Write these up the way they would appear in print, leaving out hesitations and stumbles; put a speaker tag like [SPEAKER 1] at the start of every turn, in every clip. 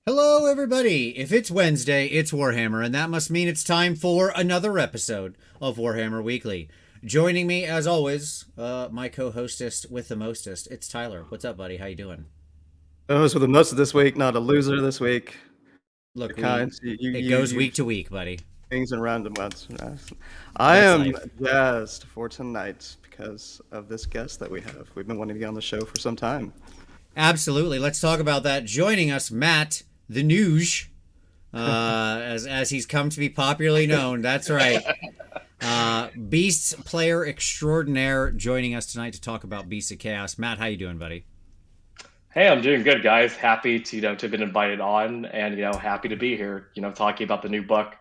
[SPEAKER 1] Hello, everybody! If it's Wednesday, it's Warhammer, and that must mean it's time for another episode of Warhammer Weekly. Joining me, as always, my co-hostess with the mostest, it's Tyler. What's up, buddy? How you doing?
[SPEAKER 2] Those were the most of this week, not a loser this week. The
[SPEAKER 1] Look,
[SPEAKER 2] kinds
[SPEAKER 1] it goes
[SPEAKER 2] you
[SPEAKER 1] week to week, buddy.
[SPEAKER 2] things and random ones. I
[SPEAKER 1] That's
[SPEAKER 2] am
[SPEAKER 1] life.
[SPEAKER 2] jazzed for tonight because of this guest that we have. We've been wanting to get on the show for some time.
[SPEAKER 1] Absolutely. Let's talk about that. Joining us, Matt, the Nooge, as he's come to be popularly known. That's right. Beasts player extraordinaire joining us tonight to talk about Beasts of Chaos. Matt, how you doing, buddy?
[SPEAKER 3] Hey, I'm doing good, guys. Happy to to have been invited on, and happy to be here. Talking about the new book.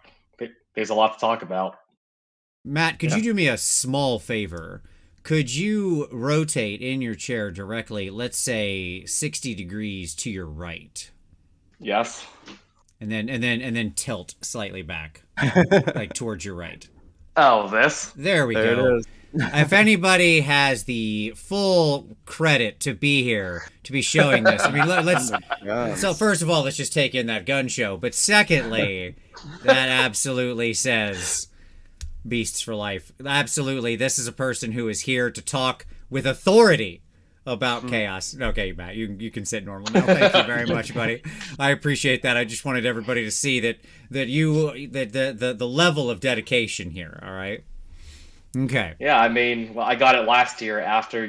[SPEAKER 3] There's a lot to talk about.
[SPEAKER 1] Matt, could
[SPEAKER 2] Yeah.
[SPEAKER 1] you do me a small favor? Could you rotate in your chair directly, let's say 60 degrees to your right,
[SPEAKER 3] Yes.
[SPEAKER 1] and then tilt slightly back, like towards your right.
[SPEAKER 3] Oh, this.
[SPEAKER 1] There we
[SPEAKER 2] There
[SPEAKER 1] go.
[SPEAKER 2] it is.
[SPEAKER 1] If anybody has the full credit to be here to be showing this, I mean, let's.
[SPEAKER 2] Yeah.
[SPEAKER 1] So first of all, let's just take in that gun show. But secondly, that absolutely says Beasts for Life. Absolutely, this is a person who is here to talk with authority about chaos. Okay, Matt, you can sit normal now. Thank you very much, buddy. I appreciate that. I just wanted everybody to see that the level of dedication here. All right. Okay.
[SPEAKER 3] Yeah, I mean, well, I got it last year after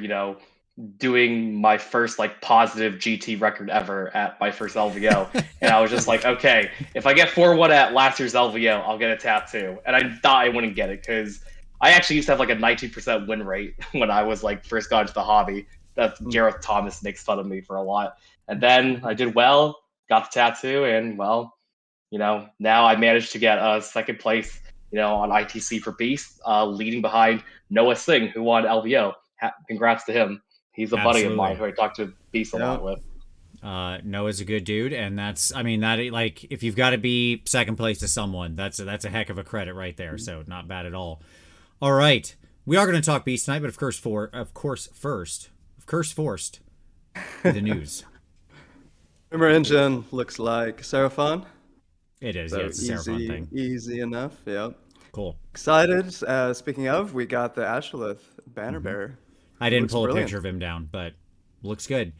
[SPEAKER 3] doing my first positive GT record ever at my first LVO, and I was just like, okay, if I get 4-1 at last year's LVO, I'll get a tattoo, and I thought I wouldn't get it because I actually used to have a 19% win rate when I was first got into the hobby. That Gareth Thomas makes fun of me for a lot, and then I did well, got the tattoo, and well, now I managed to get second place, on ITC for Beast, leading behind Noah Singh, who won LVO. Congrats to him. He's a buddy of mine
[SPEAKER 1] Absolutely.
[SPEAKER 3] who I talk to Beast a
[SPEAKER 2] Yeah.
[SPEAKER 3] lot with.
[SPEAKER 1] Noah's a good dude, and I mean, that if you've got to be second place to someone, that's a heck of a credit right there. So not bad at all. All right, we are going to talk Beast tonight, but of course, forced with the news.
[SPEAKER 2] Rumor Engine looks like Seraphon,
[SPEAKER 1] It is,
[SPEAKER 2] so
[SPEAKER 1] yeah, it's a Seraphon thing.
[SPEAKER 2] easy enough. Yeah.
[SPEAKER 1] Cool.
[SPEAKER 2] Excited. Speaking of, we got the Ashleth banner bearer.
[SPEAKER 1] I didn't
[SPEAKER 2] Looks
[SPEAKER 1] pull a
[SPEAKER 2] brilliant.
[SPEAKER 1] picture of him down, but looks good.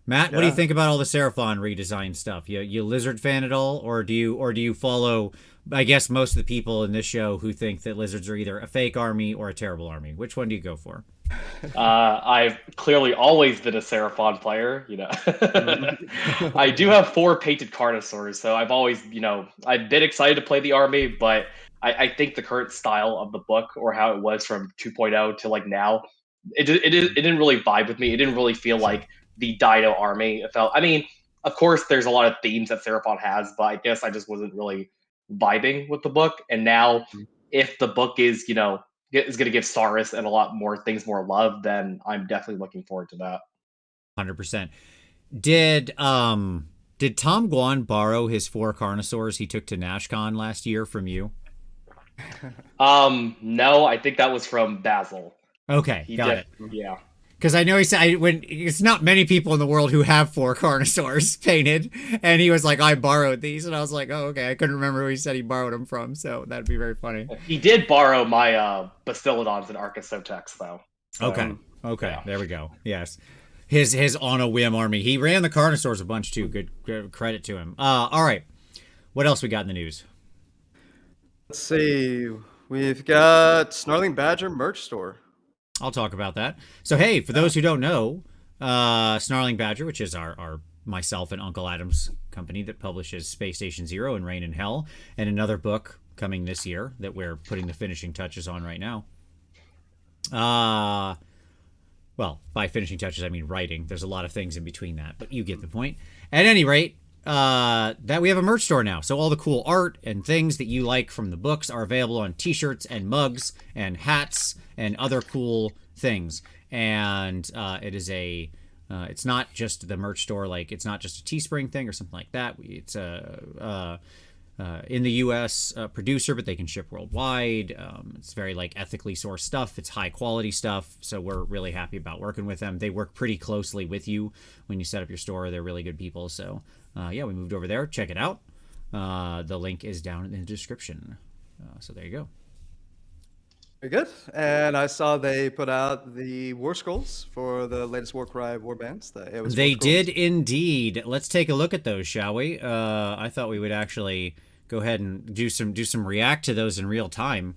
[SPEAKER 1] Matt, what do you
[SPEAKER 2] Yeah.
[SPEAKER 1] think about all the Seraphon redesign stuff? You Lizard fan at all, or do you follow? I guess most of the people in this show who think that lizards are either a fake army or a terrible army. Which one do you go for?
[SPEAKER 3] I've clearly always been a Seraphon player. I do have 4 painted Carnosaurs, so I've always, I've been excited to play the army, but I think the current style of the book or how it was from 2.0 to now, it didn't really vibe with me. It didn't really feel
[SPEAKER 1] Sure.
[SPEAKER 3] like the Dino army. It felt, I mean, of course, there's a lot of themes that Seraphon has, but I guess I just wasn't really vibing with the book. And now, if the book is going to give Saurus and a lot more things more love, then I'm definitely looking forward to that.
[SPEAKER 1] 100%. Did Tom Guan borrow his 4 Carnosaurs he took to NashCon last year from you?
[SPEAKER 3] No, I think that was from Basil.
[SPEAKER 1] Okay,
[SPEAKER 3] He
[SPEAKER 1] got
[SPEAKER 3] did,
[SPEAKER 1] it.
[SPEAKER 3] yeah.
[SPEAKER 1] Because I know he said when it's not many people in the world who have 4 Carnosaurs painted, and he was like, "I borrowed these," and I was like, "Oh, okay." I couldn't remember who he said he borrowed them from, so that'd be very funny.
[SPEAKER 3] He did borrow my Bastillodons and Archaeotex though. So,
[SPEAKER 1] Okay, okay,
[SPEAKER 3] yeah.
[SPEAKER 1] there we go. Yes, his on a whim army. He ran the Carnosaurs a bunch too. Good credit to him. All right, what else we got in the news?
[SPEAKER 2] Let's see. We've got Snarling Badger merch store.
[SPEAKER 1] I'll talk about that. So hey, for those who don't know, Snarling Badger, which is our myself and Uncle Adam's company that publishes Space Station Zero and Rain in Hell, and another book coming this year that we're putting the finishing touches on right now. Well, by finishing touches I mean writing. There's a lot of things in between that, but you get the point. At any rate, that we have a merch store now. So all the cool art and things that you like from the books are available on t-shirts and mugs and hats and other cool things. And it is it's not just the merch store, like it's not just a Teespring thing or something like that. It's in the U.S. Producer, but they can ship worldwide. It's very like ethically sourced stuff. It's high quality stuff, so we're really happy about working with them. They work pretty closely with you when you set up your store. They're really good people. So yeah, we moved over there. Check it out. The link is down in the description. So there you go.
[SPEAKER 2] Very good. And I saw they put out the Warscrolls for the latest Warcry warbands.
[SPEAKER 1] They did indeed. Let's take a look at those, shall we? I thought we would actually go ahead and do some react to those in real time.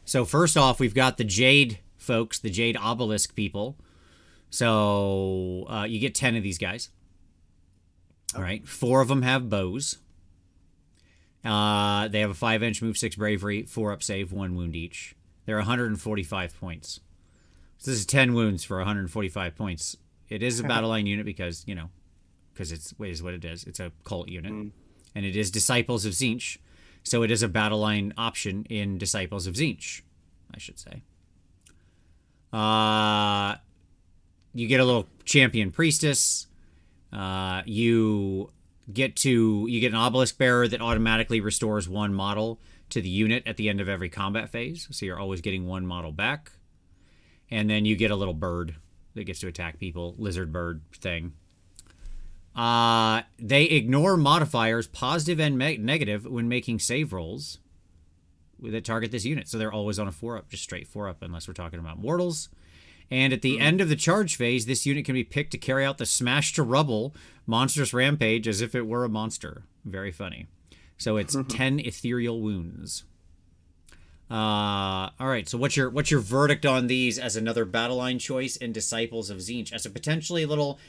[SPEAKER 1] So first off, we've got the Jade folks, the Jade Obelisk people. So you get 10 of these guys. All right, 4 of them have bows. They have a 5-inch move, 6 bravery, 4 up save, 1 wound each. They're 145 points. So this is 10 wounds for 145 points. It is a battle line unit because, you know, because it is what it is. It's a cult unit. And it is Disciples of Tzeentch. So it is a battle line option in Disciples of Tzeentch, I should say. You get a little champion priestess. You get an obelisk bearer that automatically restores 1 model to the unit at the end of every combat phase. So you're always getting 1 model back. And then you get a little bird that gets to attack people, lizard bird thing. They ignore modifiers, positive and negative, when making save rolls that target this unit. So they're always on a 4-up, just straight 4-up, unless we're talking about mortals. And at the end of the charge phase, this unit can be picked to carry out the smash to rubble monstrous rampage as if it were a monster. Very funny. So it's 10 ethereal wounds. All right. So what's your verdict on these as another battle line choice in Disciples of Tzeentch as a potentially little,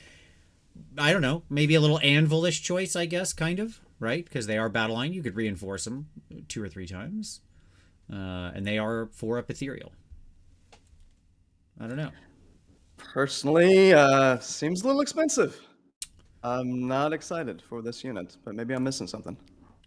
[SPEAKER 1] I don't know, maybe a little anvilish choice, I guess, kind of, right? Because they are battle line. You could reinforce them 2 or 3 times, and they are 4-up ethereal. I don't know.
[SPEAKER 2] Personally, seems a little expensive. I'm not excited for this unit, but maybe I'm missing something.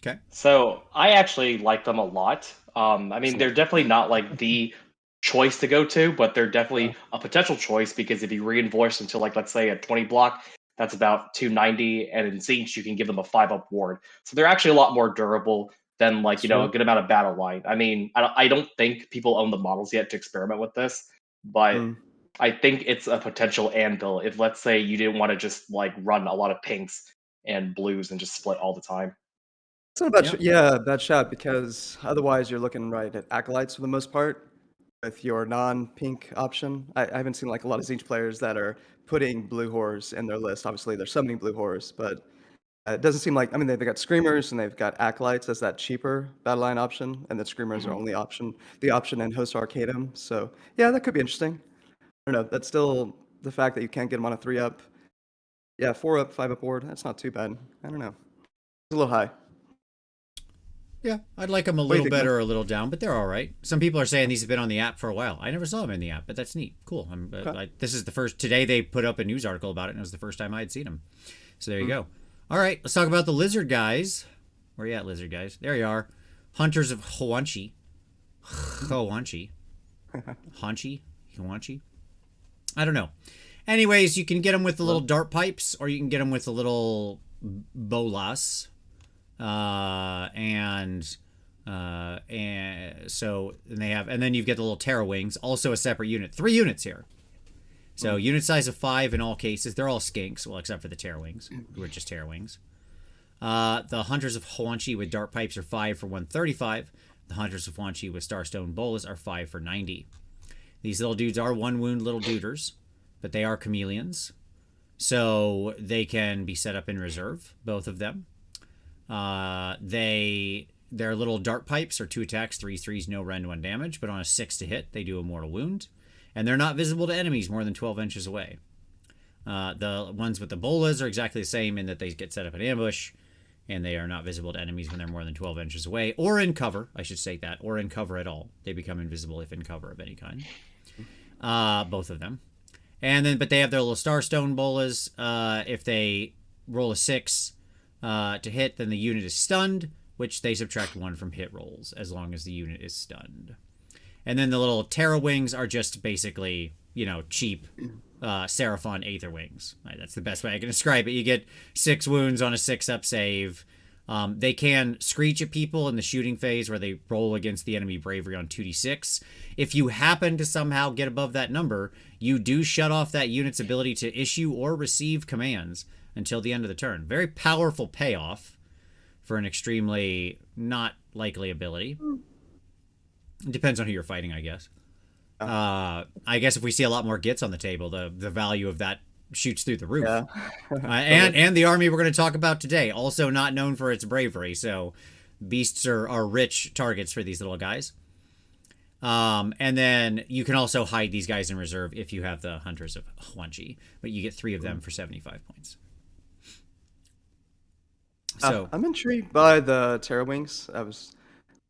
[SPEAKER 1] Okay.
[SPEAKER 3] So I actually like them a lot. I mean, they're definitely not like the choice to go to, but they're definitely a potential choice because if you reinforce into like, let's say a 20 block, that's about 290, and in Tzeentch you can give them a 5-up ward. So they're actually a lot more durable than like, you know, a good amount of battle line. I mean, I don't think people own the models yet to experiment with this, but I think it's a potential anvil if, let's say, you didn't want to just like run a lot of pinks and blues and just split all the time.
[SPEAKER 2] It's not a bad shot, because otherwise you're looking right at acolytes for the most part with your non-pink option. I haven't seen like a lot of Tzeentch players that are putting blue horrors in their list. Obviously they're summoning blue horrors, but it doesn't seem like, I mean, they've got screamers and they've got acolytes as that cheaper battle line option, and the screamers are only the option in Host Arcadum. So yeah, that could be interesting. I don't know. That's still the fact that you can't get them on a 3-up. Yeah, 4-up, 5-up board. That's not too bad. I don't know. It's a little high.
[SPEAKER 1] Yeah, I'd like them a little better or a little down, but they're all right. Some people are saying these have been on the app for a while. I never saw them in the app, but that's neat. Cool. This is the first. Today they put up a news article about it, and it was the first time I had seen them. So there you go. All right, let's talk about the lizard guys. Where you at, lizard guys? There you are. Hunters of Hwanchi. Hwanchi. Hwanchi? I don't know. Anyways, you can get them with the little dart pipes, or you can get them with a little bolas. And then you get the little Terra Wings, also a separate unit. 3 units here. So unit size of 5 in all cases. They're all skinks, well, except for the Terra Wings, who are just Terra Wings. The Hunters of Hwanchi with dart pipes are 5 for 135. The Hunters of Hwanchi with Starstone Bolas are 5 for 90. These little dudes are 1 wound little duders, but they are chameleons. So they can be set up in reserve, both of them. Their little dart pipes are 2 attacks, 3/3s, no rend, 1 damage, but on a 6 to hit, they do a mortal wound. And they're not visible to enemies more than 12 inches away. The ones with the bolas are exactly the same in that they get set up in ambush, and they are not visible to enemies when they're more than 12 inches away, or in cover, I should say that, or in cover at all. They become invisible if in cover of any kind. Both of them. But they have their little Starstone bolas. If they roll a 6 to hit, then the unit is stunned, which they subtract 1 from hit rolls as long as the unit is stunned. And then the little Terra Wings are just basically, you know, cheap Seraphon Aether Wings. Right, that's the best way I can describe it. You get 6 wounds on a 6-up save. They can screech at people in the shooting phase where they roll against the enemy bravery on 2d6. If you happen to somehow get above that number, you do shut off that unit's ability to issue or receive commands until the end of the turn. Very powerful payoff for an extremely not likely ability. It depends on who you're fighting, I guess. I guess if we see a lot more gits on the table, the value of that shoots through the roof.
[SPEAKER 2] Yeah.
[SPEAKER 1] And the army we're going to talk about today, also not known for its bravery. So beasts are rich targets for these little guys. And then you can also hide these guys in reserve if you have the Hunters of Huanchi, but you get 3 of them for 75 points. So
[SPEAKER 2] I'm intrigued by the Terra Wings. I was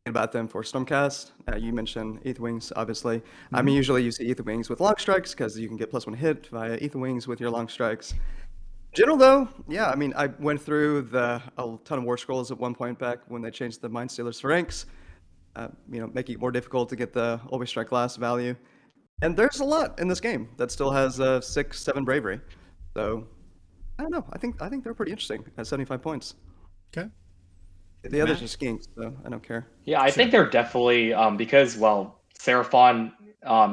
[SPEAKER 2] thinking about them for Stormcast. You mentioned Ether Wings, obviously. I mean, usually you see Ether Wings with long strikes because you can get +1 hit via Ether Wings with your long strikes. General, though, yeah, I mean, I went through a ton of Warscrolls at one point back when they changed the Mind Stealers for ranks, making it more difficult to get the Always Strike Last value. And there's a lot in this game that still has 6, 7 bravery. So, I don't know. I think they're pretty interesting at 75 points.
[SPEAKER 1] okay.
[SPEAKER 2] The others are skinks, so I don't care.
[SPEAKER 3] Yeah, I think they're definitely because Seraphon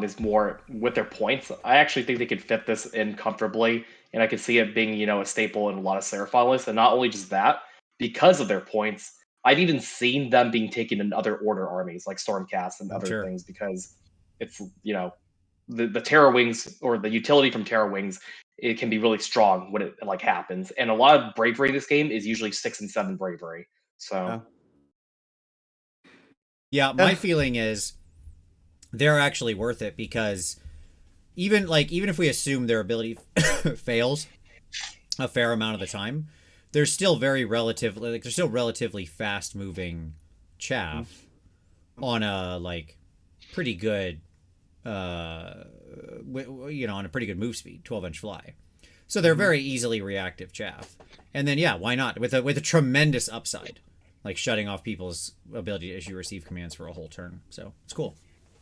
[SPEAKER 3] is more with their points. I actually think they could fit this in comfortably, and I could see it being a staple in a lot of Seraphon lists. And not only just that, because of their points, I've even seen them being taken in other order armies like Stormcast and other things because it's the Terror Wings or the utility from Terror Wings. It can be really strong when it happens, and a lot of bravery in this game is usually 6 and 7 bravery. So.
[SPEAKER 1] Yeah, my feeling is they're actually worth it because even if we assume their ability fails a fair amount of the time, they're still relatively fast moving chaff on a pretty good on a pretty good move speed, 12-inch fly. So they're very easily reactive chaff. And then why not with a tremendous upside. Shutting off people's ability to issue or receive commands for a whole turn. So it's cool.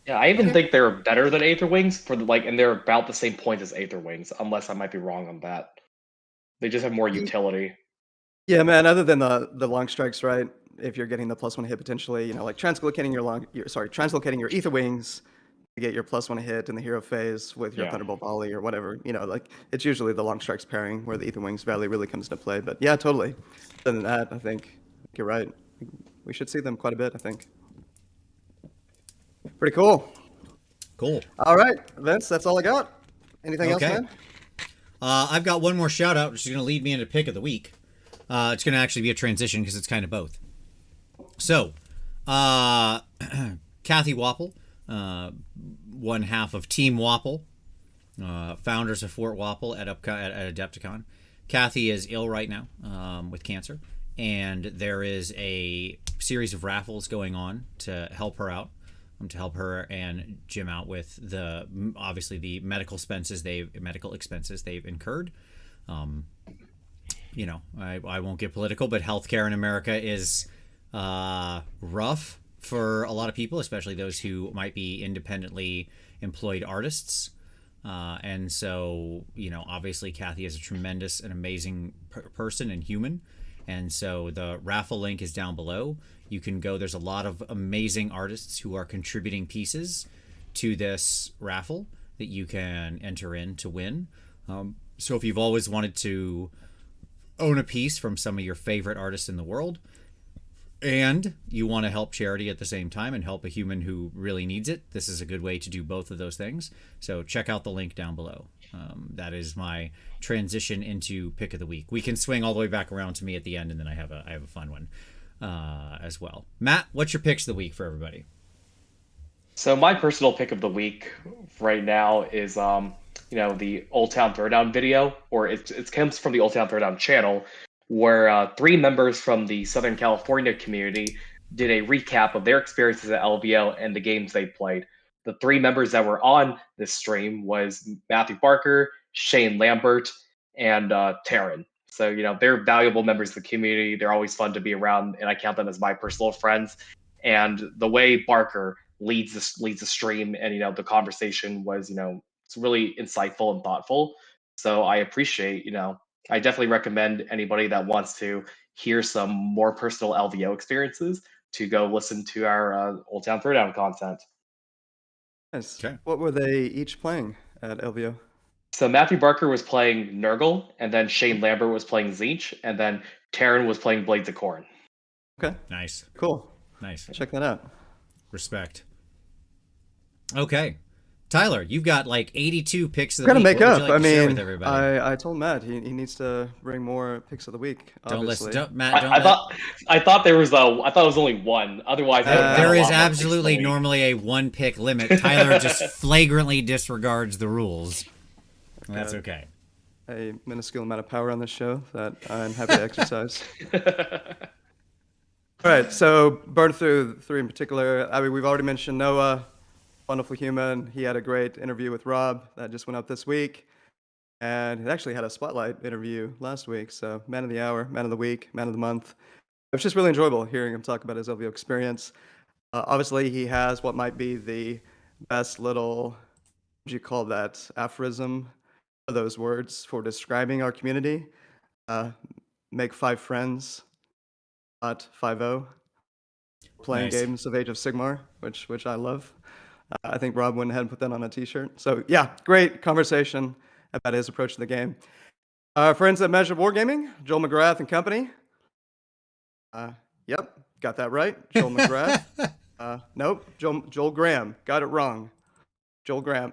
[SPEAKER 3] Yeah, I even think they're better than Aether Wings and they're about the same points as Aether Wings, unless I might be wrong on that. They just have more utility.
[SPEAKER 2] Yeah, man. Other than the long strikes, right? If you're getting the +1 hit potentially, translocating translocating your Ether Wings to get your +1 hit in the hero phase with your Thunderbolt Volley or whatever. It's usually the long strikes pairing where the Ether Wings value really comes into play. But yeah, totally. Other than that, I think you're right. We should see them quite a bit, I think. Pretty cool.
[SPEAKER 1] Cool.
[SPEAKER 2] All right, Vince, that's all I got. Anything else, man?
[SPEAKER 1] I've got one more shout out, which is going to lead me into pick of the week. It's going to actually be a transition because it's kind of both. So, Kathy Wapple, one half of Team Wapple, founders of Fort Wapple at Adepticon. Kathy is ill right now with cancer. And there is a series of raffles going on to help her out, to help her and Jim out with the medical expenses they've incurred. I won't get political, but healthcare in America is rough for a lot of people, especially those who might be independently employed artists. And so, obviously Kathy is a tremendous and amazing person and human. And so the raffle link is down below. You can go. There's a lot of amazing artists who are contributing pieces to this raffle that you can enter in to win. So if you've always wanted to own a piece from some of your favorite artists in the world, and you want to help charity at the same time and help a human who really needs it, this is a good way to do both of those things. So check out the link down below. That is my transition into pick of the week. We can swing all the way back around to me at the end, and then I have a fun one as well. Matt, what's your picks of the week for everybody?
[SPEAKER 3] So my personal pick of the week right now is the Old Town Throwdown video, or it comes from the Old Town Throwdown channel, where 3 members from the Southern California community did a recap of their experiences at LVO and the games they played. The 3 members that were on this stream was Matthew Barker, Shane Lambert, and Taryn. So, they're valuable members of the community. They're always fun to be around, and I count them as my personal friends. And the way Barker leads the stream and, the conversation was, it's really insightful and thoughtful. So I appreciate, I definitely recommend anybody that wants to hear some more personal LVO experiences to go listen to our Old Town Throwdown content.
[SPEAKER 2] Nice.
[SPEAKER 1] Okay.
[SPEAKER 2] What were they each playing at LVO?
[SPEAKER 3] So Matthew Barker was playing Nurgle, and then Shane Lambert was playing Zinch, and then Taryn was playing Blades of Corn.
[SPEAKER 2] Okay.
[SPEAKER 1] Nice.
[SPEAKER 2] Cool.
[SPEAKER 1] Nice.
[SPEAKER 2] Check that out.
[SPEAKER 1] Respect. Okay. Tyler, you've got like 82 picks of the
[SPEAKER 2] We're gonna
[SPEAKER 1] week.
[SPEAKER 2] make
[SPEAKER 1] What
[SPEAKER 2] up.
[SPEAKER 1] would you like
[SPEAKER 2] I
[SPEAKER 1] to share
[SPEAKER 2] mean,
[SPEAKER 1] with everybody?
[SPEAKER 2] I told Matt he needs to bring more picks of the week.
[SPEAKER 1] Don't
[SPEAKER 2] Obviously.
[SPEAKER 1] listen. Matt, don't
[SPEAKER 3] I thought there was I thought it was only one. Otherwise, I would have had
[SPEAKER 1] there
[SPEAKER 3] a
[SPEAKER 1] is
[SPEAKER 3] lot more picks of the
[SPEAKER 1] absolutely
[SPEAKER 3] week.
[SPEAKER 1] normally a one pick limit. Tyler just flagrantly disregards the rules. That's okay.
[SPEAKER 2] A minuscule amount of power on this show that I'm happy to exercise. All right, so burn through three in particular. I mean, we've already mentioned Noah, wonderful human. He had a great interview with Rob that just went up this week. And he actually had a spotlight interview last week. So man of the hour, man of the week, man of the month. It was just really enjoyable hearing him talk about his LVO experience. Obviously, he has what might be the best little, what would you call that, aphorism, those words for describing our community. Make 5 friends, not 5-0. Playing
[SPEAKER 1] Nice.
[SPEAKER 2] games of Age of Sigmar, which I love. I think Rob went ahead and put that on a t-shirt. So yeah, great conversation about his approach to the game. Friends at Measured Wargaming, Joel McGrath and company. Yep, got that right. Joel McGrath. Nope, Joel Graham. Got it wrong. Joel Graham.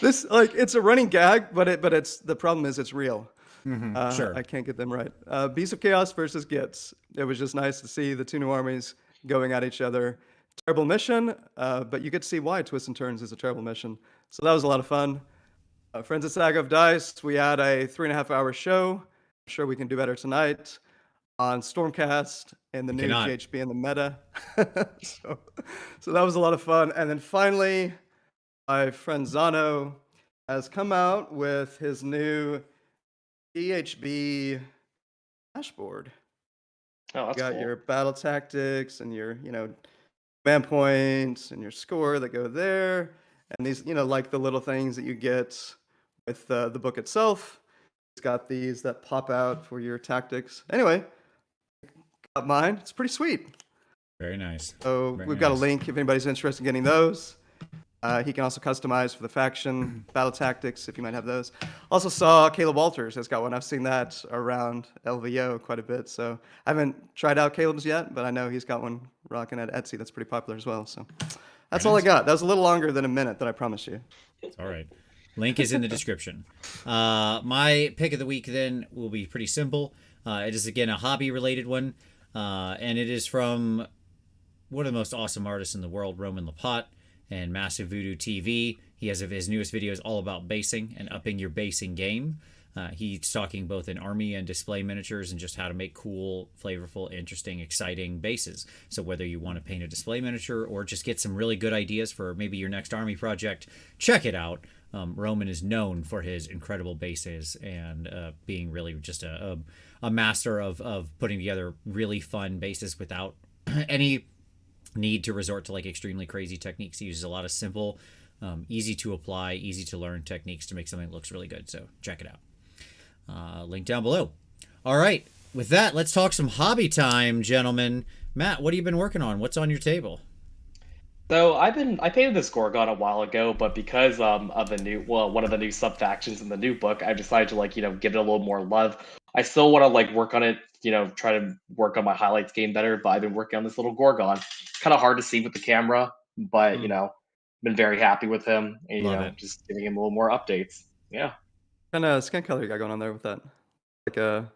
[SPEAKER 2] This it's a running gag, but it's the problem is it's real.
[SPEAKER 1] Sure.
[SPEAKER 2] I can't get them right. Beasts of Chaos versus Gits. It was just nice to see the two new armies going at each other. Terrible mission, but you get to see why Twists and Turns is a terrible mission. So that was a lot of fun. Friends at Saga of Dice, we had a 3.5-hour show. I'm sure we can do better tonight on Stormcast and the new
[SPEAKER 1] cannot.
[SPEAKER 2] GHB and the meta. so that was a lot of fun. And then finally, my friend Zano has come out with his new GHB dashboard.
[SPEAKER 3] Oh, that's
[SPEAKER 2] You got
[SPEAKER 3] cool.
[SPEAKER 2] your battle tactics and your, command points and your score that go there. And these, like the little things that you get with the book itself. It's got these that pop out for your tactics. Anyway, got mine. It's pretty sweet.
[SPEAKER 1] Very nice.
[SPEAKER 2] So
[SPEAKER 1] Very
[SPEAKER 2] we've got a
[SPEAKER 1] nice.
[SPEAKER 2] link if anybody's interested in getting those. He can also customize for the faction, battle tactics, if you might have those. Also saw Caleb Walters has got one. I've seen that around LVO quite a bit. So I haven't tried out Caleb's yet, but I know he's got one rocking at Etsy that's pretty popular as well. So that's all I got. That was a little longer than a minute that I promised you.
[SPEAKER 1] All right. Link is in the description. My pick of the week then will be pretty simple. It is, again, a hobby-related one. And it is from one of the most awesome artists in the world, Roman Lapat, and Massive Voodoo TV. He has his newest videos all about basing and upping your basing game. He's talking both in army and display miniatures and just how to make cool, flavorful, interesting, exciting bases. So whether you want to paint a display miniature or just get some really good ideas for maybe your next army project, check it out. Roman is known for his incredible bases and being really just a master of putting together really fun bases without any need to resort to like extremely crazy techniques. He uses a lot of simple, easy to apply, easy to learn techniques to make something that looks really good. So check it out. Link down below. All right. With that, let's talk some hobby time, gentlemen. Matt, what have you been working on? What's on your table?
[SPEAKER 3] So I painted this Gorgon a while ago, but because of the new one of the new sub factions in the new book, I decided to give it a little more love. I still want to work on it, try to work on my highlights game better, but I've been working on this little Gorgon. Kind of hard to see with the camera, but been very happy with him and
[SPEAKER 1] Love it.
[SPEAKER 3] just giving him a little more updates. Yeah.
[SPEAKER 2] What kind of skin color you got going on there with that? Like a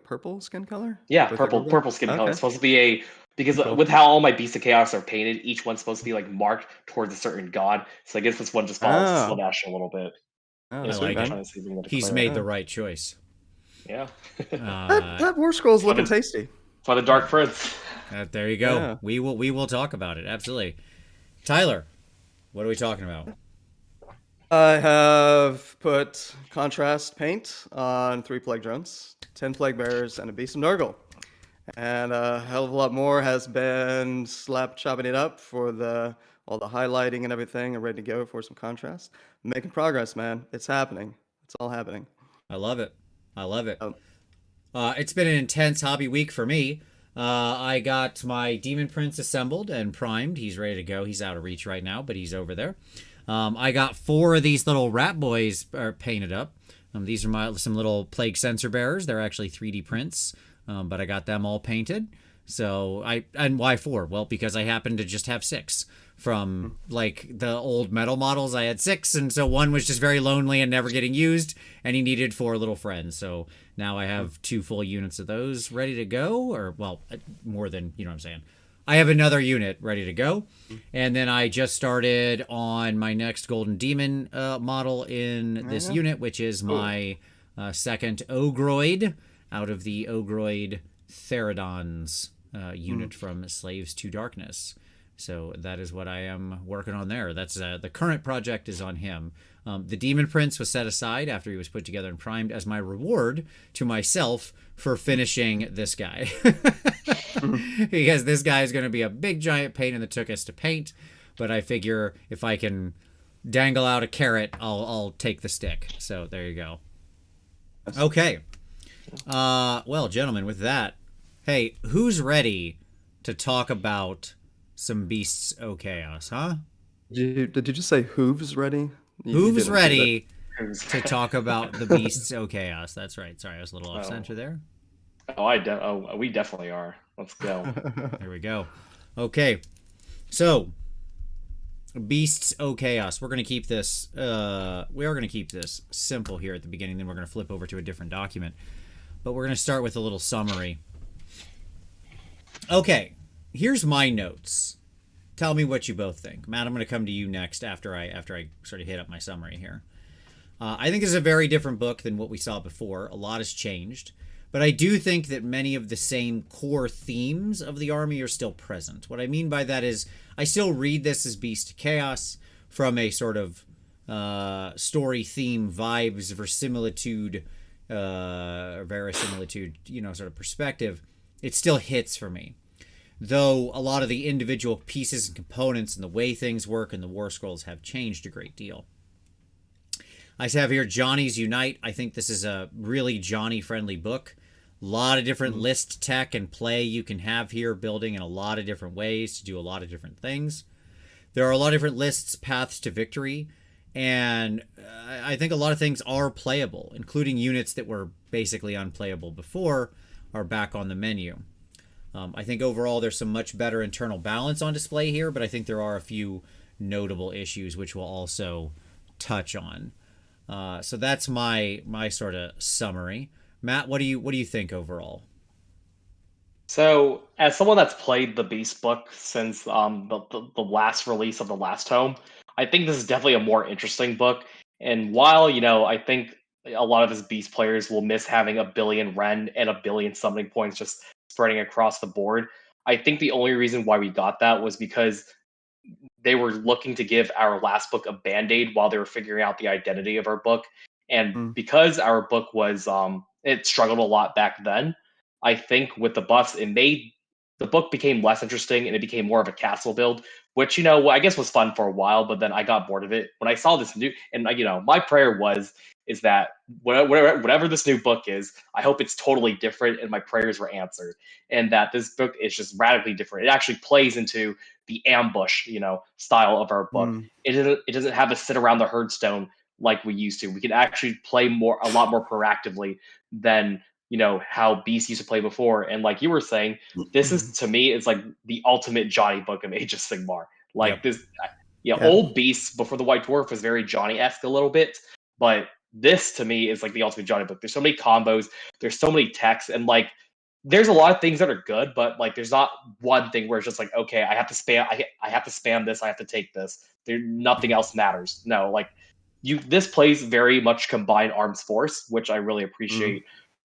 [SPEAKER 2] purple skin color?
[SPEAKER 3] Yeah,
[SPEAKER 2] With the Gorgon?
[SPEAKER 3] purple skin color.
[SPEAKER 2] Okay.
[SPEAKER 3] It's supposed to be because
[SPEAKER 2] Cool.
[SPEAKER 3] with how all my Beasts of Chaos are painted, each one's supposed to be marked towards a certain god. So I guess this one just follows
[SPEAKER 2] Oh.
[SPEAKER 3] Slaanesh a little bit.
[SPEAKER 2] Oh,
[SPEAKER 3] Yeah,
[SPEAKER 2] sweet,
[SPEAKER 1] like
[SPEAKER 2] man.
[SPEAKER 3] trying to see if we can get it
[SPEAKER 1] He's
[SPEAKER 3] clear.
[SPEAKER 1] made the right choice.
[SPEAKER 3] Yeah.
[SPEAKER 2] That Warscrolls looking tasty.
[SPEAKER 3] By the Dark Prince.
[SPEAKER 1] There you go.
[SPEAKER 2] Yeah.
[SPEAKER 1] We will talk about it. Absolutely. Tyler, what are we talking about?
[SPEAKER 2] I have put contrast paint on 3 plague drones, 10 plague bearers, and a beast of Nurgle. And a hell of a lot more has been chopping it up for all the highlighting and everything, and ready to go for some contrast. Making progress, man. It's happening. It's all happening.
[SPEAKER 1] I love it. I love it.
[SPEAKER 2] Um,
[SPEAKER 1] It's been an intense hobby week for me. I got my Demon Prince assembled and primed. He's ready to go. He's out of reach right now, but he's over there. I got 4 of these little rat boys painted up. These are some little plague sensor bearers. They're actually 3D prints, but I got them all painted. So and why 4? Well, because I happened to just have 6 from like the old metal models. I had 6, and so one was just very lonely and never getting used, and he needed 4 little friends. So now I have 2 full units of those ready to go, or well, more than, you know what I'm saying. I have another unit ready to go. And then I just started on my next Golden Demon model in this unit, which is my second Ogroid out of the Ogroid Therodons unit from Slaves to Darkness. So that is what I am working on there. That's the current project is on him. The Demon Prince was set aside after he was put together and primed as my reward to myself for finishing this guy. Because this guy is going to be a big giant pain in the tuchus to paint, but I figure if I can dangle out a carrot, I'll take the stick. So there you go. Okay. Well, gentlemen, with that, hey, who's ready to talk about some Beasts O Chaos, huh?
[SPEAKER 2] did you just say hooves ready?
[SPEAKER 1] Who's ready to talk about the Beasts O Chaos? That's right. Sorry, I was a little off center there.
[SPEAKER 3] We definitely are. Let's go.
[SPEAKER 1] There we go. Okay. So, Beasts O Chaos. We're going to keep this simple here at the beginning, then we're going to flip over to a different document. But we're going to start with a little summary. Okay. Here's my notes. Tell me what you both think. Matt, I'm going to come to you next after I sort of hit up my summary here. I think this is a very different book than what we saw before. A lot has changed. But I do think that many of the same core themes of the army are still present. What I mean by that is I still read this as Beast Chaos from a sort of story theme, vibes, verisimilitude, sort of perspective. It still hits for me. Though a lot of the individual pieces and components and the way things work in the Warscrolls have changed a great deal. I have here Johnny's Unite. I think this is a really Johnny-friendly book. A lot of different list tech and play you can have here, building in a lot of different ways to do a lot of different things. There are a lot of different lists, paths to victory, and I think a lot of things are playable, including units that were basically unplayable before are back on the menu. I think overall there's some much better internal balance on display here, but I think there are a few notable issues which we'll also touch on. So that's my sort of summary. Matt, what do you think overall?
[SPEAKER 3] So, as someone that's played the Beast book since the last release of the last tome, I think this is definitely a more interesting book. And while, I think a lot of his Beast players will miss having a billion Ren and a billion summoning points just spreading across the board, I think the only reason why we got that was because they were looking to give our last book a band-aid while they were figuring out the identity of our book. And because our book was it struggled a lot back then, I think with the buffs it made the book became less interesting and it became more of a castle build, which I guess was fun for a while, but then I got bored of it when I saw this new. And my prayer is that whatever this new book is, I hope it's totally different and my prayers were answered, and that this book is just radically different. It actually plays into the ambush style of our book. It doesn't have us sit around the herdstone like we used to. We can actually play a lot more proactively than how Beast used to play before. And like you were saying, this is, to me, it's like the ultimate Johnny book of Age of Sigmar. Like this, old Beast before the White Dwarf was very Johnny-esque a little bit, but this to me is like the ultimate Johnny book. There's so many combos, there's so many techs, and like there's a lot of things that are good, but like there's not one thing where it's just like, okay, I have to spam this, I have to take this. Nothing else matters. No, like this plays very much combined arms force, which I really appreciate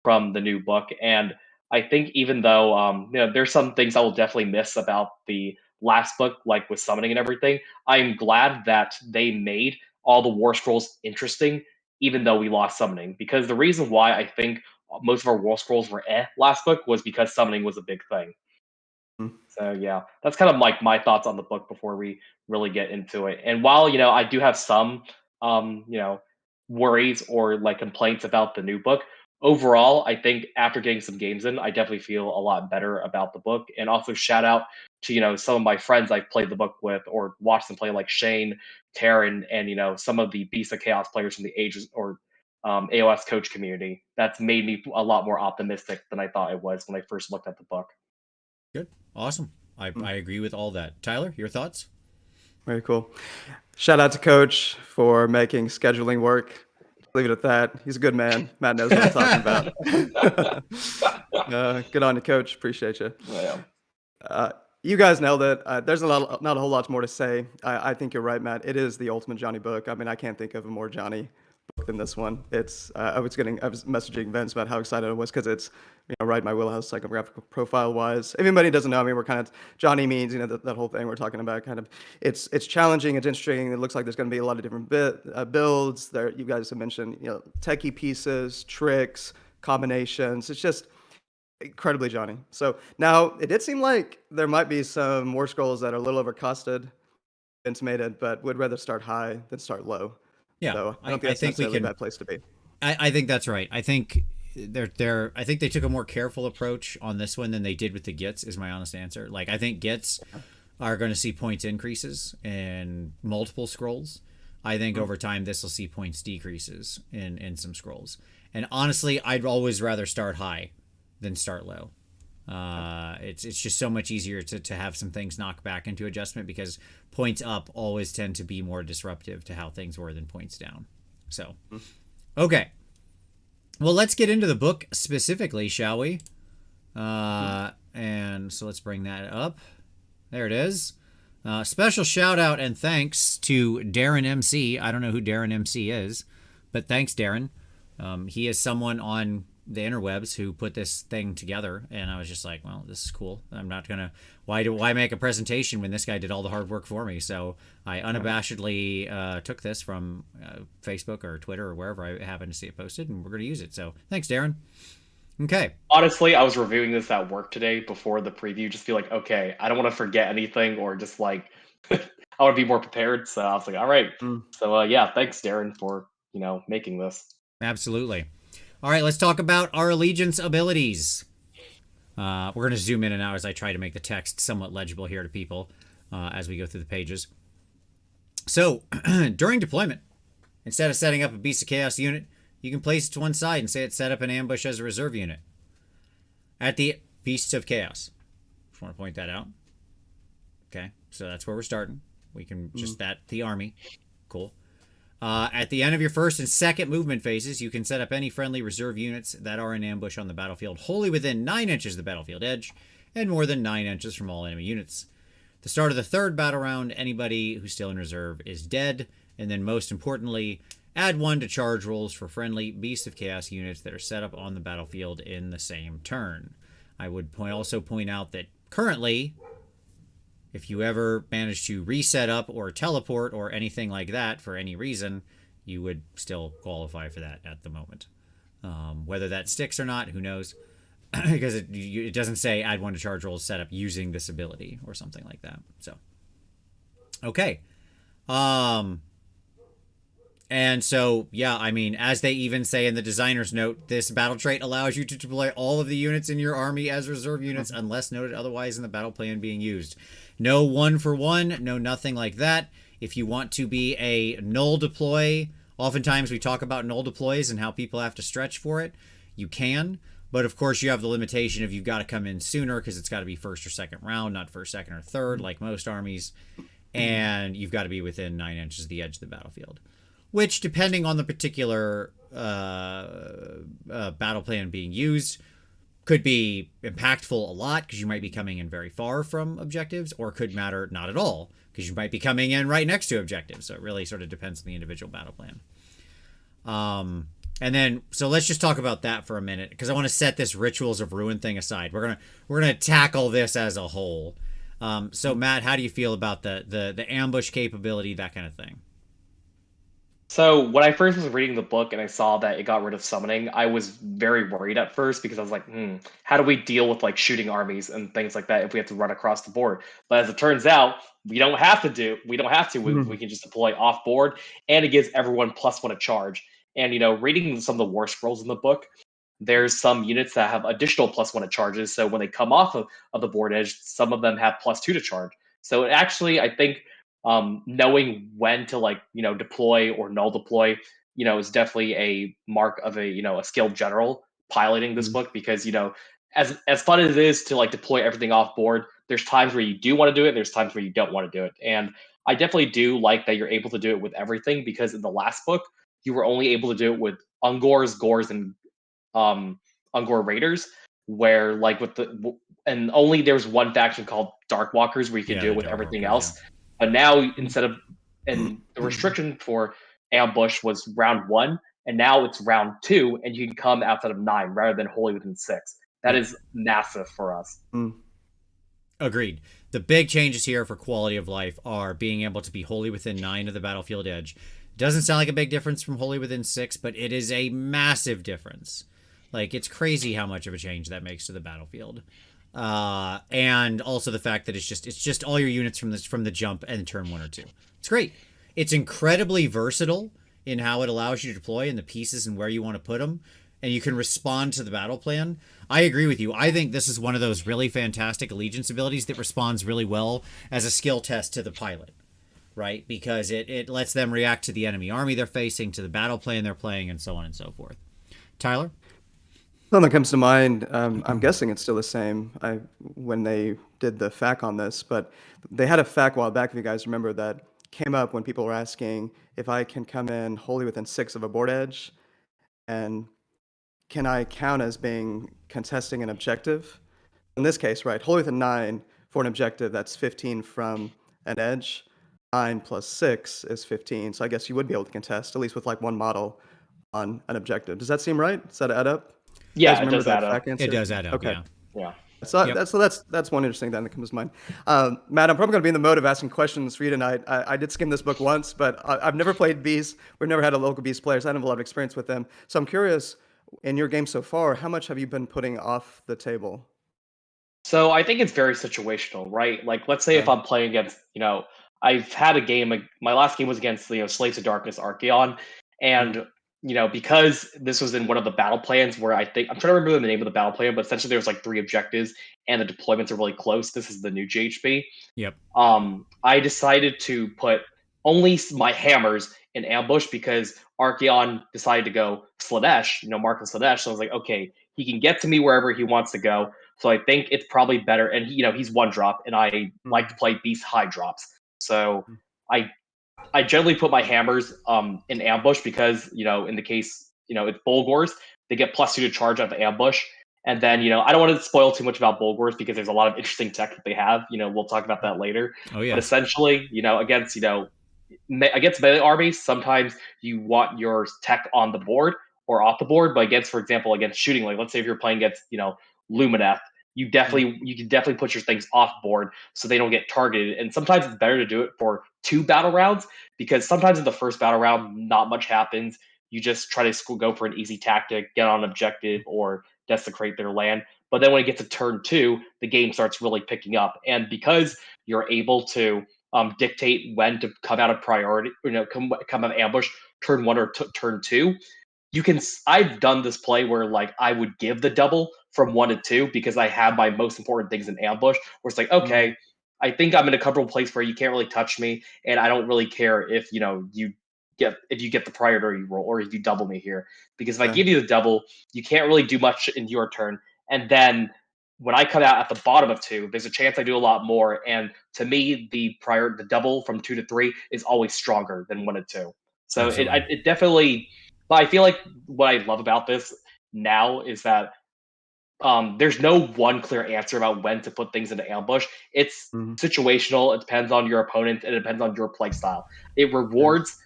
[SPEAKER 3] from the new book. And I think even though there's some things I will definitely miss about the last book, like with summoning and everything, I'm glad that they made all the Warscrolls interesting, even though we lost summoning. Because the reason why I think most of our Warscrolls were last book was because summoning was a big thing. So yeah, that's kind of like my thoughts on the book before we really get into it. And while I do have some worries or like complaints about the new book. Overall, I think after getting some games in, I definitely feel a lot better about the book. And also shout out to some of my friends I've played the book with or watched them play, like Shane, Taryn, and some of the Beast of Chaos players from the Ages or AOS coach community. That's made me a lot more optimistic than I thought it was when I first looked at the book.
[SPEAKER 1] Good. Awesome. I agree with all that. Tyler, your thoughts?
[SPEAKER 2] Very cool. Shout out to Coach for making scheduling work. Leave it at that. He's a good man. Matt knows what I'm talking about. Good on you, Coach. Appreciate you.
[SPEAKER 3] Yeah.
[SPEAKER 2] You guys nailed it. There's not a whole lot more to say. I think you're right, Matt. It is the ultimate Johnny book. I mean, I can't think of a more Johnny book than this one. It's I was messaging Vince about how excited I was because it's right in my wheelhouse psychographical profile wise. If anybody doesn't know, I mean, we're kind of Johnny means that whole thing we're talking about. Kind of it's challenging. It's interesting. It looks like there's going to be a lot of different builds. There, you guys have mentioned techie pieces, tricks, combinations. It's just incredibly Johnny. So now it did seem like there might be some Warscrolls that are a little overcosted, intimated, but would rather start high than start low.
[SPEAKER 1] Yeah,
[SPEAKER 2] so I don't think that's necessarily a bad place to be.
[SPEAKER 1] I think that's right. I think I think they took a more careful approach on this one than they did with the Gits, is my honest answer. Like, I think Gits are going to see points increases in multiple scrolls. I think over time this will see points decreases in some scrolls. And honestly, I'd always rather start high than start low. It's just so much easier to have some things knock back into adjustment, because points up always tend to be more disruptive to how things were than points down. So, okay. Well, let's get into the book specifically, shall we? And so let's bring that up. There it is. Special shout out and thanks to Darren MC. I don't know who Darren MC is, but thanks, Darren. He is someone on the interwebs who put this thing together, and I was just like, well, this is cool. I'm not gonna why make a presentation when this guy did all the hard work for me? So I unabashedly took this from Facebook or Twitter or wherever I happened to see it posted, and we're gonna use it. So thanks, Darren. Okay.
[SPEAKER 3] Honestly, I was reviewing this at work today before the preview, just feel like, okay, I don't want to forget anything, or just like I want to be more prepared. So I was like, all right. So yeah, thanks, Darren, for making this.
[SPEAKER 1] Absolutely. All right, let's talk about our allegiance abilities. We're going to zoom in and out as I try to make the text somewhat legible here to people as we go through the pages. So, during deployment, instead of setting up a Beast of Chaos unit, you can place it to one side and say it's set up an ambush as a reserve unit. At the Beasts of Chaos. Just want to point that out. Okay, so that's where we're starting. We can just the army. Cool. At the end of your first and second movement phases, you can set up any friendly reserve units that are in ambush on the battlefield wholly within 9 inches of the battlefield edge and more than 9 inches from all enemy units. At the start of the third battle round, anybody who's still in reserve is dead. And then most importantly, add 1 to charge rolls for friendly Beast of Chaos units that are set up on the battlefield in the same turn. I would also point out that currently, if you ever manage to reset up or teleport or anything like that for any reason, you would still qualify for that at the moment. Whether that sticks or not, who knows? Because it doesn't say add 1 to charge rolls set up using this ability or something like that. So, okay. And so, yeah, I mean, as they even say in the designer's note, this battle trait allows you to deploy all of the units in your army as reserve units unless noted otherwise in the battle plan being used. No 1-for-1, no nothing like that. If you want to be a null deploy, oftentimes we talk about null deploys and how people have to stretch for it. You can, but of course you have the limitation of you've got to come in sooner because it's got to be first or second round, not first, second, or third like most armies. And you've got to be within 9 inches of the edge of the battlefield, which, depending on the particular battle plan being used, could be impactful a lot because you might be coming in very far from objectives, or could matter not at all because you might be coming in right next to objectives. So it really sort of depends on the individual battle plan. And then, so let's just talk about that for a minute, because I want to set this Rituals of Ruin thing aside. We're gonna tackle this as a whole. So Matt, how do you feel about the ambush capability, that kind of thing?
[SPEAKER 3] So when I first was reading the book and I saw that it got rid of summoning, I was very worried at first because I was like, how do we deal with like shooting armies and things like that if we have to run across the board? But as it turns out, we don't have to. We can just deploy off board, and it gives everyone +1 a charge. And reading some of the Warscrolls in the book, there's some units that have additional +1 to charges. So when they come off of the board edge, some of them have +2 to charge. So it actually, I think, knowing when to deploy or null deploy, is definitely a mark of a skilled general piloting this book, because as fun as it is to deploy everything off board, there's times where you do want to do it, there's times where you don't want to do it. And I definitely do like that you're able to do it with everything, because in the last book you were only able to do it with Ungors, Gors, and Ungor Raiders, where and only there was one faction called Darkwalkers where you could do it with everything else. But now, instead of, and the restriction for ambush was round 1, and now it's round 2, and you can come outside of 9 rather than wholly within 6. That is massive for us.
[SPEAKER 1] Agreed. The big changes here for quality of life are being able to be wholly within 9 of the battlefield edge. Doesn't sound like a big difference from wholly within 6, but it is a massive difference. It's crazy how much of a change that makes to the battlefield. And also the fact that it's just all your units from the jump and turn 1 or 2. It's great. It's incredibly versatile in how it allows you to deploy and the pieces and where you want to put them, and you can respond to the battle plan. I agree with you. I think this is one of those really fantastic allegiance abilities that responds really well as a skill test to the pilot, right? Because it lets them react to the enemy army they're facing, to the battle plan they're playing, and so on and so forth. Tyler?
[SPEAKER 2] Something that comes to mind, I'm guessing it's still the same when they did the FAQ on this, but they had a FAQ a while back, if you guys remember, that came up when people were asking if I can come in wholly within 6 of a board edge, and can I count as being contesting an objective? In this case, right, wholly within 9 for an objective, that's 15 from an edge. 9 plus 6 is 15, so I guess you would be able to contest, at least with one model on an objective. Does that seem right? Does that add up?
[SPEAKER 3] Yeah, it does add up.
[SPEAKER 1] It does add up,
[SPEAKER 2] okay.
[SPEAKER 3] Yeah.
[SPEAKER 2] So that's one interesting thing that comes to mind. Matt, I'm probably going to be in the mode of asking questions for you tonight. I did skim this book once, but I've never played Beast. We've never had a local Beast player, so I don't have a lot of experience with them. So I'm curious, in your game so far, how much have you been putting off the table?
[SPEAKER 3] So I think it's very situational, right? Let's say if I'm playing against, I've had a game, my last game was against, Slaves of Darkness Archaon, and because this was in one of the battle plans where I'm trying to remember the name of the battle plan, but essentially there's 3 objectives and the deployments are really close. This is the new GHB.
[SPEAKER 1] Yep.
[SPEAKER 3] I decided to put only my hammers in ambush because Archaon decided to go Slanesh, Marcus Slanesh. So I was like, okay, he can get to me wherever he wants to go. So I think it's probably better. And he's 1 drop, and I like to play Beast high drops. So I generally put my hammers in ambush because, in the case, it's Bulgors, they get +2 to charge out the ambush. And then, I don't want to spoil too much about Bulgors because there's a lot of interesting tech that they have. We'll talk about that later.
[SPEAKER 1] Oh, yeah.
[SPEAKER 3] But essentially, against melee armies, sometimes you want your tech on the board or off the board. But for example, against shooting, let's say if you're playing against, Lumineth, you can definitely put your things off board so they don't get targeted. And sometimes it's better to do it for 2 battle rounds, because sometimes in the first battle round, not much happens. You just try to go for an easy tactic, get on an objective, or desecrate their land. But then when it gets to turn 2, the game starts really picking up. And because you're able to dictate when to come out of priority, come out of ambush, turn 1 or turn 2, I've done this play where I would give the double from 1 to 2 because I have my most important things in ambush, where it's okay, I think I'm in a comfortable place where you can't really touch me, and I don't really care if you get the priority roll or if you double me here, because if I give you the double, you can't really do much in your turn. And then when I come out at the bottom of 2, there's a chance I do a lot more. And to me, the double from 2 to 3 is always stronger than 1 to 2. So it definitely. But I feel like what I love about this now is that there's no one clear answer about when to put things into ambush. It's situational. It depends on your opponent, and it depends on your play style. It rewards,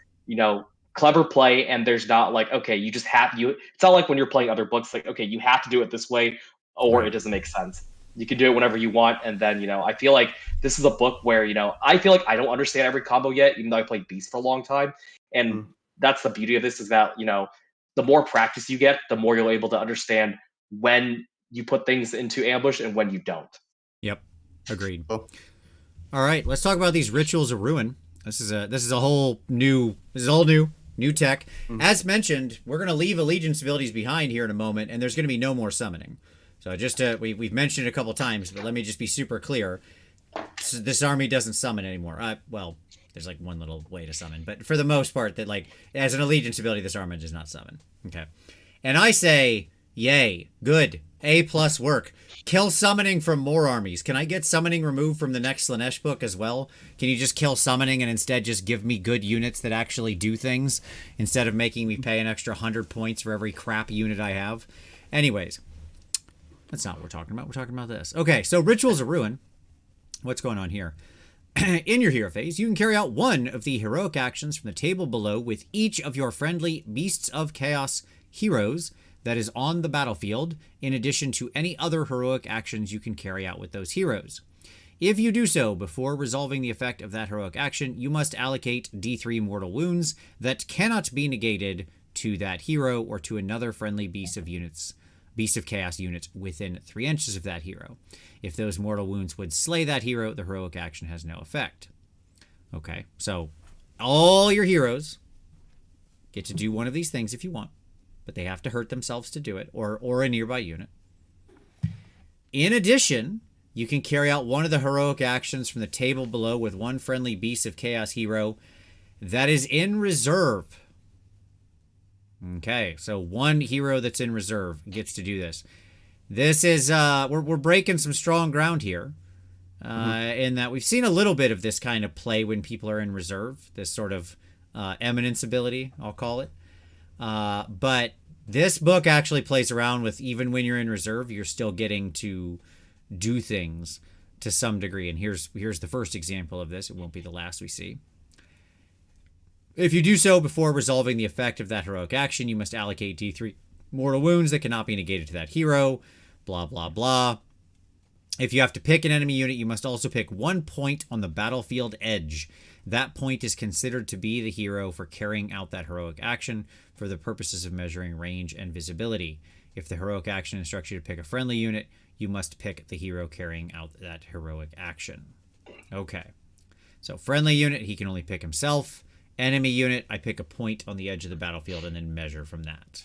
[SPEAKER 3] clever play, and there's not okay, you just it's not like when you're playing other books, okay, you have to do it this way or it doesn't make sense. You can do it whenever you want. And then, I feel like this is a book where, I feel like I don't understand every combo yet, even though I played Beast for a long time. And that's the beauty of this, is that, the more practice you get, the more you're able to understand when you put things into ambush and when you don't.
[SPEAKER 1] Yep. Agreed. All right, let's talk about these Rituals of Ruin. This is all new. New tech. As mentioned, we're going to leave allegiance abilities behind here in a moment, and there's going to be no more summoning. So just we've mentioned it a couple times, but let me just be super clear. This army doesn't summon anymore. Well, there's like one little way to summon, but for the most part, that like as an allegiance ability, this army does not summon. Okay, and I say, yay, good, A+ work. Kill summoning from more armies. Can I get summoning removed from the next Slanesh book as well? Can you just kill summoning and instead just give me good units that actually do things instead of making me pay an extra 100 points for every crap unit I have? Anyways, that's not what we're talking about. We're talking about this. Okay, so Rituals of Ruin. What's going on here? In your hero phase, you can carry out one of the heroic actions from the table below with each of your friendly Beasts of Chaos heroes that is on the battlefield, in addition to any other heroic actions you can carry out with those heroes. If you do so before resolving the effect of that heroic action, you must allocate D3 mortal wounds that cannot be negated to that hero or to another friendly Beast of Chaos unit within 3 inches of that hero. If those mortal wounds would slay that hero, the heroic action has no effect. Okay, so all your heroes get to do one of these things if you want, but they have to hurt themselves to do it, or a nearby unit. In addition, you can carry out one of the heroic actions from the table below with one friendly Beast of Chaos hero that is in reserve. Okay, so one hero that's in reserve gets to do this. This is, we're breaking some strong ground here, in that we've seen a little bit of this kind of play when people are in reserve, this sort of eminence ability, I'll call it. But this book actually plays around with, even when you're in reserve, you're still getting to do things to some degree. And here's the first example of this. It won't be the last we see. If you do so before resolving the effect of that heroic action, you must allocate D3 mortal wounds that cannot be negated to that hero, blah, blah, blah. If you have to pick an enemy unit, you must also pick 1 point on the battlefield edge. That point is considered to be the hero for carrying out that heroic action for the purposes of measuring range and visibility. If the heroic action instructs you to pick a friendly unit, you must pick the hero carrying out that heroic action. Okay. So friendly unit, he can only pick himself. Enemy unit, I pick a point on the edge of the battlefield and then measure from that.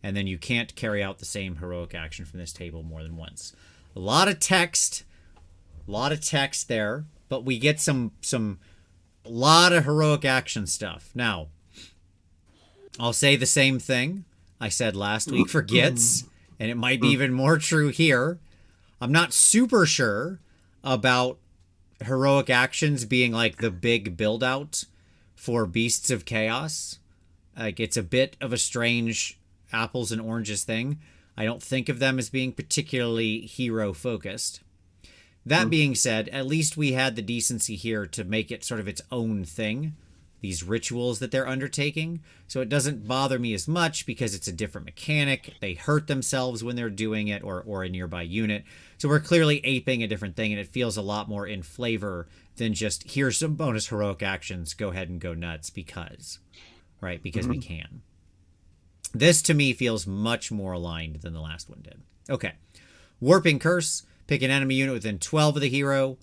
[SPEAKER 1] And then you can't carry out the same heroic action from this table more than once. A lot of text there, but we get some lot of heroic action stuff. Now, I'll say the same thing I said last week for Gits, and it might be even more true here. I'm not super sure about heroic actions being like the big build out for Beasts of Chaos. Like, it's a bit of a strange apples and oranges thing. I don't think of them as being particularly hero focused. That being said, at least we had the decency here to make it sort of its own thing, these rituals that they're undertaking. So it doesn't bother me as much because it's a different mechanic. They hurt themselves when they're doing it, or a nearby unit. So we're clearly aping a different thing, and it feels a lot more in flavor than just, here's some bonus heroic actions, go ahead and go nuts because, right? Because we can. This, to me, feels much more aligned than the last one did. Okay. Warping Curse. Pick an enemy unit within 12 of the hero,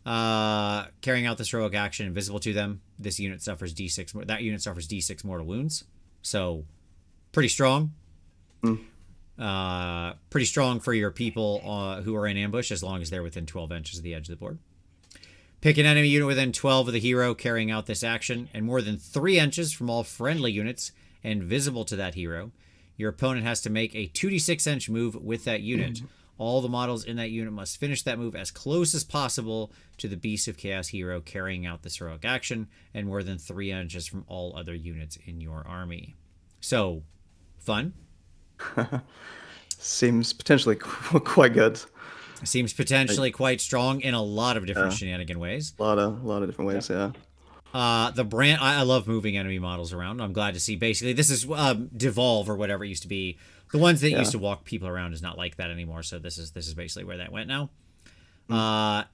[SPEAKER 1] carrying out this heroic action invisible to them. This unit suffers D6. That unit suffers D6 mortal wounds. So, pretty strong. Pretty strong for your people who are in ambush, as long as they're within 12 inches of the edge of the board. Pick an enemy unit within 12 of the hero carrying out this action, and more than 3 inches from all friendly units and visible to that hero. Your opponent has to make a 2d6 inch move with that unit. All the models in that unit must finish that move as close as possible to the Beast of Chaos hero carrying out this heroic action, and more than 3 inches from all other units in your army. So, fun.
[SPEAKER 2] Seems potentially quite good.
[SPEAKER 1] Seems potentially quite strong in a lot of different shenanigan ways.
[SPEAKER 2] A lot of different ways, yeah.
[SPEAKER 1] The brand, I love moving enemy models around. I'm glad to see, basically, this is Devolve or whatever it used to be. The ones that used to walk people around is not like that anymore, so this is basically where that went now.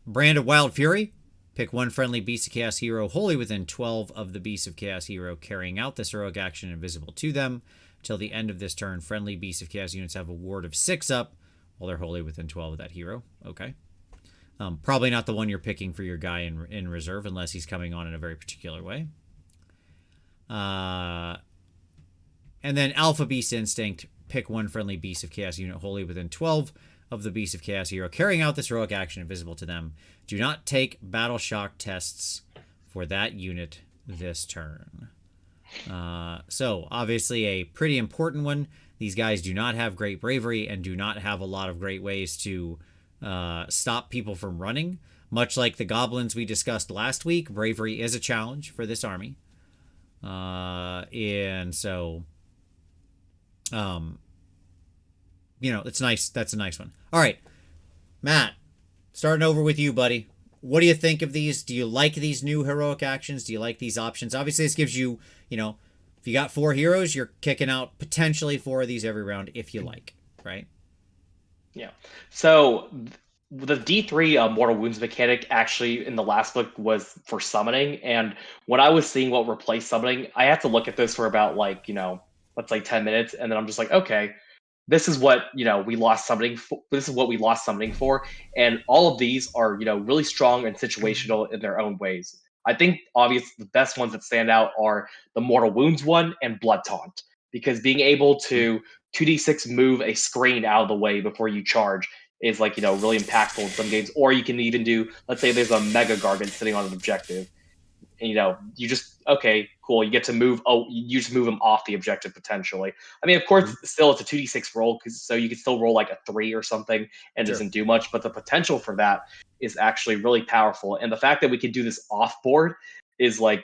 [SPEAKER 1] Brand of Wild Fury. Pick one friendly Beast of Chaos hero wholly within 12 of the Beast of Chaos hero carrying out this heroic action invisible to them. Till the end of this turn, friendly Beast of Chaos units have a ward of 6 up while they're wholly within 12 of that hero. Okay. Probably not the one you're picking for your guy in reserve unless he's coming on in a very particular way. And then Alpha Beast Instinct, pick one friendly Beast of Chaos unit wholly within 12 of the Beast of Chaos hero carrying out this heroic action invisible to them. Do not take Battle Shock tests for that unit this turn. So, obviously a pretty important one. These guys do not have great bravery and do not have a lot of great ways to stop people from running. Much like the goblins we discussed last week, bravery is a challenge for this army. And so, it's nice. That's a nice one. All right, Matt, starting over with you, buddy. What do you think of these? Do you like these new heroic actions? Do you like these options? Obviously, this gives you, if you got 4 heroes, you're kicking out potentially 4 of these every round if you like, right?
[SPEAKER 3] Yeah. So the D3 Mortal Wounds mechanic actually in the last book was for summoning. And when I was seeing what replaced summoning, I had to look at this for about let's say 10 minutes. And then I'm just like, okay, this is what we lost summoning for. This is what we lost summoning for, and all of these are really strong and situational in their own ways. I think obviously the best ones that stand out are the Mortal Wounds one and Blood Taunt, because being able to 2d6 move a screen out of the way before you charge is really impactful in some games. Or you can even do, let's say there's a Mega Gargant sitting on an objective, and you just, okay, cool, you get to move, you just move them off the objective potentially. I mean, of course, still it's a 2d6 roll, so you can still roll like a 3 or something and it doesn't do much, but the potential for that is actually really powerful. And the fact that we can do this off board is I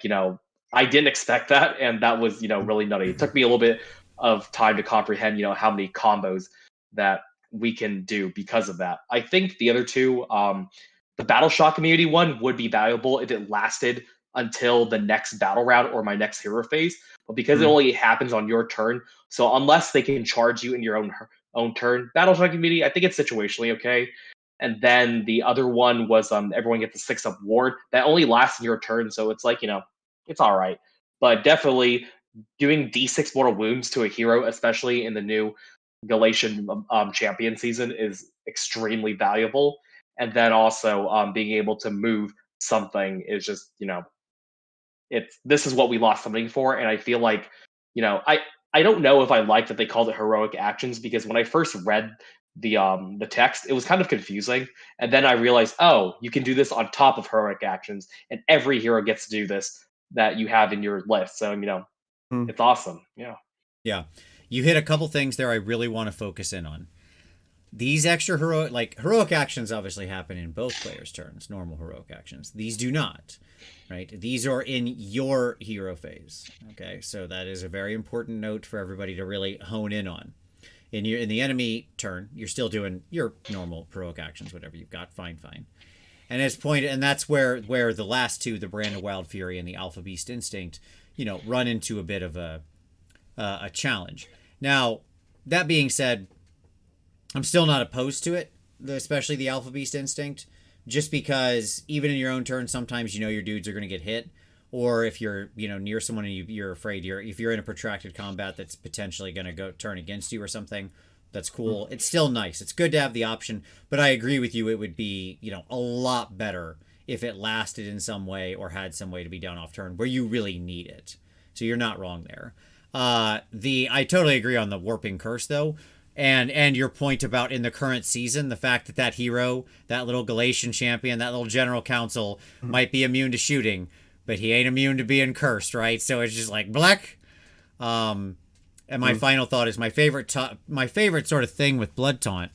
[SPEAKER 3] didn't expect that, and that was really nutty. It took me a little bit of time to comprehend how many combos that we can do because of that. I think the other two, the Battle Shock Immunity one would be valuable if it lasted until the next battle round or my next hero phase, but because it only happens on your turn, so unless they can charge you in your own turn, Battle Shock Immunity, I think it's situationally okay. And then the other one was everyone gets a 6-up ward that only lasts in your turn, so it's it's all right, but definitely doing D6 mortal wounds to a hero, especially in the new Galatian champion season, is extremely valuable. And then also being able to move something is just this is what we lost something for. And I feel like I don't know if I like that they called it heroic actions, because when I first read the text, it was kind of confusing, and then I realized, oh, you can do this on top of heroic actions, and every hero gets to do this that you have in your list. So it's awesome.
[SPEAKER 1] Yeah, you hit a couple things there I really want to focus in on. These extra heroic actions obviously happen in both players' turns, normal heroic actions. These do not, right? These are in your hero phase. Okay, so that is a very important note for everybody to really hone in on. In the enemy turn, you're still doing your normal heroic actions, whatever you've got, fine. And that's where the last two, the Brand of Wild Fury and the Alpha Beast Instinct, run into a bit of a challenge. Now, that being said, I'm still not opposed to it, especially the Alpha Beast Instinct, just because even in your own turn, sometimes your dudes are going to get hit, or if you're near someone and you're afraid, if you're in a protracted combat that's potentially going to go turn against you or something, that's cool. It's still nice. It's good to have the option, but I agree with you. It would be a lot better if it lasted in some way or had some way to be done off turn where you really need it. So you're not wrong there. I totally agree on the Warping Curse though. And your point about in the current season, the fact that hero, that little Galatian champion, that little general council might be immune to shooting, but he ain't immune to being cursed, right? So it's just like black. And my final thought is my favorite sort of thing with Blood Taunt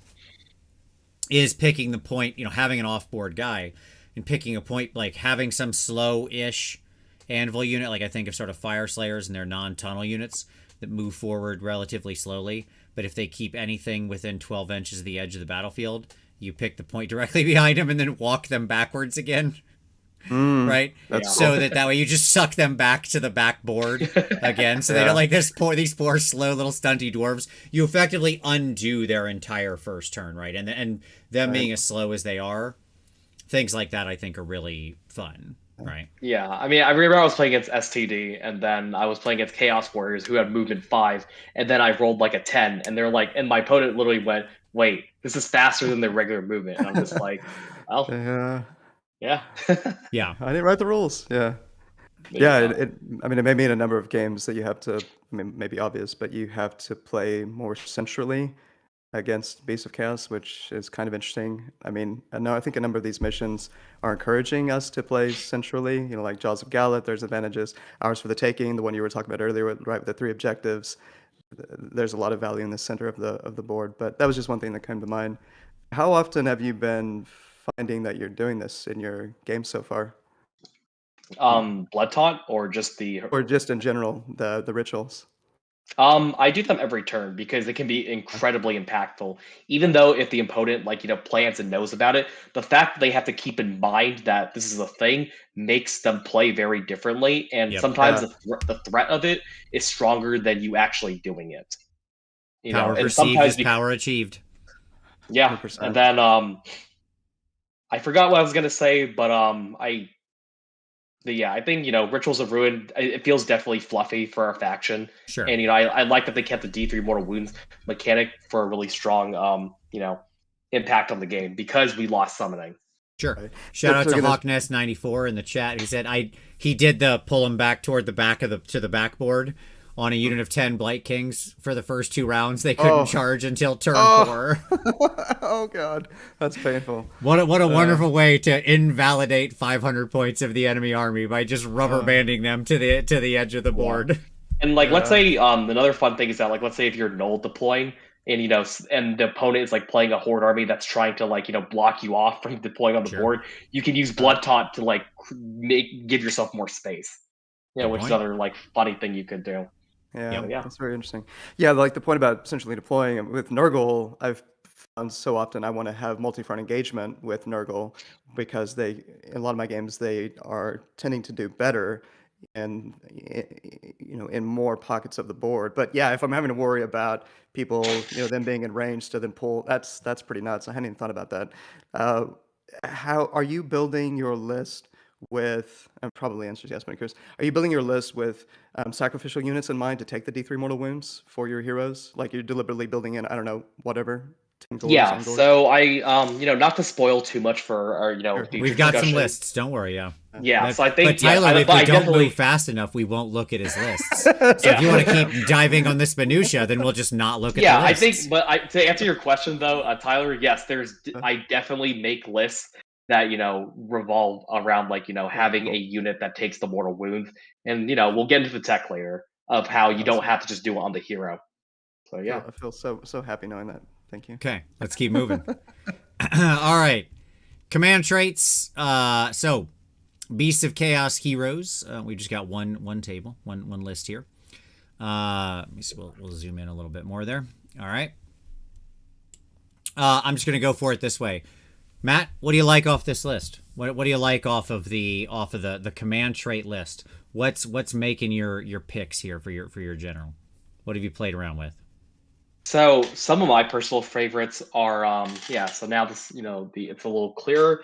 [SPEAKER 1] is picking the point, having an off-board guy and picking a point, like having some slow-ish anvil unit, like I think of sort of Fire Slayers and their non-tunnel units that move forward relatively slowly. But if they keep anything within 12 inches of the edge of the battlefield, you pick the point directly behind them and then walk them backwards again. Right? So that way you just suck them back to the backboard again. So they don't like these poor slow little stunty dwarves. You effectively undo their entire first turn, right? And them being as slow as they are, things like that I think are really fun. Right.
[SPEAKER 3] Yeah, I mean, I remember I was playing against STD, and then I was playing against Chaos Warriors who had movement 5, and then I rolled like a 10, and they're like, and my opponent literally went, "Wait, this is faster than their regular movement," and I'm just like, "Well, yeah."
[SPEAKER 2] I didn't write the rules. Yeah. Yeah, I mean, it may mean a number of games that you have to, I mean, maybe obvious, but you have to play more centrally against Beasts of Chaos, which is kind of interesting. I mean, I think a number of these missions are encouraging us to play centrally. You know, like Jaws of Galat, there's advantages. Ours for the Taking, the one you were talking about earlier, right, with the 3 objectives. There's a lot of value in the center of the board. But that was just one thing that came to mind. How often have you been finding that you're doing this in your game so far?
[SPEAKER 3] Blood Taunt or just the
[SPEAKER 2] Or just in general, the rituals?
[SPEAKER 3] I do them every turn because it can be incredibly impactful. Even though if the opponent plans and knows about it, the fact that they have to keep in mind that this is a thing makes them play very differently. And
[SPEAKER 1] Yep.
[SPEAKER 3] sometimes
[SPEAKER 2] Yeah.
[SPEAKER 3] the threat of it is stronger than you actually doing it.
[SPEAKER 1] Power
[SPEAKER 3] And
[SPEAKER 1] perceived
[SPEAKER 3] sometimes
[SPEAKER 1] is power achieved.
[SPEAKER 3] yeah,
[SPEAKER 2] 100%.
[SPEAKER 3] and then I forgot what I was gonna say, but I think Rituals of Ruin. It feels definitely fluffy for our faction,
[SPEAKER 1] Sure.
[SPEAKER 3] and I like that they kept the D3 Mortal Wounds mechanic for a really strong impact on the game because we lost summoning.
[SPEAKER 1] Sure.
[SPEAKER 2] Right.
[SPEAKER 1] Shout out
[SPEAKER 2] So
[SPEAKER 1] to
[SPEAKER 2] gonna-
[SPEAKER 1] Hawkness94 in the chat. He said he did the pull him back toward the back of the backboard on a unit of 10 Blight Kings for the first 2 rounds. They couldn't charge until turn 4.
[SPEAKER 2] Oh god, that's painful.
[SPEAKER 1] What a wonderful way to invalidate 500 points of the enemy army by just rubber banding them to the edge of the board.
[SPEAKER 3] And let's say another fun thing is that let's say if you're null deploying and and the opponent is playing a horde army that's trying to block you off from deploying on the board, you can use Blood Taunt to give yourself more space. Which is another funny thing you could do.
[SPEAKER 2] Yeah, that's very interesting. Yeah, like the point about essentially deploying with Nurgle, I've found so often I want to have multi-front engagement with Nurgle because in a lot of my games they are tending to do better and in more pockets of the board. But yeah, if I'm having to worry about people, them being in range to then pull, that's pretty nuts. I hadn't even thought about that. How are you building your list with, and probably answers yes, but I'm curious, are you building your list with sacrificial units in mind to take the D3 mortal wounds for your heroes? Like you're deliberately building in, I don't know, whatever. 10 gores,
[SPEAKER 3] Yeah,
[SPEAKER 2] 10 gores?
[SPEAKER 3] so I not to spoil too much for our future
[SPEAKER 1] We've got some
[SPEAKER 3] discussion.
[SPEAKER 1] lists, don't worry.
[SPEAKER 3] Yeah, so I think
[SPEAKER 1] but Tyler, if we don't
[SPEAKER 3] definitely
[SPEAKER 1] move fast enough, we won't look at his lists. So if you want to keep diving on this minutia, then we'll just not look at the lists.
[SPEAKER 3] I think, but to answer your question though, Tyler, yes, I definitely make lists that revolve around having a unit that takes the mortal wounds, and we'll get into the tech later of how you don't have to just do it on the hero. So yeah,
[SPEAKER 2] I feel so happy knowing that. Thank you.
[SPEAKER 1] Okay, let's keep moving. All right, command traits. So Beasts of Chaos heroes. We just got one table, one list here. Let me see. We'll zoom in a little bit more there. All right. I'm just gonna go for it this way. Matt, what do you like off this list? What do you like off of the command trait list? What's making your picks here for your general? What have you played around with?
[SPEAKER 3] So some of my personal favorites are so now this it's a little clearer.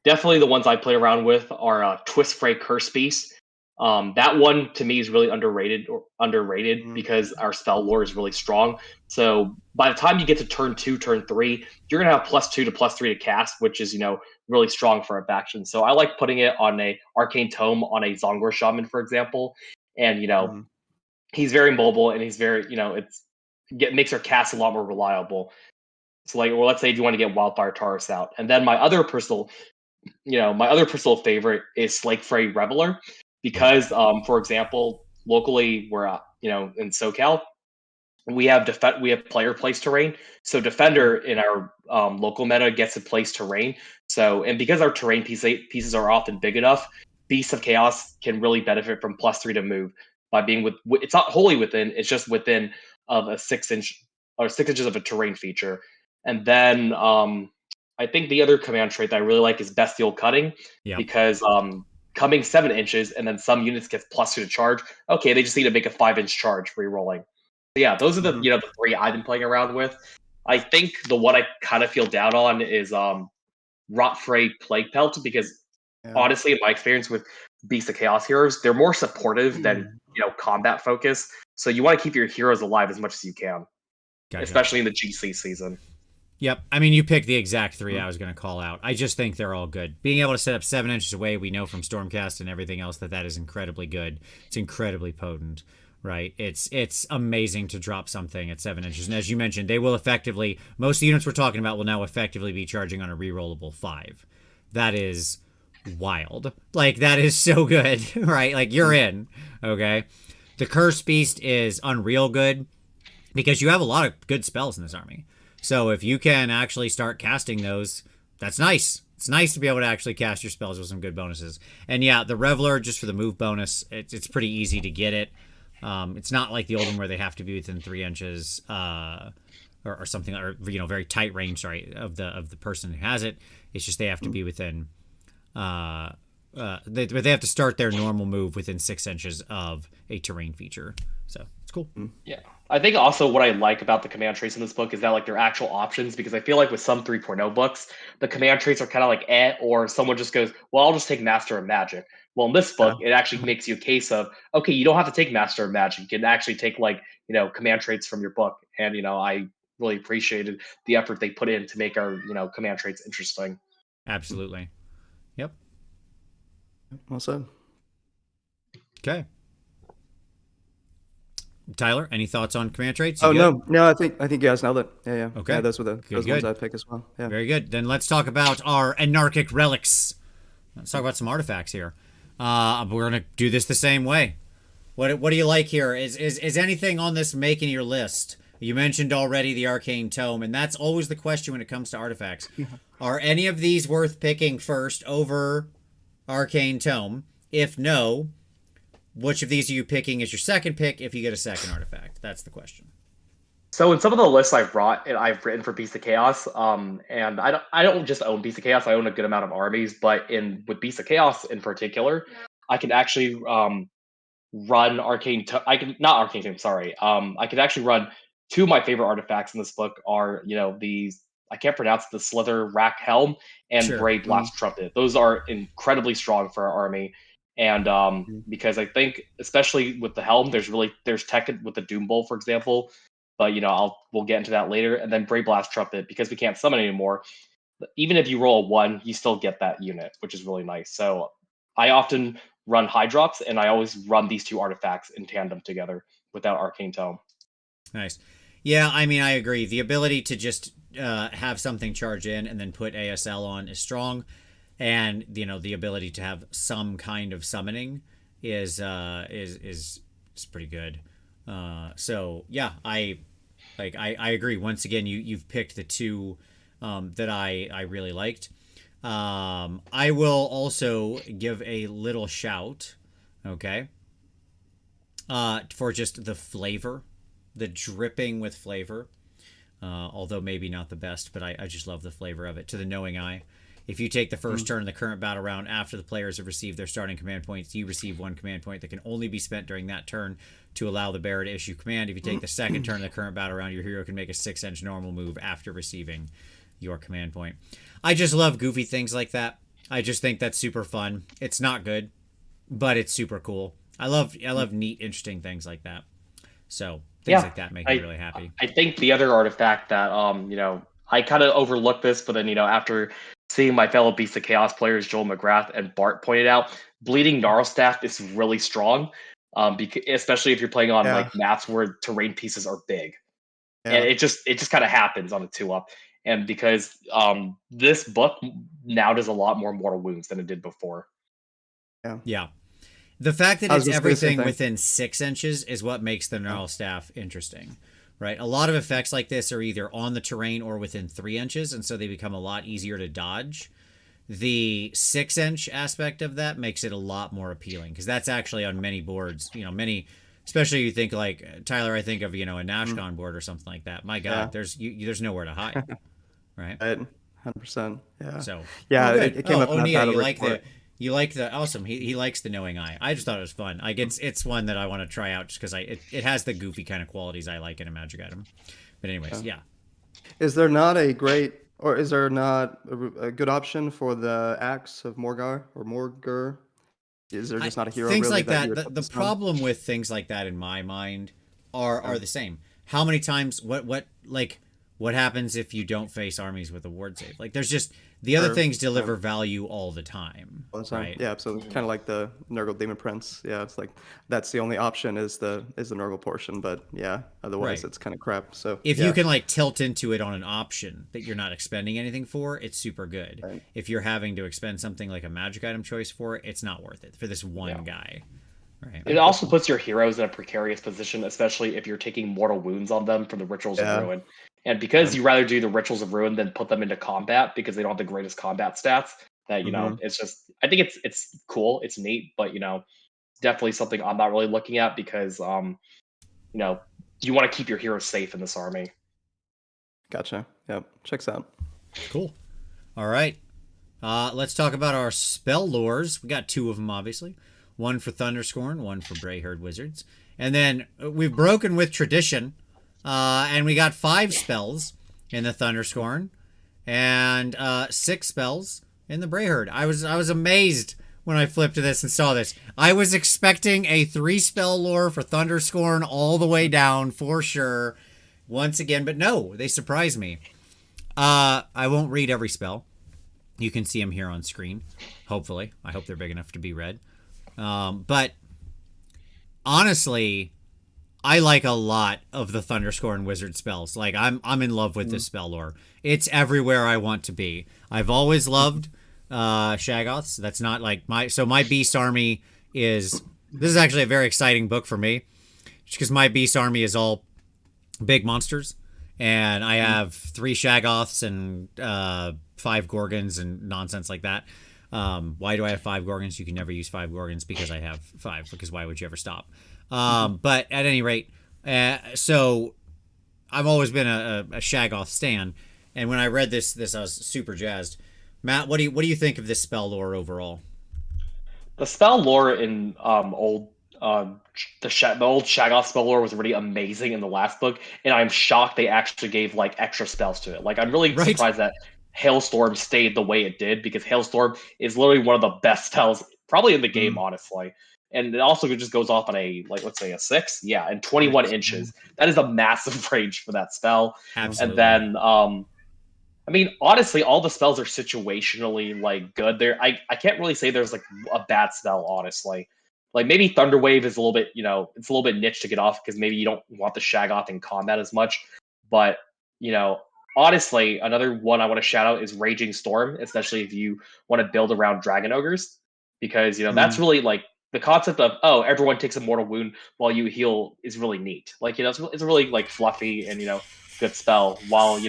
[SPEAKER 3] Definitely the ones I play around with are Twist Fray Curse Beast. That one to me is really underrated because our spell lore is really strong. So by the time you get to turn 2, turn 3, you're gonna have +2 to +3 to cast, which is really strong for a faction. So I like putting it on a Arcane Tome on a Zongor Shaman, for example, and he's very mobile and he's very makes our cast a lot more reliable. So let's say if you want to get Wildfire Taurus out, and then my other personal favorite is Slake Fray Reveler, because for example, locally we're in SoCal, we have player place terrain. So Defender in our local meta gets a place terrain. So and because our terrain pieces are often big enough, Beasts of Chaos can really benefit from +3 to move by being it's not wholly within, it's just within of a 6-inch or 6 inches of a terrain feature. And then I think the other command trait that I really like is Bestial Cutting, because coming 7 inches and then some units get +2 to charge. Okay, they just need to make a 5-inch charge re-rolling. So yeah, those are the the 3 I've been playing around with. I think the one I kind of feel down on is Rot Fray Plague Pelt, because honestly, in my experience with Beast of Chaos heroes, they're more supportive than combat focused. So you want to keep your heroes alive as much as you can, especially in the GC season.
[SPEAKER 1] Yep. I mean, you picked the exact three I was going to call out. I just think they're all good. Being able to set up 7 inches away, we know from Stormcast and everything else that is incredibly good. It's incredibly potent, right? It's amazing to drop something at 7 inches. And as you mentioned, they will effectively, most of the units we're talking about will now effectively be charging on a rerollable 5. That is wild. Like, that is so good, right? Like, you're in, okay? The Cursed Beast is unreal good because you have a lot of good spells in this army. So if you can actually start casting those, that's nice. It's nice to be able to actually cast your spells with some good bonuses. And yeah, the Reveler, just for the move bonus, it's pretty easy to get it. It's not like the old one where they have to be within 3 inches or something, or very tight range, sorry, of the person who has it. It's just they have to be within. They have to start their normal move within 6 inches of a terrain feature. So it's cool.
[SPEAKER 3] Yeah. I think also what I like about the command traits in this book is that like they're actual options, because I feel like with some 3.0 books, the command traits are kind of like or someone just goes, well, I'll just take Master of Magic. Well, in this book, it actually makes you a case of, okay, you don't have to take Master of Magic. You can actually take command traits from your book. And, I really appreciated the effort they put in to make our, command traits interesting.
[SPEAKER 1] Absolutely. Yep.
[SPEAKER 2] Well said.
[SPEAKER 1] Okay. Tyler, any thoughts on command traits?
[SPEAKER 2] No, I think you guys nailed it. Yeah.
[SPEAKER 1] Okay.
[SPEAKER 2] Yeah, those were those ones I'd pick as well. Yeah.
[SPEAKER 1] Very good. Then let's talk about our anarchic relics. Let's talk about some artifacts here. We're gonna do this the same way. What do you like here? Is anything on this making your list? You mentioned already the Arcane Tome, and that's always the question when it comes to artifacts. Are any of these worth picking first over Arcane Tome? If no, which of these are you picking as your second pick if you get a second artifact? That's the question.
[SPEAKER 3] So in some of the lists I've written for Beast of Chaos, and I don't just own Beast of Chaos. I own a good amount of armies, but with Beast of Chaos in particular, I can actually run Arcane. I can not Arcane Tome. Sorry, I could actually run two of my favorite artifacts in this book. Are these? I can't pronounce the Slither Rack Helm and Bray Blast Trumpet. Those are incredibly strong for our army. And because I think, especially with the helm, there's tech with the Doom Bowl, for example. But we'll get into that later. And then Brave Blast Trumpet, because we can't summon anymore. Even if you roll a 1, you still get that unit, which is really nice. So I often run high drops, and I always run these two artifacts in tandem together without Arcane Tome.
[SPEAKER 1] Nice. Yeah, I mean, I agree. The ability to just have something charge in and then put ASL on is strong. And the ability to have some kind of summoning is pretty good. So yeah, I agree. Once again, you've picked the two that I really liked. I will also give a little shout, okay, for just the flavor, the dripping with flavor. Although maybe not the best, but I just love the flavor of it. To the Knowing Eye. If you take the first turn of the current battle round after the players have received their starting command points, you receive 1 command point that can only be spent during that turn to allow the bearer to issue command. If you take the second turn of the current battle round, your hero can make a 6-inch normal move after receiving your command point. I just love goofy things like that. I just think that's super fun. It's not good, but it's super cool. I love neat, interesting things like that. So things like that make me really happy.
[SPEAKER 3] I think the other artifact that I kind of overlooked this, but then after seeing my fellow Beast of Chaos players, Joel McGrath and Bart, pointed out, Bleeding Gnarlstaff is really strong, especially if you're playing on like maps where terrain pieces are big. And it just kind of happens on a 2-up. And because this book now does a lot more mortal wounds than it did before.
[SPEAKER 1] Yeah. The fact that it's everything within 6 inches is what makes the Gnarlstaff interesting. Right, a lot of effects like this are either on the terrain or within 3 inches, and so they become a lot easier to dodge. The 6-inch aspect of that makes it a lot more appealing, because that's actually on many boards. Especially you think like Tyler. I think of a Nashcon board or something like that. My God, there's nowhere to hide, right?
[SPEAKER 2] 100%. Yeah.
[SPEAKER 1] So
[SPEAKER 2] it came up in that battle.
[SPEAKER 1] You like the awesome. He likes the Knowing Eye. I just thought it was fun. It's one that I want to try out just because it has the goofy kind of qualities I like in a magic item. But anyways, yeah.
[SPEAKER 2] Is there not a good option for the Axe of Morgar or Morgur? Is there just not a hero?
[SPEAKER 1] Things
[SPEAKER 2] really
[SPEAKER 1] like that. The problem with things like that in my mind are the same. How many times? What What happens if you don't face armies with a ward save? Like, there's just the other
[SPEAKER 2] Or-
[SPEAKER 1] things deliver value all the time,
[SPEAKER 2] All the time.
[SPEAKER 1] right?
[SPEAKER 2] Yeah, absolutely. Kind of like the Nurgle Demon Prince. Yeah, it's like that's the only option is the Nurgle portion, but yeah, otherwise
[SPEAKER 1] Right.
[SPEAKER 2] it's kind of crap. So
[SPEAKER 1] If
[SPEAKER 2] yeah.
[SPEAKER 1] you can like tilt into it on an option that you're not expending anything for, it's super good.
[SPEAKER 2] Right.
[SPEAKER 1] If you're having to expend something like a magic item choice for it, it's not worth it for this one guy. Right.
[SPEAKER 3] It also puts your heroes in a precarious position, especially if you're taking mortal wounds on them from the Rituals
[SPEAKER 2] Yeah.
[SPEAKER 3] of Ruin. And because you rather do the Rituals of Ruin than put them into combat because they don't have the greatest combat stats, that it's just I think it's cool, it's neat, but definitely something I'm not really looking at because you want to keep your heroes safe in this army.
[SPEAKER 2] Gotcha. Yep. Checks out.
[SPEAKER 1] Cool. All right. Let's talk about our spell lores. We got 2 of them, obviously. One for Thunderscorn, one for Greyherd Wizards. And then we've broken with tradition, and we got 5 spells in the Thunderscorn and 6 spells in the Greyherd. I was amazed when I flipped to this and saw this. I was expecting a 3-spell lore for Thunderscorn all the way down for sure once again, but no, they surprised me. I won't read every spell. You can see them here on screen, hopefully. I hope they're big enough to be read. But honestly, I like a lot of the Thunderscorn Wizard spells. Like I'm in love with this spell lore. It's everywhere I want to be. I've always loved Shaggoths. That's not like my Beast Army is. This is actually a very exciting book for me, because my Beast Army is all big monsters, and I have 3 Shaggoths and 5 Gorgons and nonsense like that. Why do I have 5 Gorgons? You can never use 5 Gorgons because I have 5, because why would you ever stop? But at any rate, so I've always been a Shaggoth stan, and when I read this I was super jazzed. Matt, what do you think of this spell lore overall?
[SPEAKER 3] The spell lore in the old Shaggoth spell lore was really amazing in the last book, and I'm shocked they actually gave like extra spells to it. Like I'm really surprised that Hailstorm stayed the way it did, because Hailstorm is literally one of the best spells probably in the game, honestly. And it also just goes off on a, like, let's say a 6, yeah, and 21 inches. That is a massive range for that spell.
[SPEAKER 1] Absolutely.
[SPEAKER 3] And then I mean, honestly, all the spells are situationally like good. I can't really say there's like a bad spell, honestly. Like maybe Thunderwave is a little bit, it's a little bit niche to get off because maybe you don't want the Shaggoth in combat as much. But honestly, another one I want to shout out is Raging Storm, especially if you want to build around Dragon Ogres, because that's really like the concept of everyone takes a mortal wound while you heal is really neat. Like it's really like fluffy and good spell. While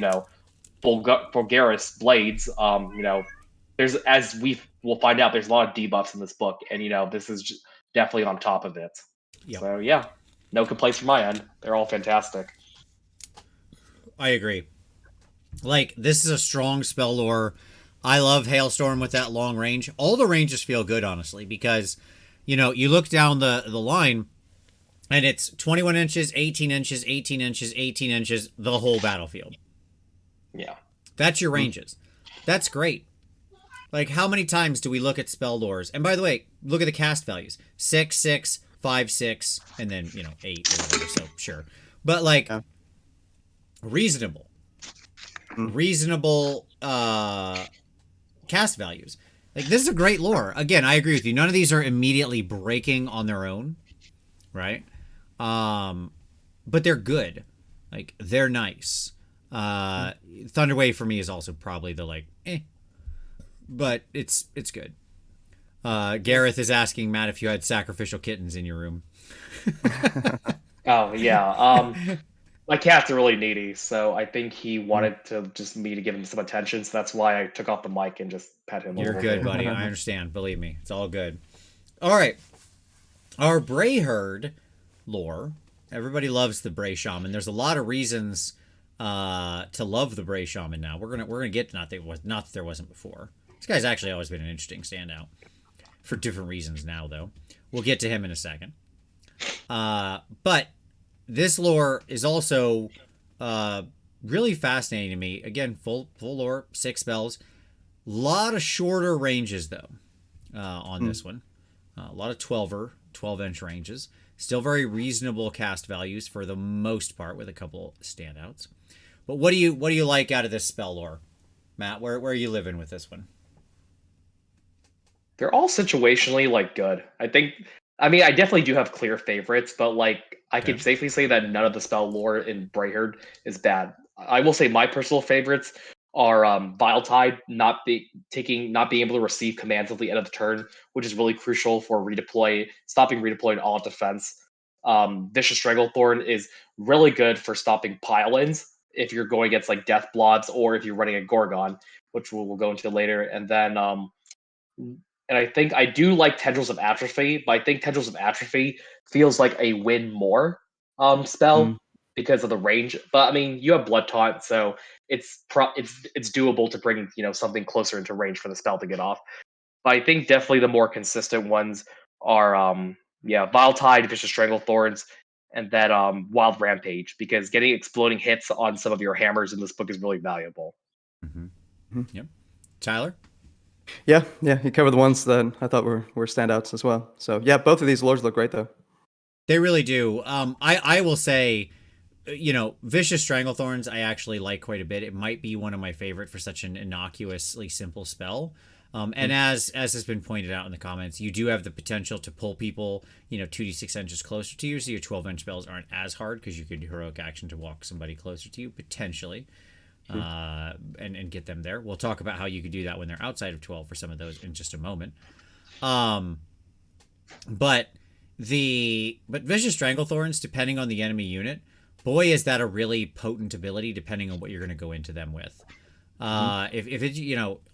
[SPEAKER 3] Bulgaris Blades, there's, as we will find out, there's a lot of debuffs in this book, and this is just definitely on top of it. Yep. So yeah, no complaints from my end. They're all fantastic.
[SPEAKER 1] I agree. Like, this is a strong spell lore. I love Hailstorm with that long range. All the ranges feel good, honestly, because you look down the line and it's 21 inches, 18 inches, 18 inches, 18 inches, the whole battlefield.
[SPEAKER 3] Yeah.
[SPEAKER 1] That's your ranges. That's great. Like, how many times do we look at spell lores? And by the way, look at the cast values. 6, 6, 5, 6, and then, 8 or whatever, so sure. But, like, reasonable cast values. Like, this is a great lore. Again, I agree with you. None of these are immediately breaking on their own, right? But they're good. Like, they're nice. Thunderwave for me is also probably the but it's good. Gareth is asking Matt if you had sacrificial kittens in your room.
[SPEAKER 3] Oh yeah. My cats are really needy, so I think he wanted to just me to give him some attention. So that's why I took off the mic and just pet him.
[SPEAKER 1] You're good, buddy. I understand. Believe me, it's all good. All right, our Greyherd lore. Everybody loves the Bray Shaman. There's a lot of reasons to love the Bray Shaman now. We're gonna get to not that there wasn't before. This guy's actually always been an interesting standout for different reasons now, though. We'll get to him in a second. But this lore is also really fascinating to me. Again, full lore, 6 spells. A lot of shorter ranges, though, on this one. A lot of 12-inch ranges. Still very reasonable cast values for the most part, with a couple standouts. But what do you like out of this spell lore, Matt? Where are you living with this one?
[SPEAKER 3] They're all situationally like good. I mean, I definitely do have clear favorites, but like I
[SPEAKER 1] Okay.
[SPEAKER 3] can safely say that none of the spell lore in Brayherd is bad. I will say my personal favorites are Vile Tide not being able to receive commands at the end of the turn, which is really crucial for stopping redeploy and all defense. Vicious Stranglethorn is really good for stopping pile-ins if you're going against like Death Blobs or if you're running a Gorgon, which we'll go into later. And then and I think I do like Tendrils of Atrophy, but I think Tendrils of Atrophy feels like a win more spell
[SPEAKER 2] Mm.
[SPEAKER 3] because of the range. But I mean, you have Blood Taunt, so it's doable to bring something closer into range for the spell to get off. But I think definitely the more consistent ones are Vile Tide, Vicious Stranglethorns, and then Wild Rampage, because getting exploding hits on some of your hammers in this book is really valuable.
[SPEAKER 1] Mm-hmm. Yep. Tyler?
[SPEAKER 2] Yeah, you covered the ones that I thought were standouts as well. So yeah, both of these lores look great though.
[SPEAKER 1] They really do. I will say, Vicious Stranglethorns I actually like quite a bit. It might be one of my favorite for such an innocuously simple spell. And as has been pointed out in the comments, you do have the potential to pull people, 2d6 inches closer to you, so your 12-inch spells aren't as hard because you could heroic action to walk somebody closer to you, potentially, and get them there. We'll talk about how you could do that when they're outside of 12 for some of those in just a moment. But Vicious Stranglethorns, depending on the enemy unit, boy, is that a really potent ability depending on what you're going to go into them with. If it's,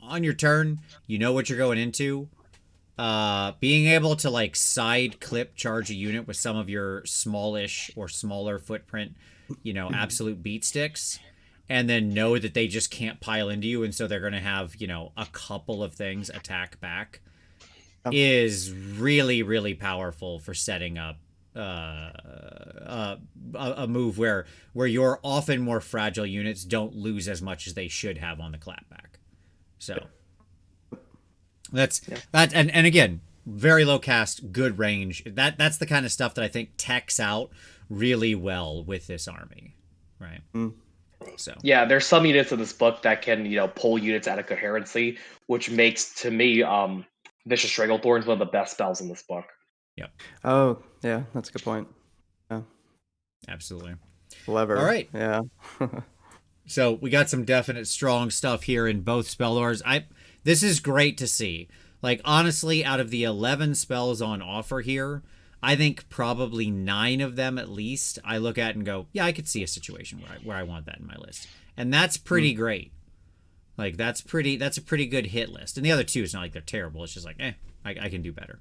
[SPEAKER 1] on your turn, you know what you're going into. Being able to like side clip charge a unit with some of your smallish or smaller footprint, absolute beat sticks, and then know that they just can't pile into you, and so they're going to have, a couple of things attack back, is really, really powerful for setting up a move where your often more fragile units don't lose as much as they should have on the clapback. So that's that, and again, very low cast, good range. That's the kind of stuff that I think techs out really well with this army, right? So
[SPEAKER 3] yeah, there's some units in this book that can pull units out of coherency, which makes to me Vicious Stranglethorn is one of the best spells in this book.
[SPEAKER 1] Yep.
[SPEAKER 2] Oh yeah, that's a good point. Yeah.
[SPEAKER 1] Absolutely.
[SPEAKER 2] Clever.
[SPEAKER 1] All right.
[SPEAKER 2] Yeah.
[SPEAKER 1] So we got some definite strong stuff here in both spell lores. This is great to see. Like, honestly, out of the 11 spells on offer here, I think probably 9 of them at least I look at and go, yeah, I could see a situation where I want that in my list. And that's pretty great. Like, that's a pretty good hit list. And the other 2, it's not like they're terrible. It's just like, I can do better.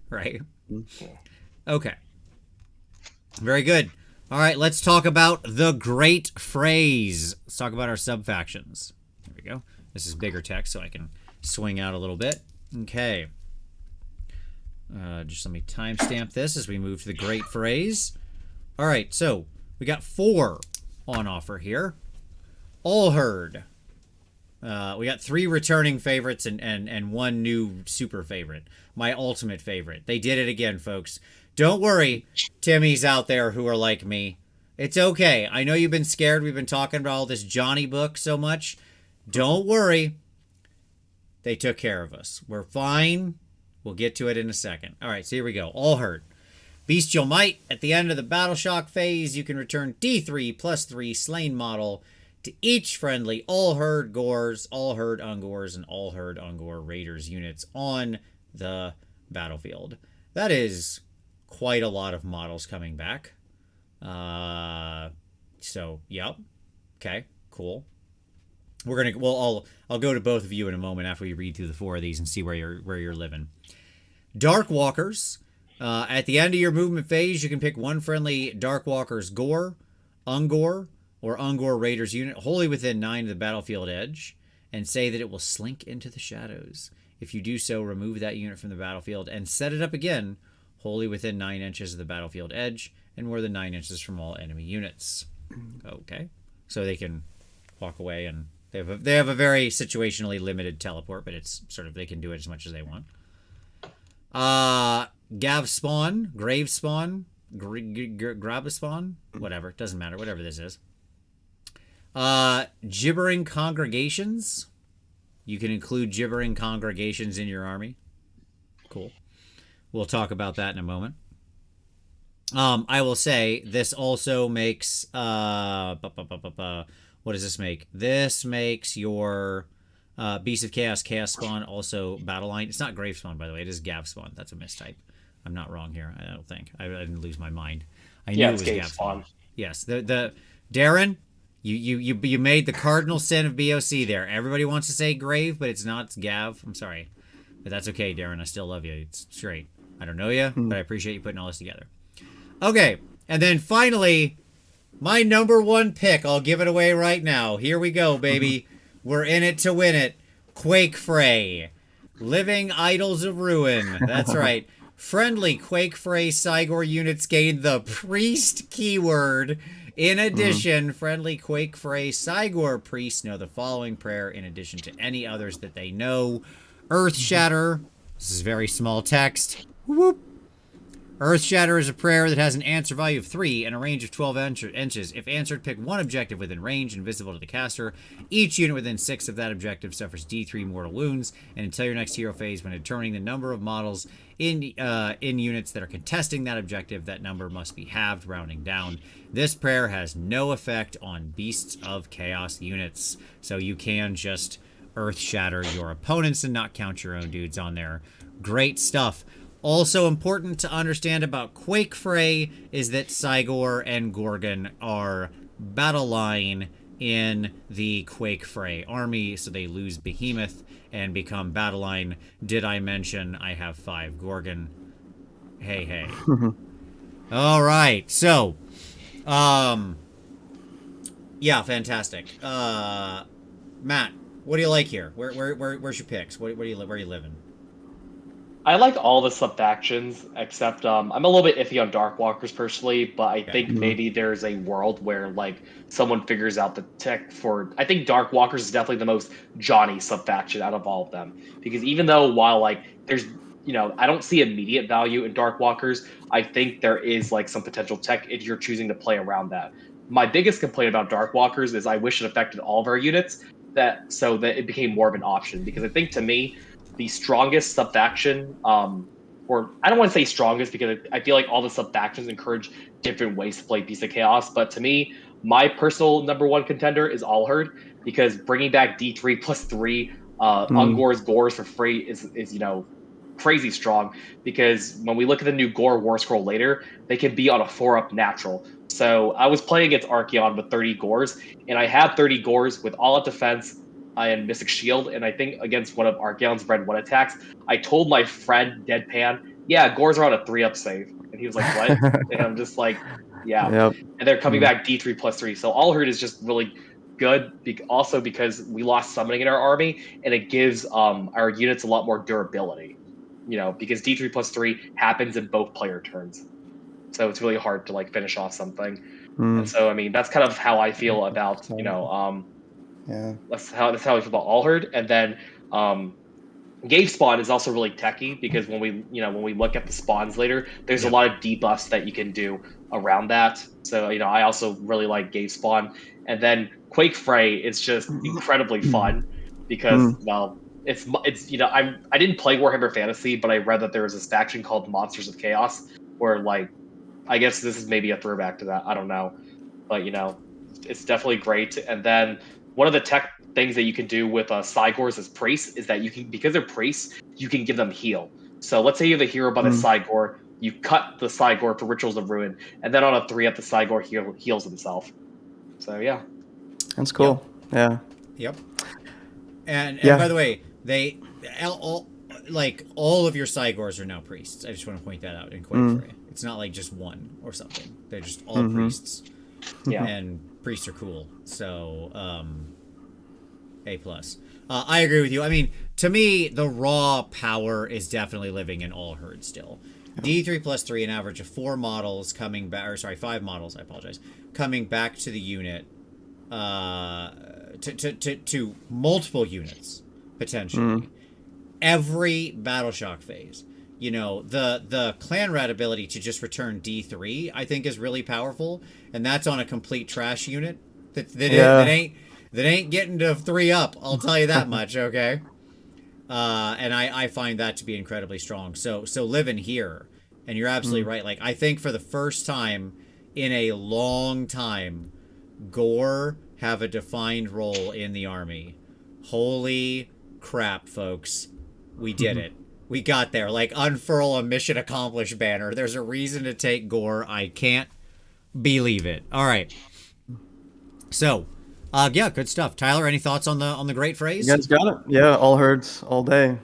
[SPEAKER 1] Right? Okay. Very good. All right, let's talk about the Great Frays. Let's talk about our sub-factions. There we go. This is bigger text, so I can swing out a little bit. Okay. Just let me timestamp this as we move to the Great Frays. All right, so we got 4 on offer here. All Herd. We got 3 returning favorites and 1 new super favorite. My ultimate favorite. They did it again, folks. Don't worry, Timmies out there who are like me. It's okay. I know you've been scared. We've been talking about all this Johnny book so much. Don't worry. They took care of us. We're fine. We'll get to it in a second. All right, so here we go. All Herd. Bestial Might. At the end of the Battle Shock phase, you can return D3 plus 3 slain model to each friendly All Herd Gores, All Herd Ungors, and All Herd Ungor Raiders units on the battlefield. That is quite a lot of models coming back. So, yep. Okay, cool. I'll go to both of you in a moment after we read through the 4 of these and see where you're living. Dark Walkers. At the end of your movement phase, you can pick 1 friendly Dark Walker's Gore, Ungor, or Ungor Raiders unit wholly within 9 of the battlefield edge, and say that it will slink into the shadows. If you do so, remove that unit from the battlefield and set it up again, wholly within 9 inches of the battlefield edge, and more than 9 inches from all enemy units. Okay, so they can walk away, and they have a very situationally limited teleport, but it's sort of they can do it as much as they want. Gav Spawn, Grave Spawn, Grab Spawn, whatever, doesn't matter, whatever this is. Gibbering congregations. You can include gibbering congregations in your army. Cool. We'll talk about that in a moment. I will say this also makes what does this make? This makes your Beast of Chaos Spawn also Battle Line. It's not Grave Spawn, by the way. It is Gav Spawn. That's a mistype. I'm not wrong here. I don't think. I didn't lose my mind. I knew it was Gav Spawn. Yes. The Darren, you made the cardinal sin of BOC there. Everybody wants to say Grave, but it's not. It's Gav. I'm sorry. But that's okay, Darren. I still love you. It's straight. I don't know you, but I appreciate you putting all this together. Okay, and then finally, my number one pick. I'll give it away right now. Here we go, baby. We're in it to win it. Quake Fray. Living Idols of Ruin. That's right. Friendly Quake Fray Cygor units gain the Priest keyword. In addition, friendly Quake Fray Cygor priests know the following prayer in addition to any others that they know. Earth Shatter. This is very small text. Whoop. Earth Shatter is a prayer that has an answer value of 3 and a range of 12 inches. If answered, pick one objective within range and visible to the caster. Each unit within 6 of that objective suffers D3 mortal wounds, and until your next hero phase, when determining the number of models in units that are contesting that objective, that number must be halved, rounding down. This prayer has no effect on Beasts of Chaos units, so you can just Earth Shatter your opponents and not count your own dudes on there. Great stuff. Also important to understand about Quake Fray is that Cygor and Gorgon are battle line in the Quake Fray army, so they lose Behemoth and become battle line. Did I mention I have 5 Gorgon? Hey, hey. All right, so, yeah, fantastic. Matt, what do you like here? Where's your picks? Where are you living?
[SPEAKER 3] I like all the sub-factions, except I'm a little bit iffy on Darkwalkers personally, but I think maybe there's a world where, like, someone figures out the tech for... I think Darkwalkers is definitely the most Johnny sub-faction out of all of them. Because even though, while, like, there's, you know, I don't see immediate value in Darkwalkers, I think there is, like, some potential tech if you're choosing to play around that. My biggest complaint about Darkwalkers is I wish it affected all of our units, so that it became more of an option. Because I think, to me, the strongest sub-faction, or I don't want to say strongest because I feel like all the sub-factions encourage different ways to play Beast of Chaos, but to me, my personal number one contender is Allherd, because bringing back D3 plus 3 Ungor's Gores for free is, you know, crazy strong, because when we look at the new Gore Warscroll later, they can be on a 4-up natural. So I was playing against Archeon with 30 Gores, and I have 30 Gores with all-out defense, and Mystic Shield, and I think against one of Archeon's Red 1 attacks, I told my friend Deadpan, yeah, Gores are on a 3-up save. And he was like, what? And I'm just like, yeah. Yep. And they're coming back D3 plus 3. So Allherd is just really good, also because we lost summoning in our army, and it gives our units a lot more durability. You know, because D3 plus 3 happens in both player turns. So it's really hard to, like, finish off something. And so, I mean, that's kind of how I feel about, you know, yeah, that's how I feel about Allherd. And then Gave Spawn is also really techy, because when we look at the spawns later, there's a lot of debuffs that you can do around that. So, you know, I also really like Gave Spawn. And then Quake Fray is just incredibly fun, because well, it's you know, I didn't play Warhammer Fantasy, but I read that there was this faction called Monsters of Chaos, where, like, I guess this is maybe a throwback to that. I don't know, but, you know, it's definitely great. And then one of the tech things that you can do with Cygors as priests is that you can, because they're priests, you can give them heal. So let's say you have a hero by the Cygor, you cut the Cygor for Rituals of Ruin, and then on a 3-up, the Cygor heals himself. So yeah,
[SPEAKER 2] that's cool. Yep.
[SPEAKER 1] Yeah. And by the way, they all of your Cygors are now priests. I just want to point that out in Quake Fray. It's not like just one or something. They're just all priests. Yeah. And priests are cool. So A+. I agree with you. I mean, to me, the raw power is definitely living in Allherd still. D3 plus 3, an average of 4 models coming back, or sorry, 5 models, I apologize, coming back to the unit, to multiple units, potentially. Every Battle Shock phase. You know, the Clan Rat ability to just return D3, I think, is really powerful, and that's on a complete trash unit. That ain't getting to 3 up. I'll tell you that much. Okay. And I find that to be incredibly strong. So living here, and you're absolutely right. Like, I think for the first time in a long time, gore have a defined role in the army. Holy crap, folks. We did it. We got there. Like, unfurl a mission accomplished banner. There's a reason to take gore. I can't believe it. All right. So, yeah, good stuff. Tyler, any thoughts on the great phrase?
[SPEAKER 2] You guys got it. Yeah, all herds, all day.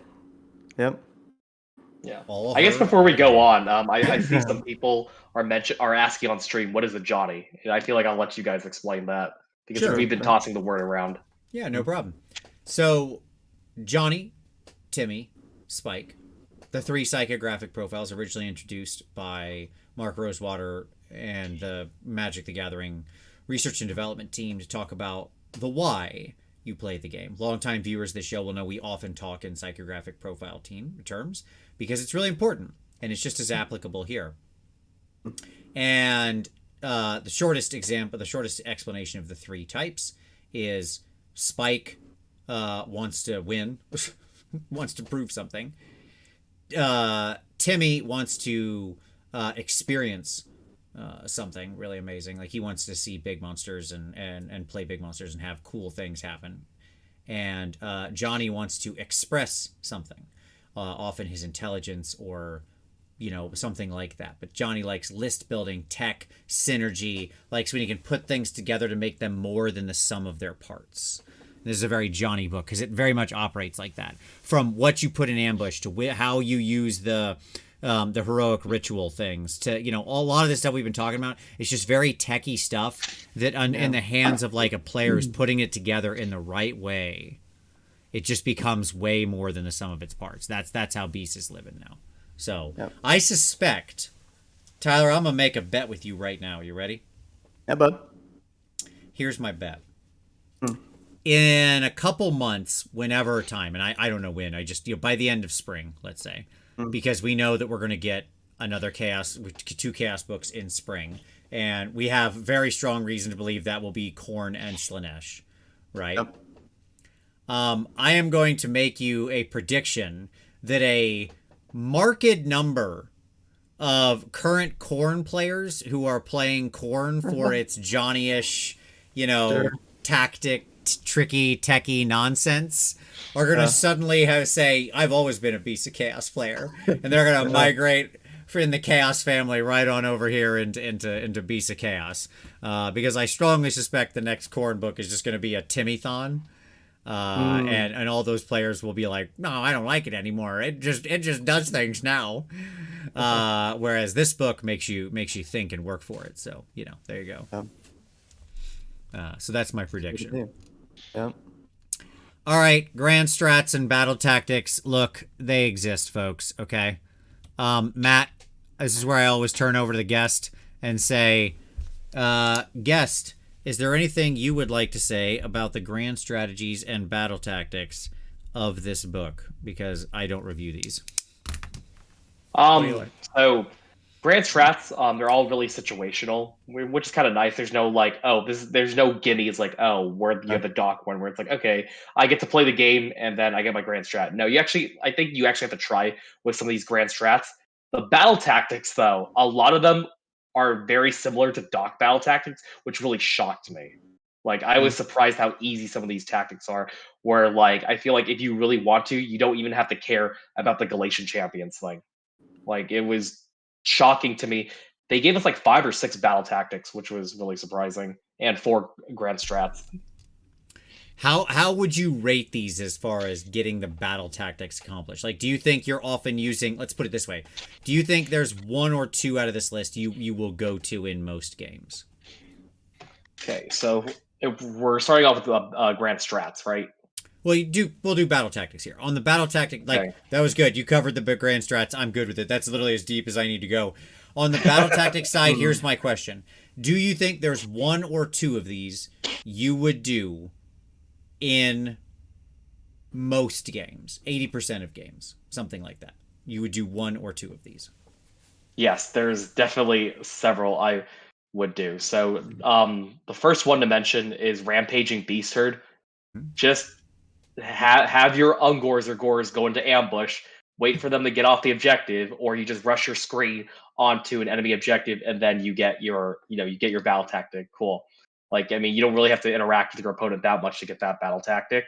[SPEAKER 2] Yep.
[SPEAKER 3] Yeah. I guess before we go on, I see some people are asking on stream, what is a Johnny? And I feel like I'll let you guys explain that because we've been tossing the word around.
[SPEAKER 1] Yeah, no problem. So, Johnny, Timmy, Spike, the 3 psychographic profiles originally introduced by Mark Rosewater and the Magic the Gathering research and development team to talk about the why you play the game. Longtime viewers of this show will know we often talk in psychographic profile terms because it's really important and it's just as applicable here. And the shortest explanation of the 3 types is Spike wants to win, wants to prove something. Timmy wants to experience something really amazing. Like, he wants to see big monsters and play big monsters and have cool things happen. And Johnny wants to express something, often his intelligence or, something like that. But Johnny likes list building, tech, synergy, likes when he can put things together to make them more than the sum of their parts. This is a very Johnny book because it very much operates like that. From what you put in ambush to how you use the heroic ritual things to, a lot of this stuff we've been talking about. It's just very techie stuff that in the hands of like a player is putting it together in the right way. It just becomes way more than the sum of its parts. That's how Beast is living now. So I suspect, Tyler, I'm going to make a bet with you right now. You ready?
[SPEAKER 2] Yeah, bud.
[SPEAKER 1] Here's my bet. In a couple months, whenever time, and I don't know when, I just, by the end of spring, let's say, because we know that we're going to get another 2 Chaos books in spring. And we have very strong reason to believe that will be Khorne and Slaanesh, right?
[SPEAKER 2] Yep.
[SPEAKER 1] I am going to make you a prediction that a marked number of current Khorne players who are playing Khorne for its Johnny-ish, tactic, tricky, techie nonsense are going to suddenly say, I've always been a Beast of Chaos player. And they're going to migrate in the Chaos family right on over here into Beast of Chaos. Because I strongly suspect the next Khorne book is just going to be a Timmy-thon. And all those players will be like, no, I don't like it anymore. It just does things now. Whereas this book makes you think and work for it. So, there you go. So that's my prediction.
[SPEAKER 2] Yeah.
[SPEAKER 1] All right, grand strats and battle tactics. Look, they exist, folks. Okay, Matt, this is where I always turn over to the guest and say, guest, is there anything you would like to say about the grand strategies and battle tactics of this book? Because I don't review these.
[SPEAKER 3] So grand strats, they're all really situational, which is kind of nice. There's no there's no guineas like, where you have the dock one where it's like, okay, I get to play the game and then I get my grand strat. No, I think you actually have to try with some of these grand strats. The battle tactics, though, a lot of them are very similar to dock battle tactics, which really shocked me. Like, I was surprised how easy some of these tactics are, where like I feel like if you really want to, you don't even have to care about the Galatian champions thing. Like, it was shocking to me. They gave us like 5 or 6 battle tactics, which was really surprising, and 4 grand strats.
[SPEAKER 1] How would you rate these as far as getting the battle tactics accomplished? Like, do you think you're often using, let's put it this way, do you think there's 1 or 2 out of this list you will go to in most games?
[SPEAKER 3] Okay, so if we're starting off with grand strats, right?
[SPEAKER 1] Well, we'll do battle tactics here. On the battle tactic, that was good. You covered the big grand strats. I'm good with it. That's literally as deep as I need to go. On the battle tactics side, here's my question. Do you think there's 1 or 2 of these you would do in most games? 80% of games, something like that. You would do 1 or 2 of these?
[SPEAKER 3] Yes, there's definitely several. would do. So the first one to mention is Rampaging Beast Herd. Just have your Ungors or Gores go into ambush, wait for them to get off the objective, or you just rush your screen onto an enemy objective, and then you get your battle tactic. Cool. Like, I mean, you don't really have to interact with your opponent that much to get that battle tactic.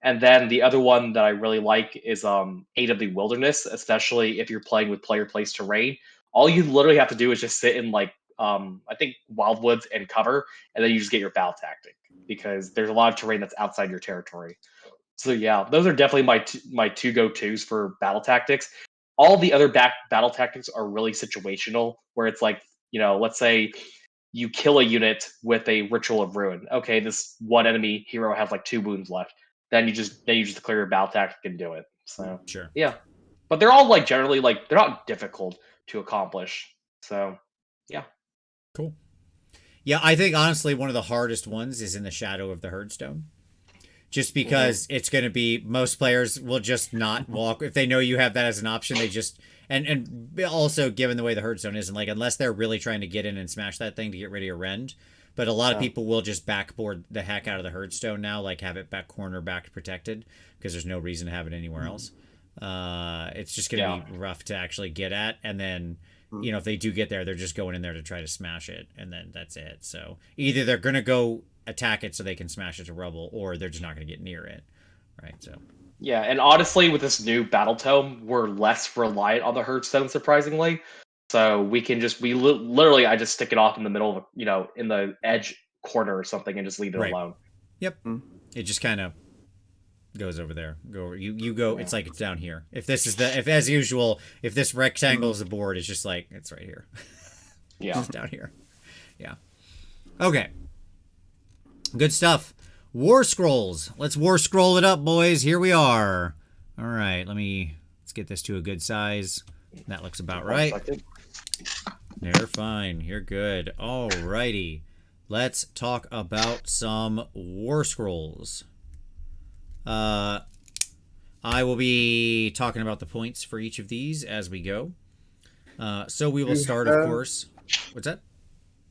[SPEAKER 3] And then the other one that I really like is AW Wilderness, especially if you're playing with player-placed terrain. All you literally have to do is just sit in I think Wildwoods and cover, and then you just get your battle tactic because there's a lot of terrain that's outside your territory. So yeah, those are definitely my two go-tos for battle tactics. All the other battle tactics are really situational, where it's like, let's say you kill a unit with a Ritual of Ruin. Okay, this one enemy hero has like 2 wounds left. Then you just declare your battle tactic and do it. So
[SPEAKER 1] Sure.
[SPEAKER 3] yeah, but they're all like generally like they're not difficult to accomplish. So yeah,
[SPEAKER 1] cool. Yeah, I think honestly one of the hardest ones is in the Shadow of the Herdstone. Just because it's going to be, most players will just not walk. If they know you have that as an option, they just, and also given the way the Herdstone is, and like, unless they're really trying to get in and smash that thing to get rid of your rend, but a lot of people will just backboard the heck out of the Herdstone now, like have it back protected, because there's no reason to have it anywhere else. It's just going to be rough to actually get at, and then, if they do get there, they're just going in there to try to smash it, and then that's it. So either they're going to go attack it so they can smash it to rubble, or they're just not going to get near it, right? So
[SPEAKER 3] yeah, and honestly, with this new Battletome, we're less reliant on the Hearthstone, surprisingly. So we can literally, I just stick it off in the middle of, in the edge corner or something, and just leave it alone.
[SPEAKER 1] Yep, it just kind of goes over there. You go. It's like it's down here. If this is if as usual, if this rectangle is the board, it's just like it's right here.
[SPEAKER 3] Yeah,
[SPEAKER 1] just down here. Yeah. Okay. Good stuff. Warscrolls. Let's Warscroll it up, boys. Here we are. All right, let's get this to a good size. That looks about right. You're fine. You're good. All righty. Let's talk about some Warscrolls. I will be talking about the points for each of these as we go. So we will start, of course. What's that?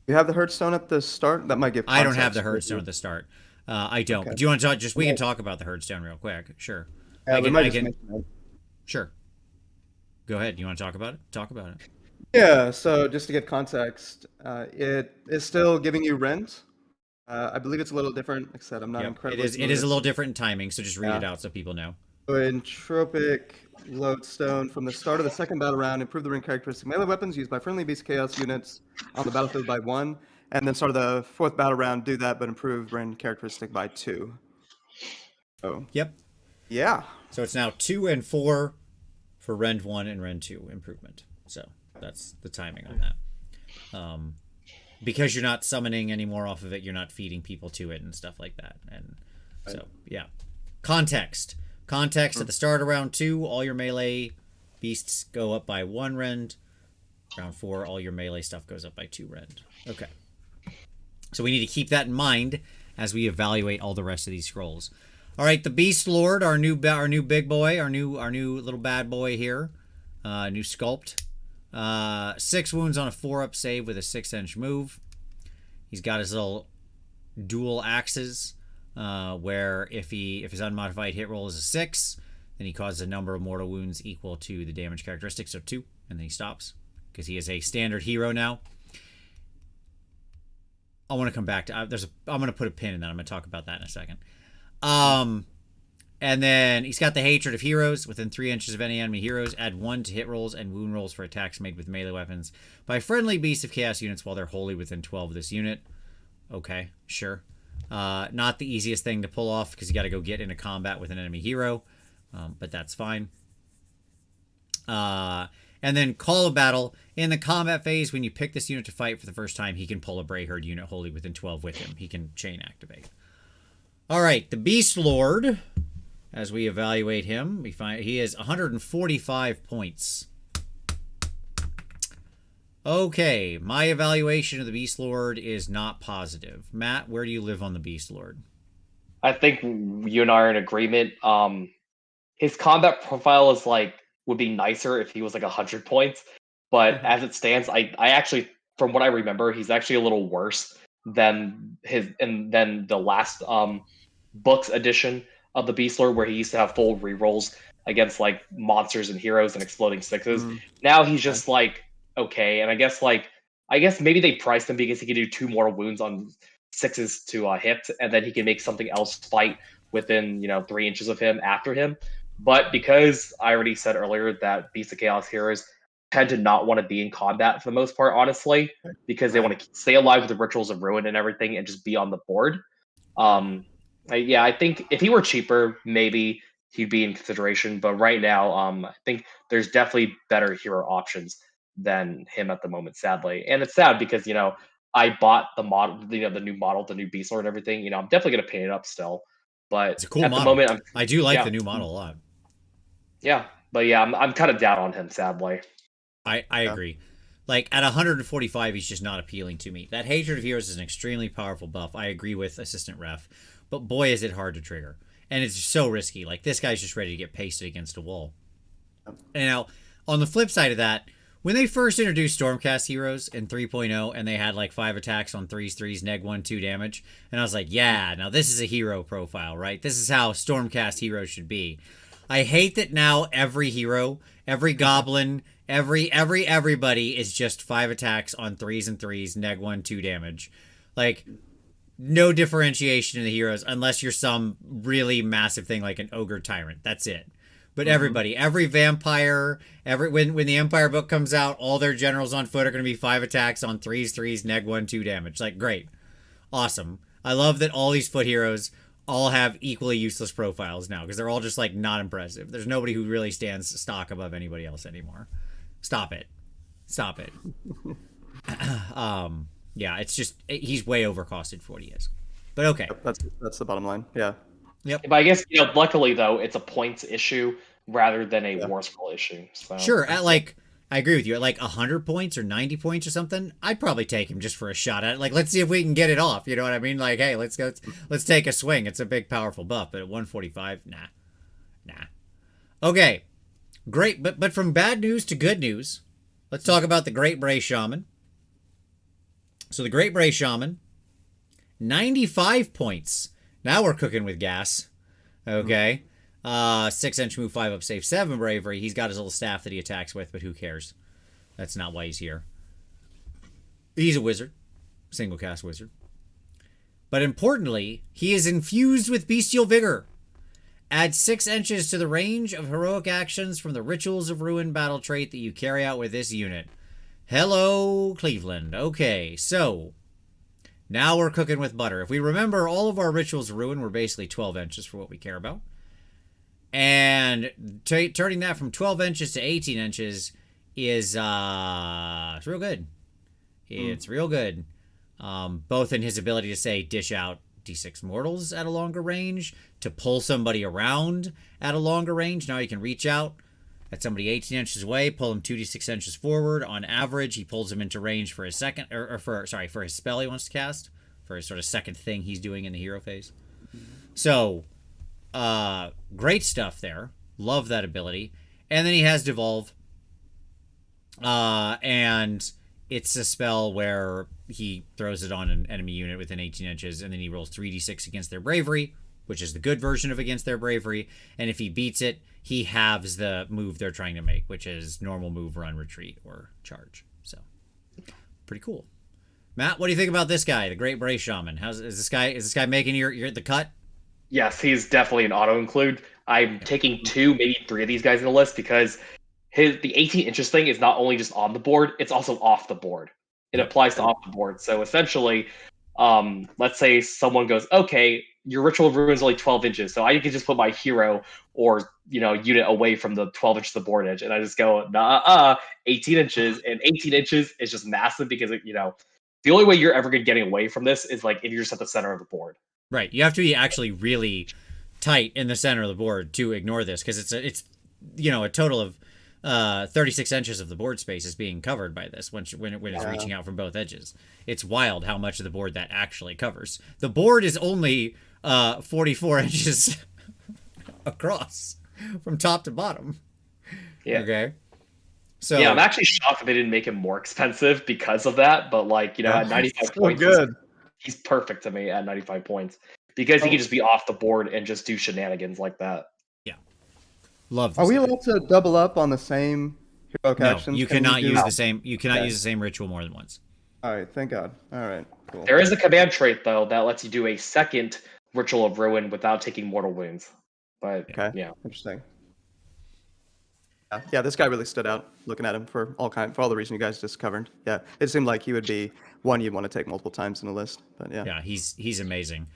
[SPEAKER 2] You have the Hearthstone at the start? That might give context.
[SPEAKER 1] I don't have the Hearthstone at the start. I don't.
[SPEAKER 2] Okay.
[SPEAKER 1] Do you want to talk? We can talk about the Hearthstone real quick. Sure.
[SPEAKER 2] I can.
[SPEAKER 1] Sure. Go ahead. You want to talk about it? Talk about it.
[SPEAKER 2] Yeah. So just to give context, it is still giving you rent. I believe it's a little different. Like I said, I'm not incredibly.
[SPEAKER 1] It is a little different in timing. So just read it out so people know.
[SPEAKER 2] Entropic Lodestone. From the start of the second battle round, improve the ring characteristic melee weapons used by friendly Beast Chaos units on the battlefield by 1. And then start of the fourth battle round, do that, but improve ring characteristic by 2. Oh.
[SPEAKER 1] Yep.
[SPEAKER 2] Yeah.
[SPEAKER 1] So it's now 2 and 4 for Rend 1 and Rend 2 improvement. So that's the timing on that. Because you're not summoning anymore off of it, you're not feeding people to it and stuff like that. And so, yeah. Context at the start of round 2, all your melee beasts go up by 1 rend. Round 4, all your melee stuff goes up by 2 rend. Okay. So we need to keep that in mind as we evaluate all the rest of these scrolls. All right, the Beast Lord, our new big boy, our new little bad boy here, new sculpt. 6 wounds on a 4-up save with a 6-inch move. He's got his little dual axes. Where if his unmodified hit roll is a 6, then he causes a number of mortal wounds equal to the damage characteristic, so 2, and then he stops because he is a standard hero now. I want to come back to I'm going to put a pin in that. I'm going to talk about that in a second. And then he's got the Hatred of Heroes. Within 3 inches of any enemy heroes, add 1 to hit rolls and wound rolls for attacks made with melee weapons by friendly Beasts of Chaos units while they're wholly within 12 of this unit. Okay, sure. Not the easiest thing to pull off because you got to go get into combat with an enemy hero, but that's fine. And then Call of Battle. In the combat phase, when you pick this unit to fight for the first time, he can pull a Brayherd unit wholly within 12 with him. He can chain activate. All right, the Beast Lord. As we evaluate him, we find he has 145 points. Okay, my evaluation of the Beast Lord is not positive. Matt, where do you live on the Beast Lord?
[SPEAKER 3] I think you and I are in agreement. His combat profile would be nicer if he was like 100 points, but as it stands, I actually from what I remember, he's actually a little worse than than the last books edition of the Beast Lord, where he used to have full rerolls against like monsters and heroes and exploding sixes. Now he's just like okay, and I guess maybe they priced him because he could do 2 more wounds on sixes to hit, and then he can make something else fight within 3 inches of him after him. But because I already said earlier that Beast of Chaos heroes tend to not want to be in combat for the most part, honestly, because they want to stay alive with the Rituals of Ruin and everything and just be on the board. I think if he were cheaper, maybe he'd be in consideration. But right now, I think there's definitely better hero options than him at the moment, sadly. And it's sad because, I bought the model, the new model, the new Beast Lord and everything. I'm definitely going to paint it up still. But
[SPEAKER 1] It's a cool
[SPEAKER 3] at
[SPEAKER 1] model.
[SPEAKER 3] the moment,
[SPEAKER 1] I do like the new model a lot.
[SPEAKER 3] Yeah, but yeah, I'm kind of down on him, sadly.
[SPEAKER 1] I agree. Like, at 145, he's just not appealing to me. That Hatred of Heroes is an extremely powerful buff. I agree with Assistant Ref. But boy, is it hard to trigger. And it's so risky. Like, this guy's just ready to get pasted against a wall. And now, on the flip side of that, when they first introduced Stormcast heroes in 3.0, and they had, like, 5 attacks on 3s, neg 1/2 damage, and I was like, yeah, now this is a hero profile, right? This is how Stormcast heroes should be. I hate that now every hero, every goblin, everybody is just 5 attacks on 3s, neg 1/2 damage. Like, no differentiation in the heroes unless you're some really massive thing like an ogre tyrant. That's it. But everybody, every vampire, when the Empire book comes out, all their generals on foot are going to be 5 attacks on 3s, neg 1/2 damage. Like, great. Awesome. I love that all these foot heroes all have equally useless profiles now because they're all just like not impressive. There's nobody who really stands stock above anybody else anymore. Stop it. Yeah, it's just he's way overcosted for what he is. But okay,
[SPEAKER 2] that's the bottom line. Yeah.
[SPEAKER 1] Yep.
[SPEAKER 3] But I guess luckily though, it's a points issue rather than a war scroll issue. So.
[SPEAKER 1] Sure, at like I agree with you. At like 100 points or 90 points or something, I'd probably take him just for a shot at it. Like, let's see if we can get it off. You know what I mean? Like, hey, let's take a swing. It's a big, powerful buff. But at 145, nah. Okay, great. But from bad news to good news, let's talk about the Great Bray Shaman. So the Great Bray Shaman, 95 points. Now we're cooking with gas. Okay. 6-inch move, 5 up, save, 7 bravery. He's got his little staff that he attacks with, but who cares? That's not why he's here. He's a wizard. Single cast wizard. But importantly, he is infused with bestial vigor. Add 6 inches to the range of heroic actions from the Rituals of Ruin battle trait that you carry out with this unit. Hello, Cleveland. Okay, so now we're cooking with butter. If we remember, all of our Rituals of Ruin were basically 12 inches for what we care about. And turning that from 12 inches to 18 inches is it's real good. It's real good. Both in his ability to, say, dish out D6 mortals at a longer range, to pull somebody around at a longer range. Now he can reach out at somebody 18 inches away, pull him 2d6 inches forward. On average, he pulls him into range for his second, for his spell he wants to cast, for his sort of second thing he's doing in the hero phase. So, great stuff there. Love that ability. And then he has Devolve. And it's a spell where he throws it on an enemy unit within 18 inches, and then he rolls 3d6 against their bravery, which is the good version of against their bravery. And if he beats it, he halves the move they're trying to make, which is normal move, run, retreat, or charge. So, pretty cool. Matt, what do you think about this guy, the Great Bray Shaman? Is this guy making your the cut?
[SPEAKER 3] Yes, he's definitely an auto include. I'm taking 2, maybe 3 of these guys in the list because the 18 inches thing is not only just on the board, it's also off the board. It applies to off the board. So essentially, let's say someone goes, okay, your Ritual of Ruin is only 12 inches, so I can just put my hero or unit away from the 12 inches of the board edge, and I just go 18 inches, and 18 inches is just massive because the only way you're ever getting away from this is like if you're just at the center of the board.
[SPEAKER 1] Right, you have to be actually really tight in the center of the board to ignore this because it's a total of 36 inches of the board space is being covered by this when it's reaching out from both edges. It's wild how much of the board that actually covers. The board is only 44 inches across from top to bottom.
[SPEAKER 3] Yeah.
[SPEAKER 1] Okay. So
[SPEAKER 3] yeah, I'm actually shocked that they didn't make him more expensive because of that. But like,
[SPEAKER 2] Yeah,
[SPEAKER 3] at 95
[SPEAKER 2] so
[SPEAKER 3] points,
[SPEAKER 2] good.
[SPEAKER 3] he's perfect to me at 95 points because he
[SPEAKER 2] Oh.
[SPEAKER 3] can just be off the board and just do shenanigans like that.
[SPEAKER 1] yeah, love
[SPEAKER 2] Are
[SPEAKER 1] this
[SPEAKER 2] we
[SPEAKER 1] guy.
[SPEAKER 2] allowed to double up on the same heroic
[SPEAKER 1] No,
[SPEAKER 2] actions?
[SPEAKER 1] you
[SPEAKER 2] Can we
[SPEAKER 1] cannot
[SPEAKER 2] do-
[SPEAKER 1] use the same. You cannot
[SPEAKER 2] Okay.
[SPEAKER 1] use the same ritual more than once.
[SPEAKER 2] All right, thank God. All right, cool.
[SPEAKER 3] There is a command trait though that lets you do a second Ritual of Ruin without taking mortal wounds. But
[SPEAKER 2] Okay,
[SPEAKER 3] yeah,
[SPEAKER 2] interesting. Yeah, this guy really stood out. Looking at him for all the reason you guys just covered. Yeah, it seemed like he would be one you'd want to take multiple times in a list. But yeah,
[SPEAKER 1] Yeah, he's amazing.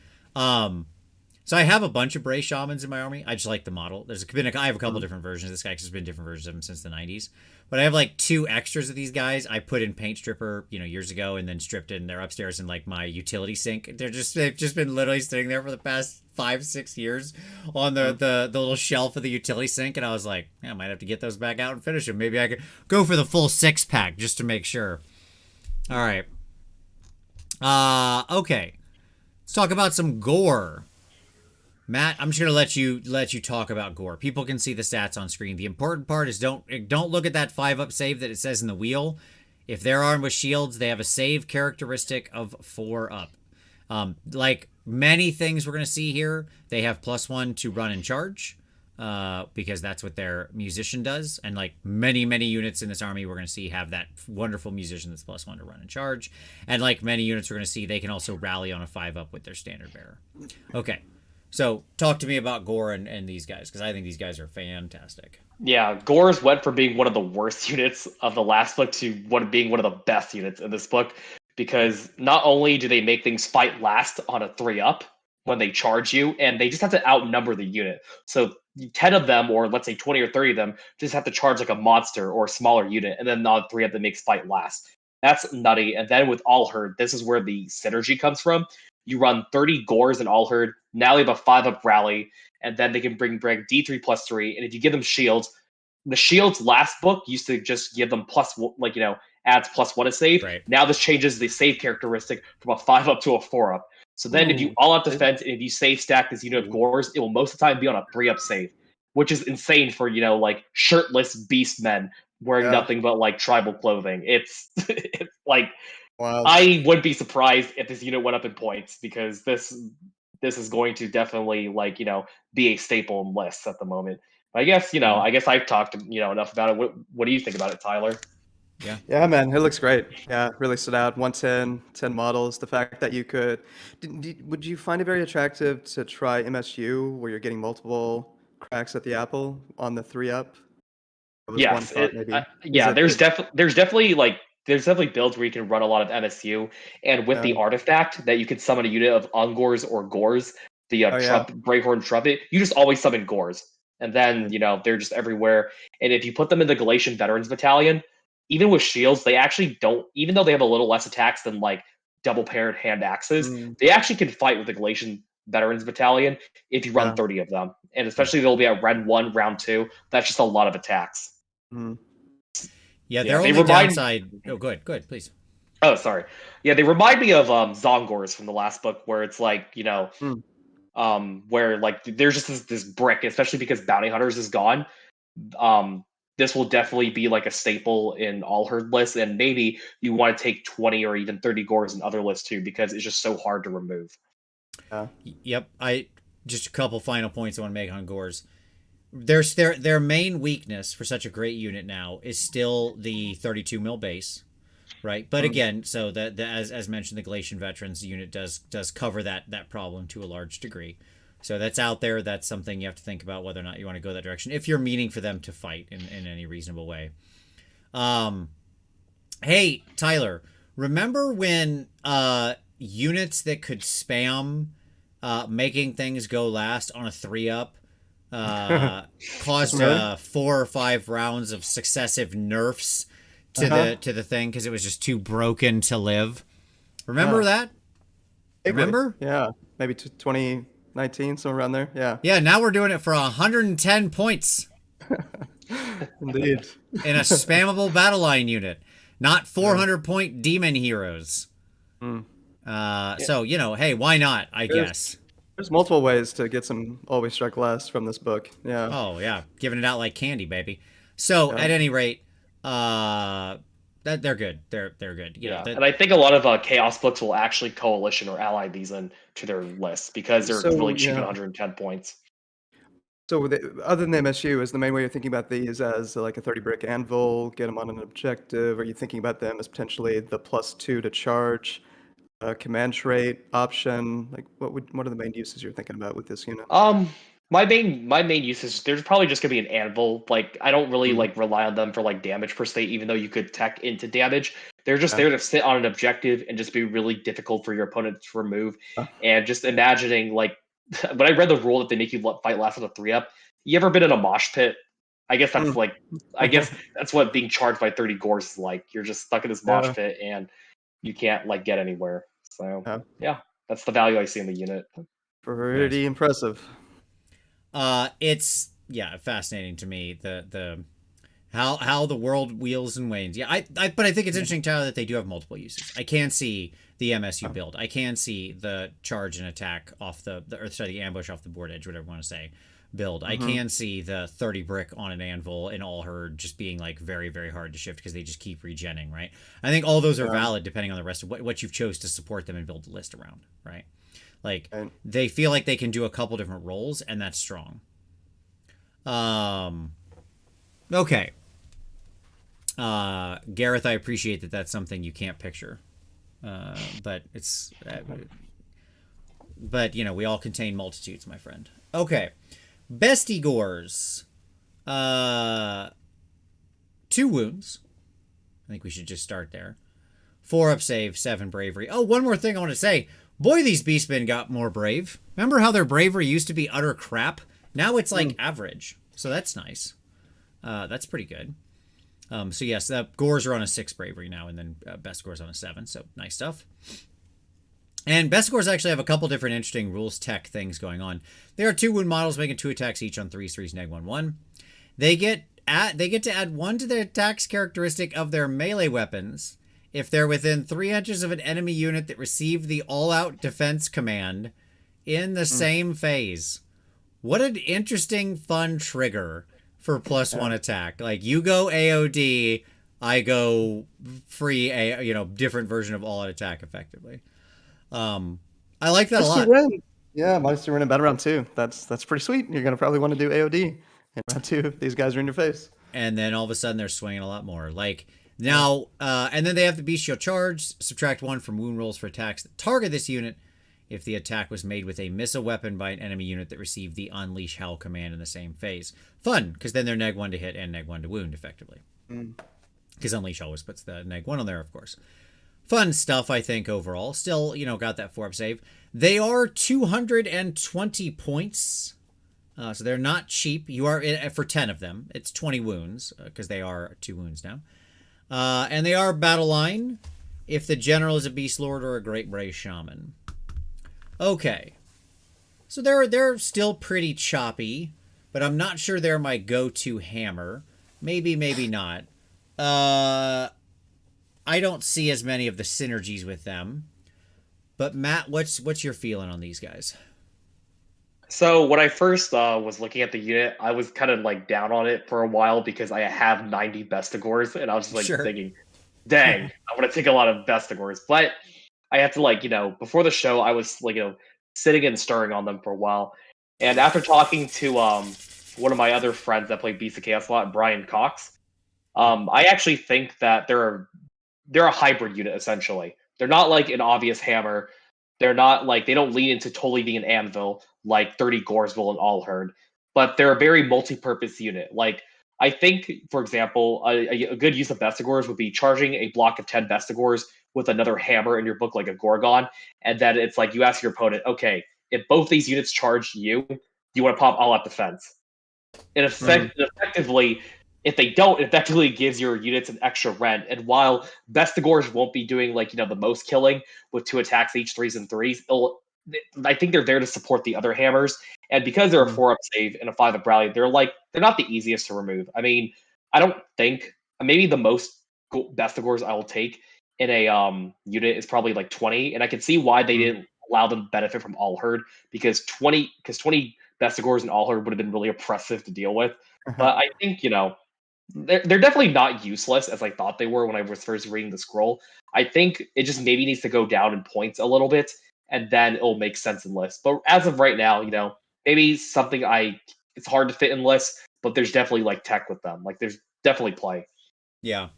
[SPEAKER 1] So I have a bunch of Bray shamans in my army. I just like the model. I have a couple different versions of this guy because there's been different versions of him since the 90s. But I have like 2 extras of these guys. I put in Paint Stripper, years ago, and then stripped in. They're upstairs in like my utility sink. They've just been literally sitting there for the past 5-6 years on the little shelf of the utility sink, and I was like, I might have to get those back out and finish them. Maybe I could go for the full 6-pack just to make sure. All right. Okay. Let's talk about some gore. Matt, I'm just gonna let you talk about gore. People can see the stats on screen. The important part is don't look at that 5-up save that it says in the wheel. If they're armed with shields, they have a save characteristic of 4-up. Like many things we're gonna see here, they have +1 to run and charge, because that's what their musician does. And like many units in this army, we're gonna see have that wonderful musician that's +1 to run and charge. And like many units, we're gonna see they can also rally on a 5-up with their standard bearer. Okay. So talk to me about Gore and these guys, because I think these guys are fantastic.
[SPEAKER 3] yeah. Gores went from being one of the worst units of the last book to being one of the best units in this book, because not only do they make things fight last on a 3-up when they charge you, and they just have to outnumber the unit. So 10 of them, or let's say 20 or 30 of them, just have to charge like a monster or a smaller unit, and then on 3-up that makes fight last. That's nutty. And then with All Herd, this is where the synergy comes from. You run 30 Gores in All Herd. Now they have a 5-up rally, and then they can bring D3 +3. And if you give them shields, the shields last book used to just give them adds +1 a save.
[SPEAKER 1] Right.
[SPEAKER 3] Now this changes the save characteristic from a 5-up to a 4-up. So then if you all out defense and if you save stack this unit of Gores, it will most of the time be on a 3-up save, which is insane for, like shirtless beast men wearing nothing but like tribal clothing. It's like,
[SPEAKER 2] wow.
[SPEAKER 3] I wouldn't be surprised if this unit went up in points, because this is going to definitely be a staple in lists at the moment. But I guess I guess I've talked enough about it. What do you think about it, Tyler?
[SPEAKER 2] Yeah, man, it looks great. Yeah, really stood out. 110, 10 models. The fact that you could, would you find it very attractive to try MSU where you're getting multiple cracks at the apple on the 3-up?
[SPEAKER 3] Yes, there's definitely builds where you can run a lot of MSU, and with the artifact that you can summon a unit of Ungors or Gores, the Greyhorn Trumpet, you just always summon Gores, and then they're just everywhere. And if you put them in the Galatian Veterans Battalion, even with shields, they actually don't. Even though they have a little less attacks than like double-paired hand axes, they actually can fight with the Galatian Veterans Battalion if you run 30 of them, and especially they'll be at round 1, round 2. That's just a lot of attacks.
[SPEAKER 1] Yeah, their only downside. Oh, good, please.
[SPEAKER 3] Oh, sorry. Yeah, they remind me of Zongors from the last book, where it's like where like there's just this brick, especially because Bounty Hunters is gone. This will definitely be like a staple in all herd lists, and maybe you want to take 20 or even 30 Gores in other lists too, because it's just so hard to remove.
[SPEAKER 1] Yep. Just a couple final points I want to make on Gores. Their main weakness for such a great unit now is still the 32 mil base, right? But again, so as mentioned, the Galatian Veterans unit does cover that problem to a large degree. So that's out there. That's something you have to think about whether or not you want to go that direction if you're meaning for them to fight in any reasonable way. Hey, Tyler, remember when units that could spam making things go last on a 3-up caused 4 or 5 rounds of successive nerfs to the thing because it was just too broken to live? Remember that? Remember?
[SPEAKER 2] Yeah, maybe 2019, somewhere around there.
[SPEAKER 1] Yeah, now we're doing it for 110 points.
[SPEAKER 2] Indeed.
[SPEAKER 1] In a spammable battle line unit, not 400-point demon heroes. So, hey, why not, I guess.
[SPEAKER 2] There's multiple ways to get some Always Strike Last from this book. Yeah.
[SPEAKER 1] Oh, yeah. Giving it out like candy, baby. So, at any rate, That they're good. They're good. You know,
[SPEAKER 3] Yeah, and I think a lot of Chaos books will actually coalition or ally these in to their lists because they're
[SPEAKER 2] So
[SPEAKER 3] really cheap at
[SPEAKER 2] yeah.
[SPEAKER 3] 110 points.
[SPEAKER 2] So other than MSU, is the main way you're thinking about these as like a 30 brick anvil, get them on an objective? Are you thinking about them as potentially the +2 to charge, command trait option? Like what are the main uses you're thinking about with this unit?
[SPEAKER 3] My main use is there's probably just gonna be an anvil. Like I don't really
[SPEAKER 2] Mm,
[SPEAKER 3] like rely on them for like damage per se, even though you could tech into damage. They're just
[SPEAKER 2] yeah.
[SPEAKER 3] there to sit on an objective and just be really difficult for your opponent to remove.
[SPEAKER 2] Uh,
[SPEAKER 3] And just imagining like when I read the rule that they make you fight last with a 3-up, you ever been in a mosh pit? I guess that's
[SPEAKER 2] mm.
[SPEAKER 3] like I guess that's what being charged by 30 gores is like. You're just stuck in this mosh
[SPEAKER 2] Yeah.
[SPEAKER 3] pit and you can't like get anywhere. So
[SPEAKER 2] Yeah.
[SPEAKER 3] yeah, that's the value I see in the unit.
[SPEAKER 1] nice.
[SPEAKER 2] Pretty impressive.
[SPEAKER 1] It's fascinating to me the how the world wheels and wanes. Yeah, but I think it's interesting, Tyler, that they do have multiple uses. I can see the MSU build. I can see the charge and attack off the ambush off the board edge, whatever you want to say, build. I can see the 30 brick on an anvil in all herd just being like very, very hard to shift because they just keep regenning, right? I think all those are valid depending on the rest of what you've chose to support them and build the list around, right? Like
[SPEAKER 2] Right.
[SPEAKER 1] they feel like they can do a couple different roles, and that's strong. Okay. Gareth, I appreciate that that's something you can't picture. But it's but you know, we all contain multitudes, my friend. Okay. Bestie Gores. 2 wounds. I think we should just start there. 4 up save, 7 bravery. Oh, one more thing I want to say. Boy, these beastmen got more brave. Remember how their bravery used to be utter crap? Now it's like average. So that's nice. That's pretty good. So yes, Gores are on a 6 bravery now, and then Best Gores on a 7. So nice stuff. And Best Gores actually have a couple different interesting rules tech things going on. There are 2 wound models making 2 attacks each on 3s, neg 1/1. They get to add 1 to their attacks characteristic of their melee weapons if they're within 3 inches of an enemy unit that received the all-out defense command in the same phase. What an interesting, fun trigger for +1 attack. Like, you go AOD, I go free, different version of all-out attack, effectively. I like that a lot.
[SPEAKER 2] Yeah, minus 2 win in battle round 2. That's pretty sweet. You're gonna probably want to do AOD in round 2 if these guys are in your face.
[SPEAKER 1] And then all of a sudden they're swinging a lot more. Like now, and then they have the bestial charge. Subtract 1 from wound rolls for attacks that target this unit if the attack was made with a missile weapon by an enemy unit that received the Unleash Hell command in the same phase. Fun, because then they're neg 1 to hit and neg 1 to wound, effectively. Because Unleash always puts the neg 1 on there, of course. Fun stuff, I think, overall. Still, got that 4-up save. They are 220 points. So they're not cheap. You are for 10 of them. It's 20 wounds because they are 2 wounds now. And they are battle line if the general is a beast lord or a great brave shaman. Okay. So they're still pretty choppy, but I'm not sure they're my go-to hammer. Maybe not. I don't see as many of the synergies with them. But Matt, what's your feeling on these guys?
[SPEAKER 3] So when I first was looking at the unit, I was kind of like down on it for a while because I have 90 Bestigors, and I was just like thinking, dang, I want to take a lot of Bestigors. But I had to before the show, I was sitting and stirring on them for a while. And after talking to one of my other friends that played Beast of Chaos a lot, Brian Cox, I actually think that they're a hybrid unit essentially. They're not like an obvious hammer. They're not like they don't lean into totally being an anvil like 30 Gores will and all herd, but they're a very multi-purpose unit. Like I think, for example, a good use of Bestigors would be charging a block of 10 Bestigors with another hammer in your book, like a Gorgon, and then it's like you ask your opponent, okay, if both these units charge you, you want to pop all out defense. And effectively, if they don't, it effectively gives your units an extra rent. And while Bestigors won't be doing the most killing with 2 attacks each, 3s and 3s, I think they're there to support the other hammers. And because they're a 4-up save and a 5-up rally, they're not the easiest to remove. I mean, I don't think maybe the most Bestigors I will take in a unit is probably 20, and I can see why they didn't allow them to benefit from all herd because 20 Bestigors and all herd would have been really oppressive to deal with. But I think they're definitely not useless as I thought they were when I was first reading the scroll. I think it just maybe needs to go down in points a little bit, and then it'll make sense in lists. But as of right now, maybe something it's hard to fit in lists, but there's definitely like tech with them. Like there's definitely play.
[SPEAKER 1] Yeah.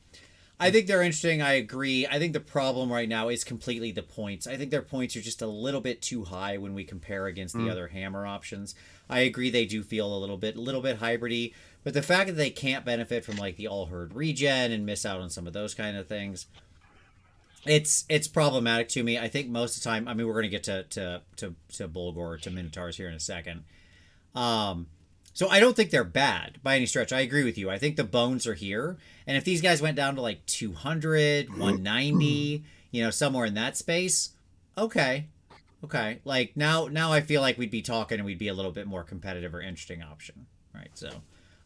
[SPEAKER 1] I think they're interesting. I agree. I think the problem right now is completely the points. I think their points are just a little bit too high when we compare against the other hammer options. I agree they do feel a little bit hybridy, but the fact that they can't benefit from like the all herd regen and miss out on some of those kind of things, it's problematic to me. I think most of the time, I mean, we're going to get to Bulgor, to Minotaurs here in a second. So I don't think they're bad by any stretch. I agree with you. I think the bones are here. And if these guys went down to like 200, 190, somewhere in that space, okay. Okay. Like now I feel like we'd be talking and we'd be a little bit more competitive or interesting option. Right. So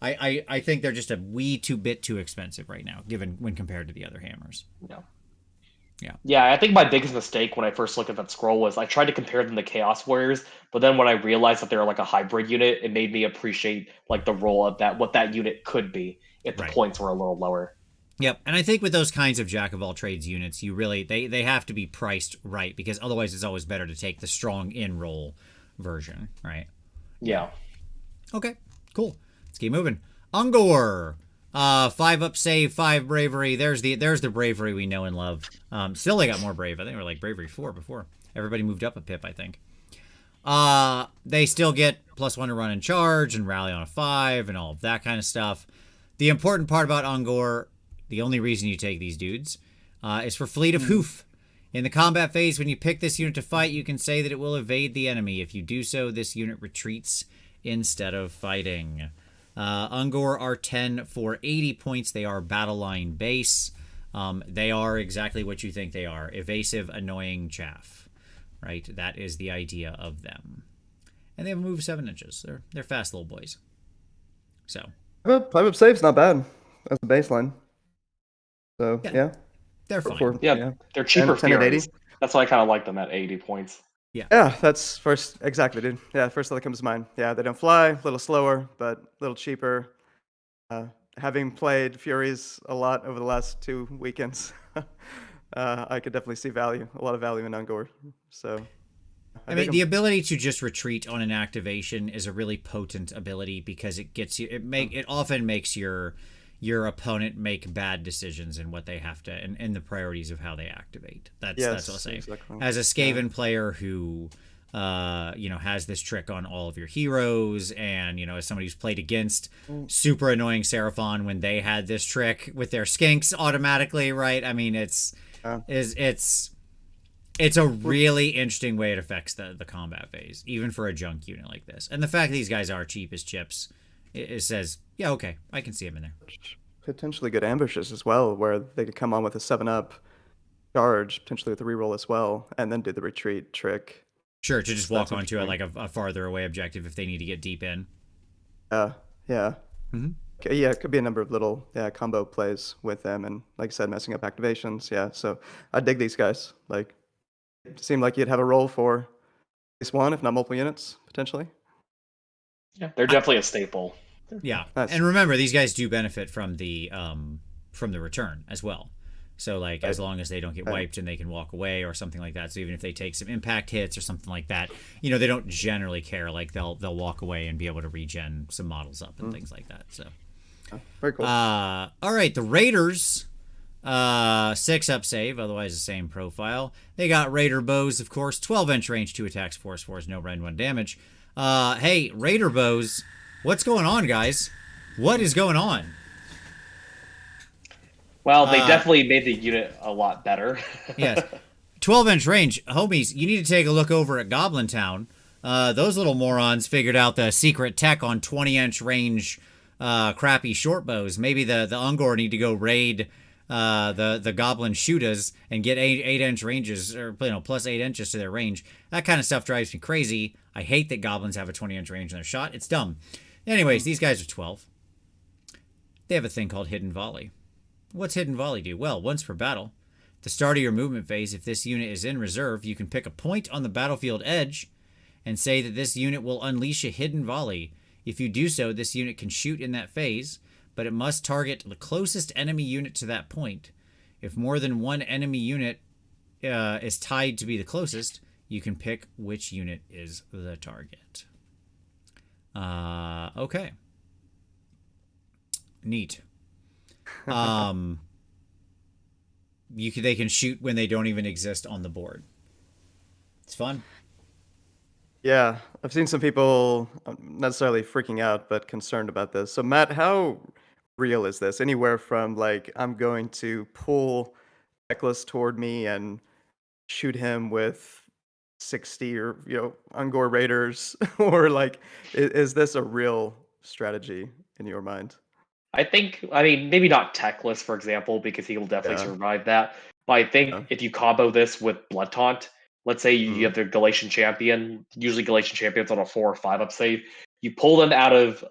[SPEAKER 1] I think they're just a wee bit too expensive right now, given when compared to the other hammers.
[SPEAKER 3] Yeah.
[SPEAKER 1] Yeah.
[SPEAKER 3] Yeah, I think my biggest mistake when I first looked at that scroll was I tried to compare them to Chaos Warriors, but then when I realized that they're like a hybrid unit, it made me appreciate like the role of what that unit could be if the points were a little lower.
[SPEAKER 1] Yep, and I think with those kinds of jack of all trades units, you really they have to be priced right, because otherwise it's always better to take the strong in roll version, right?
[SPEAKER 3] Yeah.
[SPEAKER 1] Okay, cool. Let's keep moving. Ungor. 5 up save, 5 bravery. There's the bravery we know and love. Still they got more brave. I think they were like bravery 4 before. Everybody moved up a pip, I think. They still get +1 to run and charge and rally on a 5 and all of that kind of stuff. The important part about Ungor, the only reason you take these dudes, is for Fleet of Hoof. In the combat phase, when you pick this unit to fight, you can say that it will evade the enemy. If you do so, this unit retreats instead of fighting. Ungor are 10 for 80 points. They are battle line base. They are exactly what you think they are. Evasive, annoying chaff. Right? That is the idea of them. And they have a move of 7 inches. They're fast little boys. So.
[SPEAKER 2] 5 up save's not bad as a baseline. So, yeah.
[SPEAKER 1] They're fine.
[SPEAKER 3] They're cheaper
[SPEAKER 2] 10 at 80.
[SPEAKER 3] That's why I kind of like them at 80 points.
[SPEAKER 2] Yeah, that's first. Exactly, dude. Yeah, first thing that comes to mind. Yeah, they don't fly, a little slower, but a little cheaper. Having played Furies a lot over the last 2 weekends, I could definitely see a lot of value in Ungor. So,
[SPEAKER 1] I mean, the ability to just retreat on an activation is a really potent ability, because it gets you. It often makes your opponent make bad decisions in what they have to and the priorities of how they activate. That's what I'll say. Exactly. As a Skaven player who has this trick on all of your heroes, and as somebody who's played against super annoying Seraphon when they had this trick with their skinks automatically, right? I mean, it's a really interesting way it affects the combat phase, even for a junk unit like this. And the fact that these guys are cheap as chips, it says, yeah, okay, I can see him in there.
[SPEAKER 2] Potentially good ambushes as well, where they could come on with a 7-up charge, potentially with a reroll as well, and then do the retreat trick.
[SPEAKER 1] Sure, to just walk onto a farther away objective if they need to get deep in.
[SPEAKER 2] Yeah.
[SPEAKER 1] Mm-hmm.
[SPEAKER 2] Yeah, it could be a number of little combo plays with them, and like I said, messing up activations. Yeah, so I dig these guys. Like, it seemed like you'd have a role for at least one, if not multiple units, potentially.
[SPEAKER 3] Yeah, they're definitely a staple.
[SPEAKER 1] Yeah, and remember, these guys do benefit from the return as well. So like, as long as they don't get wiped and they can walk away or something like that. So even if they take some impact hits or something like that, they don't generally care. Like they'll walk away and be able to regen some models up and things like that. So
[SPEAKER 2] very cool.
[SPEAKER 1] All right, the Raiders, 6 up save, otherwise the same profile. They got Raider bows, of course, 12-inch range, 2 attacks, force 4s, no rend 1 damage. Hey, Raider bows. What's going on, guys? What is going on?
[SPEAKER 3] Well, they definitely made the unit a lot better.
[SPEAKER 1] Yes. 12-inch range. Homies, you need to take a look over at Goblin Town. Those little morons figured out the secret tech on 20-inch range crappy short bows. Maybe the Ungor need to go raid the Goblin Shooters and get 8-inch ranges, or plus 8 inches to their range. That kind of stuff drives me crazy. I hate that Goblins have a 20-inch range in their shot. It's dumb. Anyways, these guys are 12. They have a thing called Hidden Volley. What's Hidden Volley do? Well, once per battle. At the start of your movement phase, if this unit is in reserve, you can pick a point on the battlefield edge and say that this unit will unleash a Hidden Volley. If you do so, this unit can shoot in that phase, but it must target the closest enemy unit to that point. If more than one enemy unit is tied to be the closest, you can pick which unit is the target. Okay. Neat. They can shoot when they don't even exist on the board. It's fun.
[SPEAKER 2] Yeah, I've seen some people not necessarily freaking out, but concerned about this. So, Matt, how real is this? Anywhere from like I'm going to pull Necklace toward me and shoot him with 60 or Ungor Raiders, or like is this a real strategy in your mind?
[SPEAKER 3] I mean, maybe not Techless, for example, because he will definitely
[SPEAKER 2] Yeah.
[SPEAKER 3] survive that. But I think
[SPEAKER 2] Yeah.
[SPEAKER 3] if you combo this with Blood Taunt, let's say you have the Galatian champion, usually Galatian champions on a 4 or 5 up save, you pull them out of,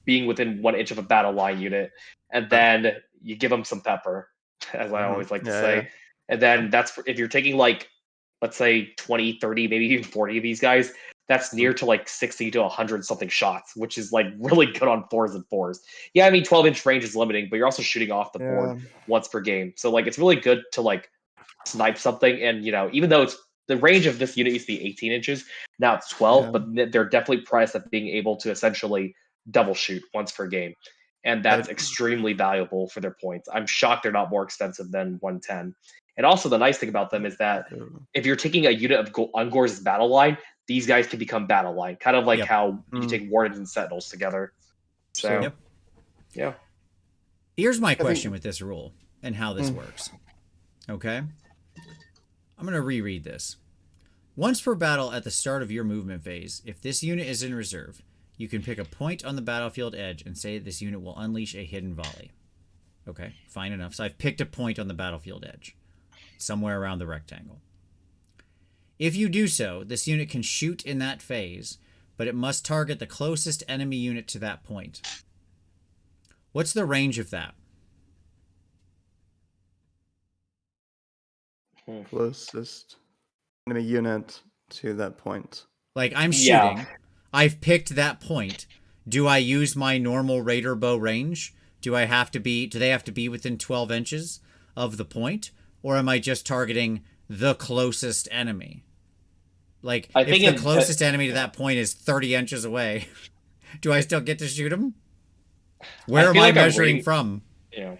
[SPEAKER 3] being within 1 inch of a battle line unit, and then you give them some pepper, as I always like to
[SPEAKER 2] Yeah,
[SPEAKER 3] say. And then if you're taking like, let's say 20, 30, maybe even 40 of these guys, that's near to like 60 to 100 something shots, which is like really good on 4s and 4s. Yeah, I mean 12-inch range is limiting, but you're also shooting off the board once per game. So like it's really good to like snipe something. And even though it's the range of this unit used to be 18 inches, now it's 12,
[SPEAKER 2] Yeah.
[SPEAKER 3] but they're definitely priced at being able to essentially double shoot once per game. And that's extremely valuable for their points. I'm shocked they're not more expensive than 110. And also the nice thing about them is that if you're taking a unit of Ungor's battle line, these guys can become battle line, kind of like how you take Wardens and Sentinels together. So, yeah.
[SPEAKER 1] Here's my question with this rule and how this works. Okay? I'm going to reread this. Once per battle at the start of your movement phase, if this unit is in reserve, you can pick a point on the battlefield edge and say this unit will unleash a hidden volley. Okay, fine enough. So I've picked a point on the battlefield edge, somewhere around the rectangle. If you do so, this unit can shoot in that phase, but it must target the closest enemy unit to that point. What's the range of that?
[SPEAKER 2] Closest enemy unit to that point.
[SPEAKER 1] Like, I'm shooting. I've picked that point. Do I use my normal Raider bow range? Do they have to be within 12 inches of the point? Or am I just targeting the closest enemy? Like, if the closest enemy to that point is 30 inches away, do I still get to shoot him? Where am I measuring from?
[SPEAKER 3] Yeah.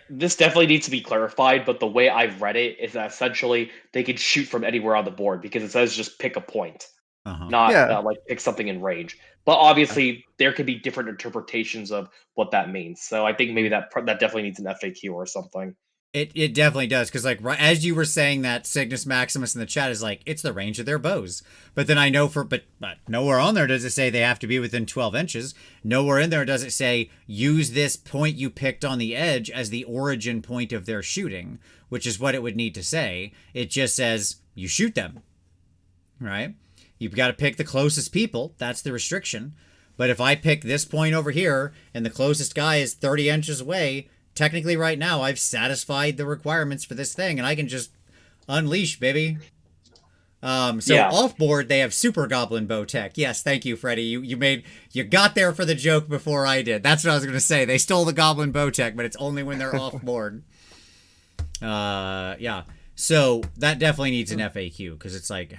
[SPEAKER 3] This definitely needs to be clarified, but the way I've read it is that essentially they can shoot from anywhere on the board because it says just pick a point, not like pick something in range. But obviously, there could be different interpretations of what that means. So I think maybe that definitely needs an FAQ or something.
[SPEAKER 1] It definitely does, because like as you were saying that, Cygnus Maximus in the chat is like, it's the range of their bows. But then I know but nowhere on there does it say they have to be within 12 inches. Nowhere in there does it say use this point you picked on the edge as the origin point of their shooting, which is what it would need to say. It just says you shoot them, right? You've got to pick the closest people. That's the restriction. But if I pick this point over here and the closest guy is 30 inches away, technically right now I've satisfied the requirements for this thing and I can just unleash, baby. Off board they have super goblin bow tech. Yes, thank you, Freddie. You got there for the joke before I did. That's what I was gonna say. They stole the goblin bow tech, but it's only when they're off board. So that definitely needs an FAQ, because it's like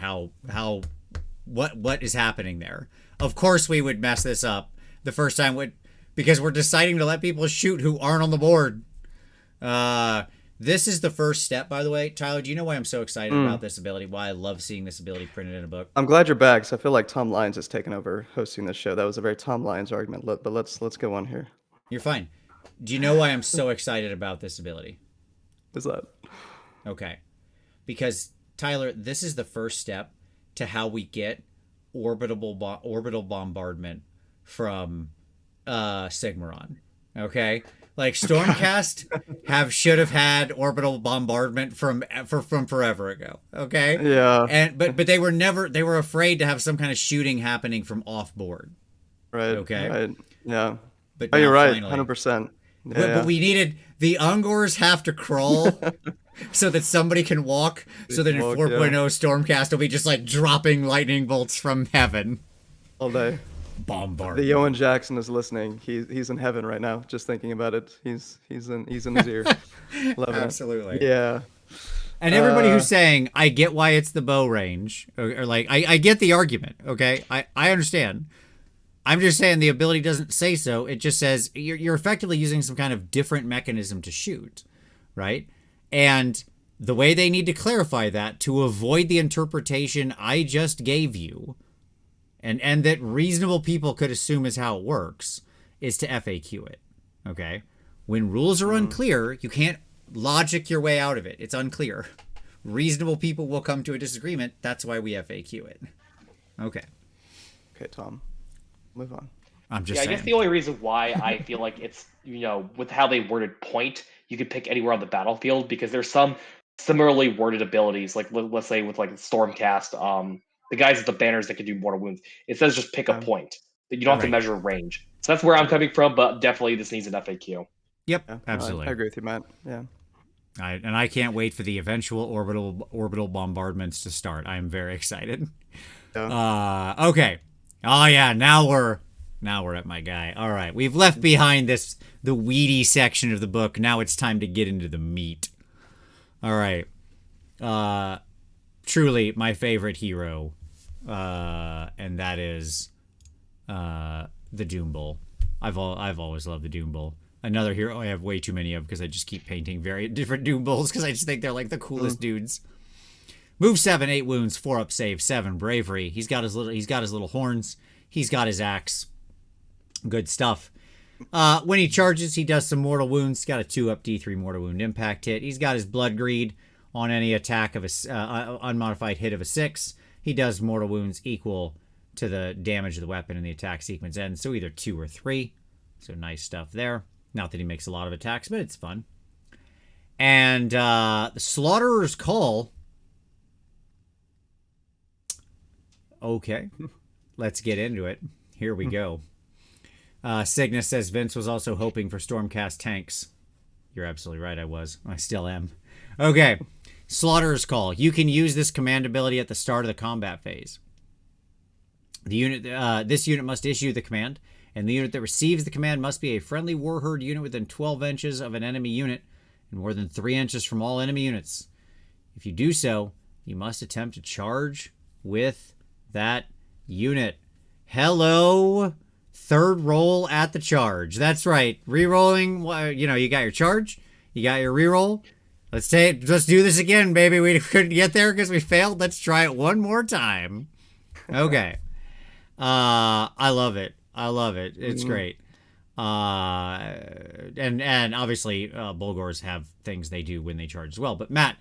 [SPEAKER 1] what is happening there. Of course we would mess this up the first time because we're deciding to let people shoot who aren't on the board. This is the first step, by the way. Tyler, do you know why I'm so excited about this ability? Why I love seeing this ability printed in a book?
[SPEAKER 2] I'm glad you're back, because I feel like Tom Lyons has taken over hosting this show. That was a very Tom Lyons argument, but let's go on here.
[SPEAKER 1] You're fine. Do you know why I'm so excited about this ability?
[SPEAKER 2] What's that?
[SPEAKER 1] Okay. Because, Tyler, this is the first step to how we get orbital bombardment from Sigmaron. Okay? Like, Stormcast should have had orbital bombardment from forever ago. Okay?
[SPEAKER 2] Yeah.
[SPEAKER 1] But they were afraid to have some kind of shooting happening from off board.
[SPEAKER 2] Right.
[SPEAKER 1] Okay.
[SPEAKER 2] Right. Yeah.
[SPEAKER 1] But
[SPEAKER 2] you're right.
[SPEAKER 1] Finally,
[SPEAKER 2] 100%.
[SPEAKER 1] But we needed the Ungors have to crawl so that somebody can walk. So that in 4.0 Stormcast will be just like dropping lightning bolts from heaven
[SPEAKER 2] all day.
[SPEAKER 1] Bombard.
[SPEAKER 2] The Owen Jackson is listening. He's in heaven right now, just thinking about it. He's in his ear. Loving
[SPEAKER 1] Absolutely.
[SPEAKER 2] it. Yeah.
[SPEAKER 1] And everybody who's saying, I get why it's the bow range, or like, I get the argument, okay? I understand. I'm just saying the ability doesn't say so. It just says you're effectively using some kind of different mechanism to shoot, right? And the way they need to clarify that to avoid the interpretation I just gave you, and that reasonable people could assume is how it works, is to FAQ it, okay? When rules are unclear, you can't logic your way out of it. It's unclear. Reasonable people will come to a disagreement. That's why we FAQ it. Okay.
[SPEAKER 2] Okay, Tom. Move on.
[SPEAKER 1] I'm just
[SPEAKER 3] I
[SPEAKER 1] saying.
[SPEAKER 3] guess the only reason why I feel like it's, with how they worded point, you could pick anywhere on the battlefield because there's some similarly worded abilities, like let's say with like Stormcast, the guys with the banners that can do mortal wounds. It says just pick a point. You don't have to measure range. So that's where I'm coming from, but definitely this needs an FAQ.
[SPEAKER 1] Yep,
[SPEAKER 2] Yeah,
[SPEAKER 1] absolutely.
[SPEAKER 2] I agree with you, Matt. Yeah.
[SPEAKER 1] And I can't wait for the eventual orbital bombardments to start. I'm very excited.
[SPEAKER 2] Yeah.
[SPEAKER 1] Okay. Oh yeah, now we're at my guy. All right, we've left behind the weedy section of the book. Now it's time to get into the meat. All right. Truly my favorite hero, and that is the Doom Bull. I've always loved the Doom Bull. Another hero I have way too many of because I just keep painting very different Doom Bulls because I just think they're like the coolest dudes. Move 7, 8 wounds, 4 up save, 7 bravery. He's got his little horns. He's got his axe. Good stuff. When he charges, he does some mortal wounds. He's got a 2 up D3 mortal wound impact hit. He's got his blood greed on any attack of a unmodified hit of a 6. He does mortal wounds equal to the damage of the weapon and the attack sequence ends. So either 2 or 3. So nice stuff there. Not that he makes a lot of attacks, but it's fun. And the Slaughterer's Call. Okay, let's get into it. Here we go. Cygnus says Vince was also hoping for Stormcast tanks. You're absolutely right, I was. I still am. Okay, Slaughterer's Call. You can use this command ability at the start of the combat phase. This unit must issue the command, and the unit that receives the command must be a friendly warherd unit within 12 inches of an enemy unit and more than 3 inches from all enemy units. If you do so, you must attempt to charge with that unit. Hello, third roll at the charge. That's right. Rerolling, you got your charge, you got your reroll. Let's do this again, baby. We couldn't get there because we failed. Let's try it one more time. Okay. I love it. It's great. And obviously, Bulgors have things they do when they charge as well. But Matt,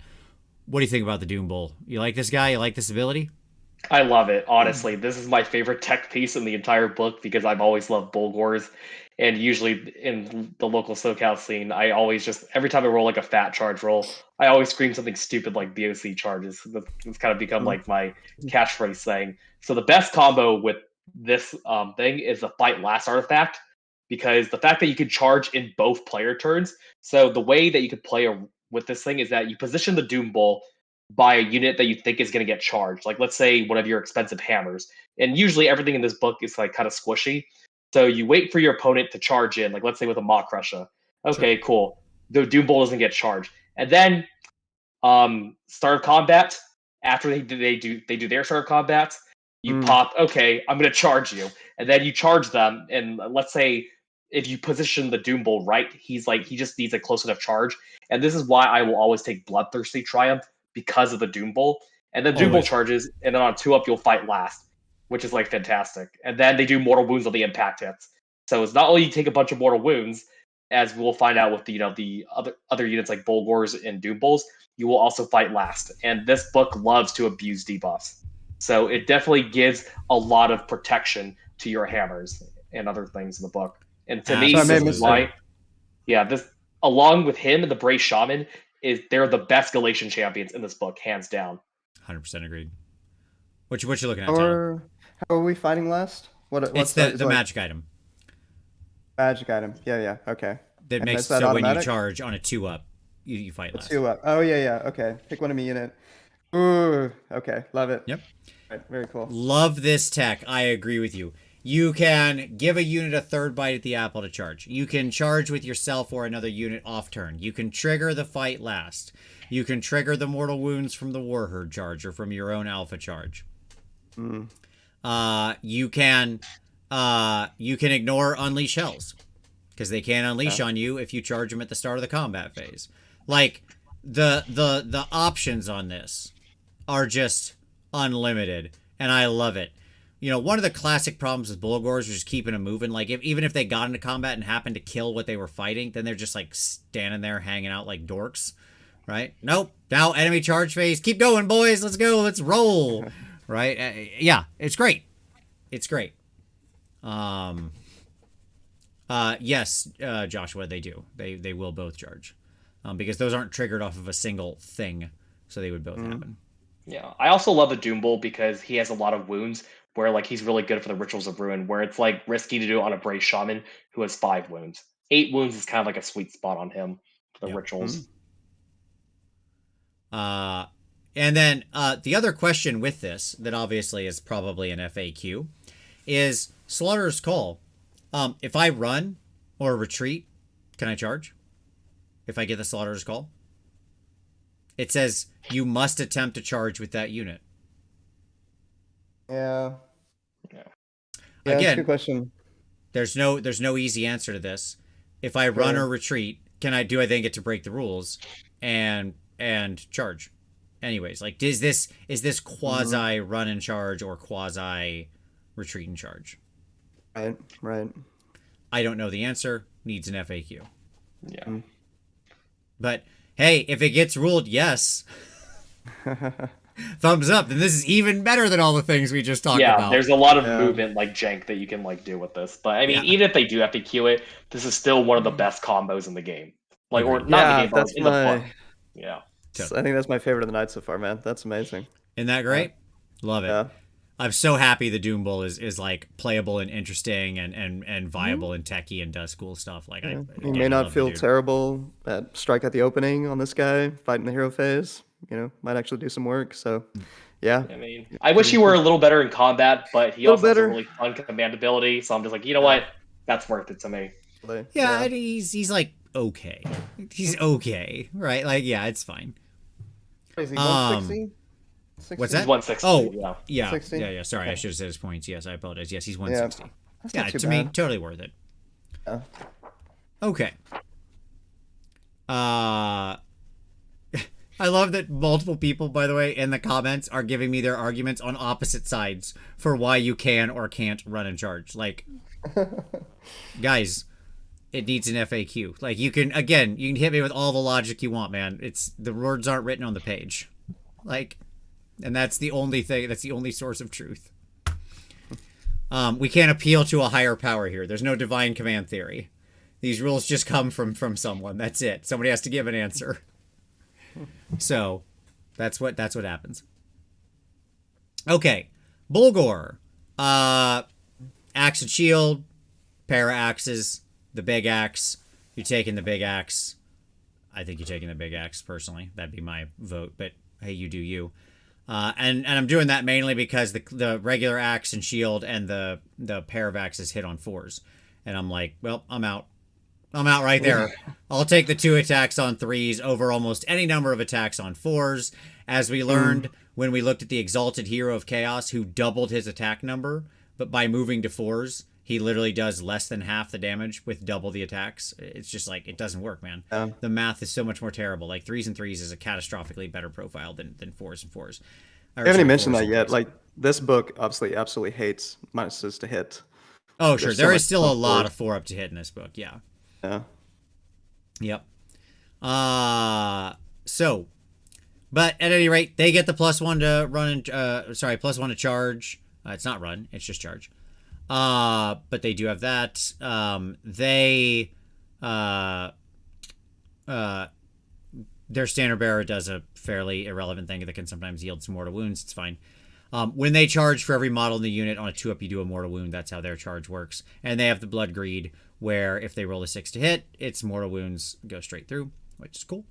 [SPEAKER 1] what do you think about the Doom Bull? You like this guy? You like this ability?
[SPEAKER 3] I love it. Honestly, this is my favorite tech piece in the entire book because I've always loved Bulgors. And usually in the local SoCal scene, I always just, every time I roll like a fat charge roll, I always scream something stupid like BOC charges. It's kind of become like my catchphrase thing. So the best combo with this thing is the Fight Last artifact, because the fact that you can charge in both player turns. So the way that you could play with this thing is that you position the Doom Bull by a unit that you think is going to get charged. Like, let's say one of your expensive hammers. And usually everything in this book is like kind of squishy. So you wait for your opponent to charge in, like let's say with a Maw Crusher. Okay, sure. Cool. The Doom Bull doesn't get charged. And then start of combat, after they do their start of combat, you pop, okay, I'm going to charge you. And then you charge them. And let's say if you position the Doom Bull right, he just needs a close enough charge. And this is why I will always take Bloodthirsty Triumph, because of the Doom Bull. And then Doom Bull charges, and then on 2-up, you'll fight last, which is like fantastic. And then they do mortal wounds on the impact hits. So it's not only you take a bunch of mortal wounds, as we'll find out with the other units like Bulgors and Doom Bulls, you will also fight last. And this book loves to abuse debuffs. So it definitely gives a lot of protection to your hammers and other things in the book. And to me, this is why, this, along with him and the Brave Shaman, they're the best Galatian champions in this book, hands down.
[SPEAKER 1] 100% agreed. What you looking at,
[SPEAKER 2] Tyler? How are we fighting last?
[SPEAKER 1] It's the magic item.
[SPEAKER 2] Magic item. Yeah. Okay.
[SPEAKER 1] That makes that so automatic? When you charge on a 2-up, you fight last.
[SPEAKER 2] 2-up. Oh yeah. Okay. Pick one of me unit. Ooh. Okay. Love it.
[SPEAKER 1] Yep.
[SPEAKER 2] Right. Very cool.
[SPEAKER 1] Love this tech. I agree with you. You can give a unit a third bite at the apple to charge. You can charge with yourself or another unit off turn. You can trigger the fight last. You can trigger the mortal wounds from the Warherd charge or from your own alpha charge. You can ignore unleash hells because they can't unleash on you if you charge them at the start of the combat phase. Like the options on this are just unlimited, and I love it. You know, one of the classic problems with Bulgors was just keeping them moving. Like, even if they got into combat and happened to kill what they were fighting, then they're just, like, standing there hanging out like dorks, right? Nope. Now, enemy charge phase. Keep going, boys. Let's go. Let's roll. Right? Yeah, it's great. It's great. Yes, Joshua, they do. They will both charge. Because those aren't triggered off of a single thing, so they would both happen.
[SPEAKER 3] Yeah, I also love the Doom Bull because he has a lot of wounds where like he's really good for the Rituals of Ruin, where it's like risky to do it on a Brave Shaman who has 5 wounds. 8 wounds is kind of like a sweet spot on him for the Rituals.
[SPEAKER 1] And then the other question with this, that obviously is probably an FAQ, is Slaughter's Call. If I run or retreat, can I charge? If I get the Slaughter's Call? It says you must attempt to charge with that unit.
[SPEAKER 2] Yeah.
[SPEAKER 1] Again,
[SPEAKER 2] that's a good question.
[SPEAKER 1] There's no easy answer to this. If I run or retreat, do I then get to break the rules and charge? Anyways, like is this quasi run and charge or quasi retreat and charge?
[SPEAKER 2] Right.
[SPEAKER 1] I don't know the answer. Needs an FAQ.
[SPEAKER 3] Yeah.
[SPEAKER 1] But hey, if it gets ruled yes, thumbs up, then this is even better than all the things we just talked about.
[SPEAKER 3] Yeah, there's a lot of movement like jank that you can like do with this. But I mean, even if they do FAQ it, this is still one of the best combos in the game. Like, or not in the game, but in the book. Yeah.
[SPEAKER 2] I think that's my favorite of the night so far, man. That's amazing.
[SPEAKER 1] Isn't that great? Love it.
[SPEAKER 2] Yeah.
[SPEAKER 1] I'm so happy the Doom Bull is like playable and interesting and viable and techy and does cool stuff. Like
[SPEAKER 2] you may not feel terrible at strike at the opening on this guy fighting the hero phase. You know, might actually do some work. So, yeah.
[SPEAKER 3] I mean, I wish he were a little better in combat, but he also has a really fun command ability. So I'm just like, you know what? That's worth it to me.
[SPEAKER 1] Yeah, and he's like okay. He's okay, right? Like, yeah, it's fine.
[SPEAKER 2] Is he 160?
[SPEAKER 1] What's that?
[SPEAKER 3] He's 160.
[SPEAKER 1] Oh, yeah.
[SPEAKER 2] 60?
[SPEAKER 1] Yeah. Sorry, I should have said his points. Yes, I apologize. Yes, he's 160.
[SPEAKER 2] Yeah,
[SPEAKER 1] to me, totally worth it.
[SPEAKER 2] Yeah.
[SPEAKER 1] Okay. I love that multiple people, by the way, in the comments are giving me their arguments on opposite sides for why you can or can't run and charge. Like, guys, it needs an FAQ. Like, you can hit me with all the logic you want, man. The words aren't written on the page. Like, and that's the only thing, that's the only source of truth. We can't appeal to a higher power here. There's no divine command theory. These rules just come from someone. That's it. Somebody has to give an answer. So, that's what happens. Okay, Bulgor. Axe and shield, pair of axes, the big axe. You're taking the big axe. I think you're taking the big axe, personally. That'd be my vote, but hey, you do you. And I'm doing that mainly because the regular axe and shield and the pair of axes hit on 4s. And I'm like, well, I'm out. I'm out right there. I'll take the 2 attacks on 3s over almost any number of attacks on 4s. As we learned when we looked at the Exalted Hero of Chaos, who doubled his attack number, but by moving to 4s, he literally does less than half the damage with double the attacks. It's just like, it doesn't work, man. The math is so much more terrible. Like 3s and 3s is a catastrophically better profile than 4s and 4s.
[SPEAKER 2] I haven't even mentioned that yet. Like, this book obviously absolutely hates minuses to hit.
[SPEAKER 1] Oh, sure. There is still a lot of 4 up to hit in this book. Yeah.
[SPEAKER 2] Yeah.
[SPEAKER 1] Yep. So, but at any rate, they get the +1 to run and +1 to charge. It's not run, it's just charge. But they do have that. Their standard bearer does a fairly irrelevant thing that can sometimes yield some mortal wounds. It's fine. When they charge, for every model in the unit on a 2-up, you do a mortal wound. That's how their charge works. And they have the blood greed, where if they roll a 6 to hit, its mortal wounds go straight through, which is cool.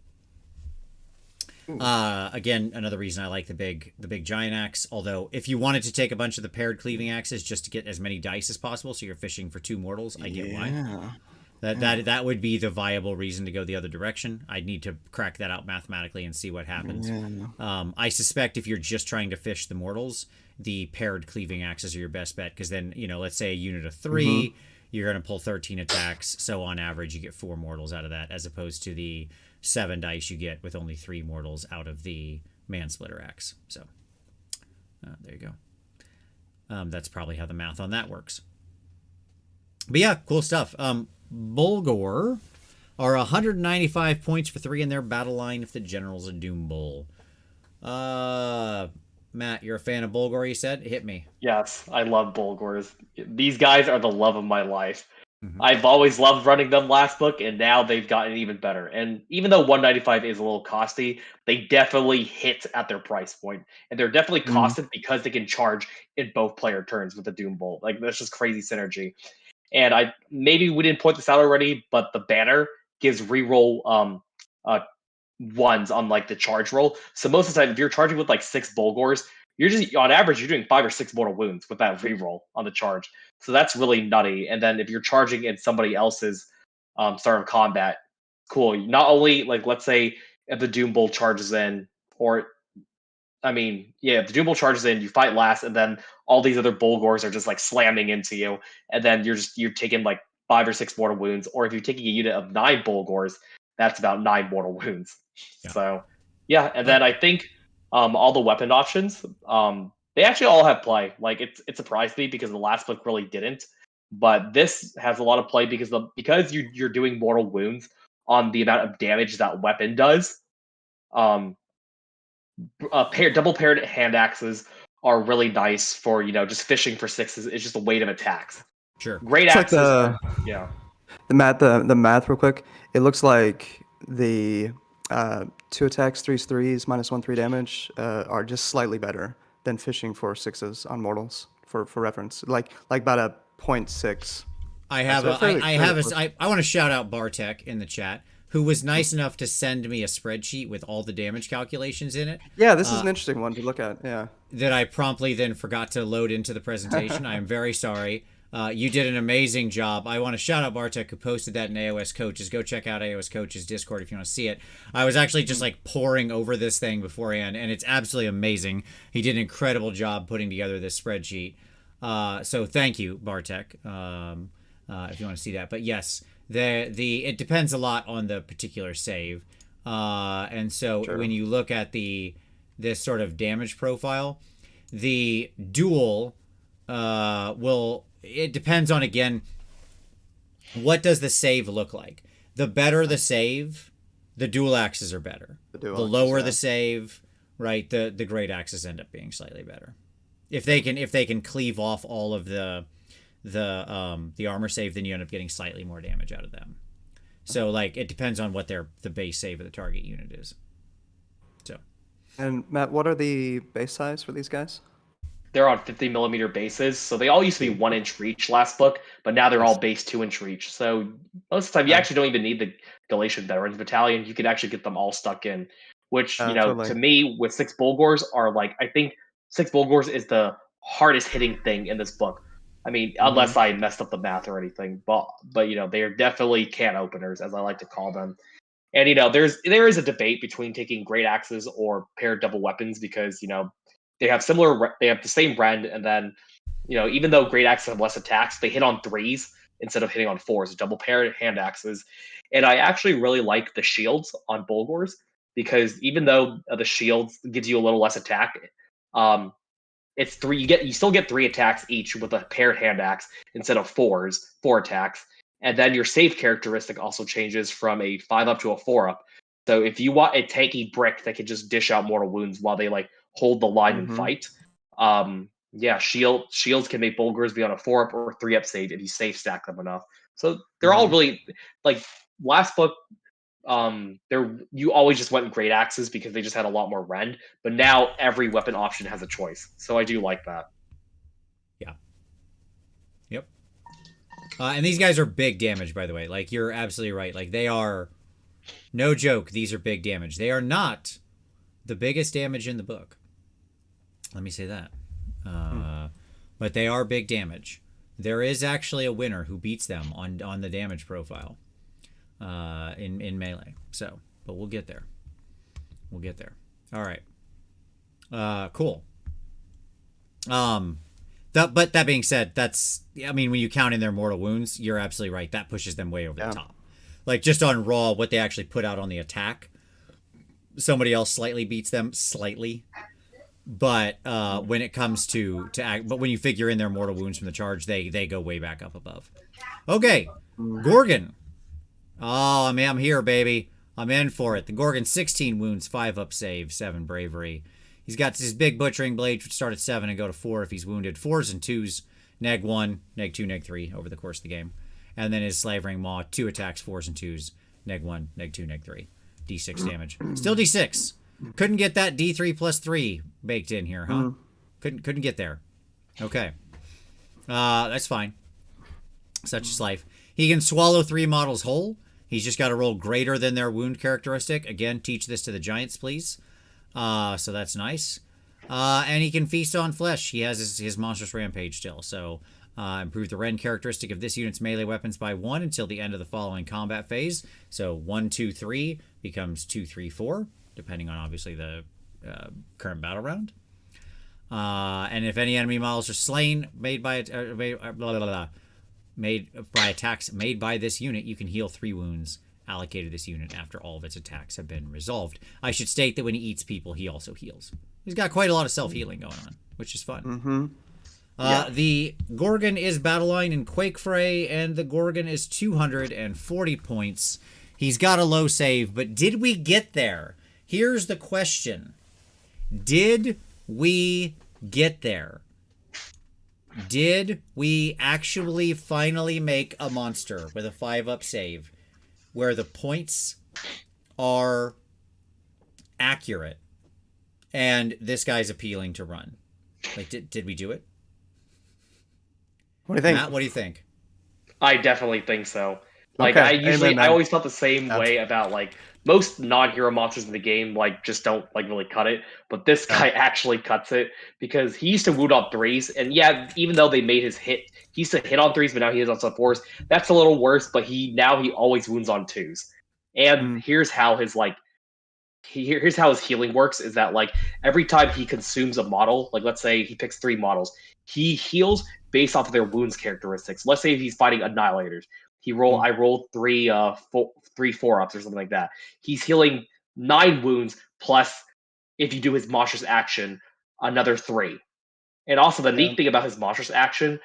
[SPEAKER 1] Again, another reason I like the big giant axe. Although, if you wanted to take a bunch of the paired cleaving axes just to get as many dice as possible, so you're fishing for 2 mortals, I get why. That would be the viable reason to go the other direction. I'd need to crack that out mathematically and see what happens. I suspect if you're just trying to fish the mortals, the paired cleaving axes are your best bet, because then, let's say a unit of 3, you're going to pull 13 attacks, so on average you get 4 mortals out of that, as opposed to the 7 dice you get with only 3 mortals out of the Mansplitter axe. So there you go. That's probably how the math on that works. But yeah, cool stuff. Bulgor are 195 points for 3 in their battle line if the general's a Doom Bull. Matt, you're a fan of Bulgor, you said? Hit me.
[SPEAKER 3] Yes, I love Bulgors. These guys are the love of my life.
[SPEAKER 1] Mm-hmm.
[SPEAKER 3] I've always loved running them last book, and now they've gotten even better. And even though 195 is a little costly, they definitely hit at their price point. And they're definitely costed because they can charge in both player turns with the Doom Bolt. Like, that's just crazy synergy. And maybe we didn't point this out already, but the banner gives reroll ones on like the charge roll. So most of the time, if you're charging with like 6 Bulgors, you're just on average you're doing 5 or 6 mortal wounds with that reroll on the charge. So that's really nutty. And then if you're charging in somebody else's start of combat, cool. Not only, like, let's say if the Doom Bolt charges in, or if the Doom Bolt charges in, you fight last, and then all these other Bulgors are just like slamming into you, and then you're taking like 5 or 6 mortal wounds. Or if you're taking a unit of 9 Bulgors, that's about 9 mortal wounds. Yeah. So yeah, and then I think all the weapon options, they actually all have play. Like, it surprised me because the last book really didn't, but this has a lot of play because you're doing mortal wounds on the amount of damage that weapon does. Double paired hand axes are really nice for just fishing for 6s. It's just a weight of attacks.
[SPEAKER 1] Sure.
[SPEAKER 3] Great axes. Like
[SPEAKER 2] the math real quick. It looks like the 2 attacks, 3s, -1/3 damage are just slightly better than fishing for 6s on mortals for reference. Like about a 0.6.
[SPEAKER 1] I want to shout out Bartek in the chat, who was nice enough to send me a spreadsheet with all the damage calculations in it.
[SPEAKER 2] Yeah, this is an interesting one to look at. Yeah.
[SPEAKER 1] That I promptly then forgot to load into the presentation. I am very sorry. You did an amazing job. I want to shout out Bartek, who posted that in AOS Coaches. Go check out AOS Coaches Discord if you want to see it. I was actually just like poring over this thing beforehand, and it's absolutely amazing. He did an incredible job putting together this spreadsheet. So thank you, Bartek, if you want to see that. But yes, it depends a lot on the particular save. And so when you look at this sort of damage profile, the duel it depends on, again, what does the save look like. The better the save, the dual axes are better. The lower the save, right, the great axes end up being slightly better. If they can cleave off all of the armor save, then you end up getting slightly more damage out of them. So like, it depends on what the base save of the target unit is. So.
[SPEAKER 2] And Matt, what are the base size for these guys?
[SPEAKER 3] They're on 50mm bases, so they all used to be 1-inch reach last book, but now they're all base 2-inch reach. So most of the time, you actually don't even need the Galatian Veterans Battalion. You can actually get them all stuck in, which, totally. To me, with 6 Bulgors are like, I think 6 Bulgors is the hardest hitting thing in this book. I mean, unless I messed up the math or anything, but they are definitely can openers, as I like to call them. And there is a debate between taking great axes or paired double weapons, because they have the same rend, and then even though great axes have less attacks, they hit on 3s instead of hitting on 4s, double paired hand axes. And I actually really like the shields on Bulgors, because even though the shields gives you a little less attack, it's 3. You still get 3 attacks each with a paired hand axe instead of 4 attacks. And then your save characteristic also changes from a 5 up to a 4 up. So if you want a tanky brick that can just dish out mortal wounds while they like hold the line and fight, shields can make Bulgors be on a 4 up or 3 up save if you safe stack them enough. So they're all really, like, last book. You always just went great axes because they just had a lot more rend, but now every weapon option has a choice. So I do like that.
[SPEAKER 1] Yeah. Yep. And these guys are big damage, by the way. Like, you're absolutely right. Like, they are, no joke, these are big damage. They are not the biggest damage in the book. Let me say that. But they are big damage. There is actually a winner who beats them on the damage profile in melee. So, but we'll get there. We'll get there. All right. Cool. But that being said, when you count in their mortal wounds, you're absolutely right. That pushes them way over the top. Like just on raw, what they actually put out on the attack, somebody else slightly beats them slightly. But when it comes to act, but when you figure in their mortal wounds from the charge, they go way back up above. Okay, Gorgon. Oh, I'm here, baby. I'm in for it. The Gorgon, 16 wounds, 5 up save, 7 bravery. He's got his big butchering blade, which start at 7 and go to 4 if he's wounded. 4s and 2s, neg 1, neg 2, neg 3 over the course of the game. And then his Slavering Maw, 2 attacks, 4s and 2s, neg 1, neg 2, neg 3. D6 damage. Still D6. Couldn't get that D3 plus 3 baked in here, huh? Couldn't get there. Okay. That's fine. Such is life. He can swallow 3 models whole. He's just got to roll greater than their wound characteristic. Again, teach this to the giants, please. So that's nice. And he can feast on flesh. He has his monstrous rampage still. So improve the rend characteristic of this unit's melee weapons by 1 until the end of the following combat phase. So 1, 2, 3 becomes 2, 3, 4. Depending on, obviously, the current battle round. And if any enemy models are slain made by attacks made by this unit, you can heal 3 wounds allocated to this unit after all of its attacks have been resolved. I should state that when he eats people, he also heals. He's got quite a lot of self-healing going on, which is fun. The Gorgon is battle line in Quake Fray, and the Gorgon is 240 points. He's got a low save, but did we get there? Here's the question. Did we get there? Did we actually finally make a monster with a 5 up save where the points are accurate and this guy's appealing to run? Like, did we do it?
[SPEAKER 2] What do you think?
[SPEAKER 1] Matt, what do you think?
[SPEAKER 3] I definitely think so. Like,
[SPEAKER 2] Okay.
[SPEAKER 3] I always felt the same way about, like, most non-hero monsters in the game, like, just don't, like, really cut it. But this guy actually cuts it because he used to wound on 3s. And yeah, even though they made his hit, he used to hit on 3s, but now he hits on some 4s. That's a little worse, but he always wounds on 2s. And here's how his, like, here's how his healing works is that, like, every time he consumes a model, like, let's say he picks 3 models, he heals based off of their wounds characteristics. Let's say if he's fighting Annihilators. I rolled 3 4-ups or something like that. He's healing 9 wounds plus, if you do his monstrous action, another 3. And also the neat thing about his monstrous action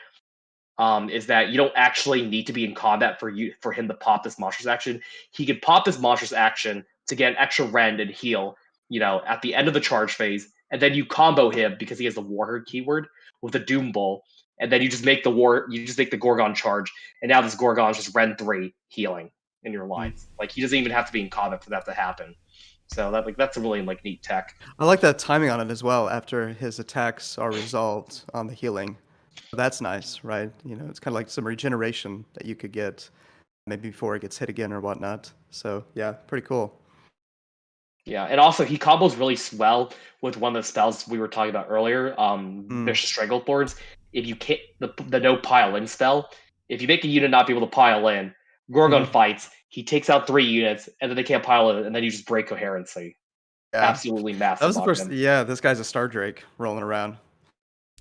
[SPEAKER 3] is that you don't actually need to be in combat for him to pop this monstrous action. He can pop this monstrous action to get an extra rend and heal, at the end of the charge phase, and then you combo him because he has the Warherd keyword with the Doom Bowl. And then you just make the Gorgon charge, and now this Gorgon is just Rend 3 healing in your lines. Like, he doesn't even have to be in combat for that to happen. So that's a really, like, neat tech.
[SPEAKER 2] I like that timing on it as well. After his attacks are resolved on the healing, that's nice, right? It's kind of like some regeneration that you could get maybe before it gets hit again or whatnot. So yeah, pretty cool.
[SPEAKER 3] Yeah, and also he combos really well with one of the spells we were talking about earlier, Vicious Stranglethorns. If you can't, the no pile in spell, if you make a unit not be able to pile in, Gorgon fights, he takes out 3 units, and then they can't pile in, and then you just break coherency.
[SPEAKER 2] Yeah.
[SPEAKER 3] Absolutely massive.
[SPEAKER 2] That was the first. Yeah, this guy's a Star Drake rolling around.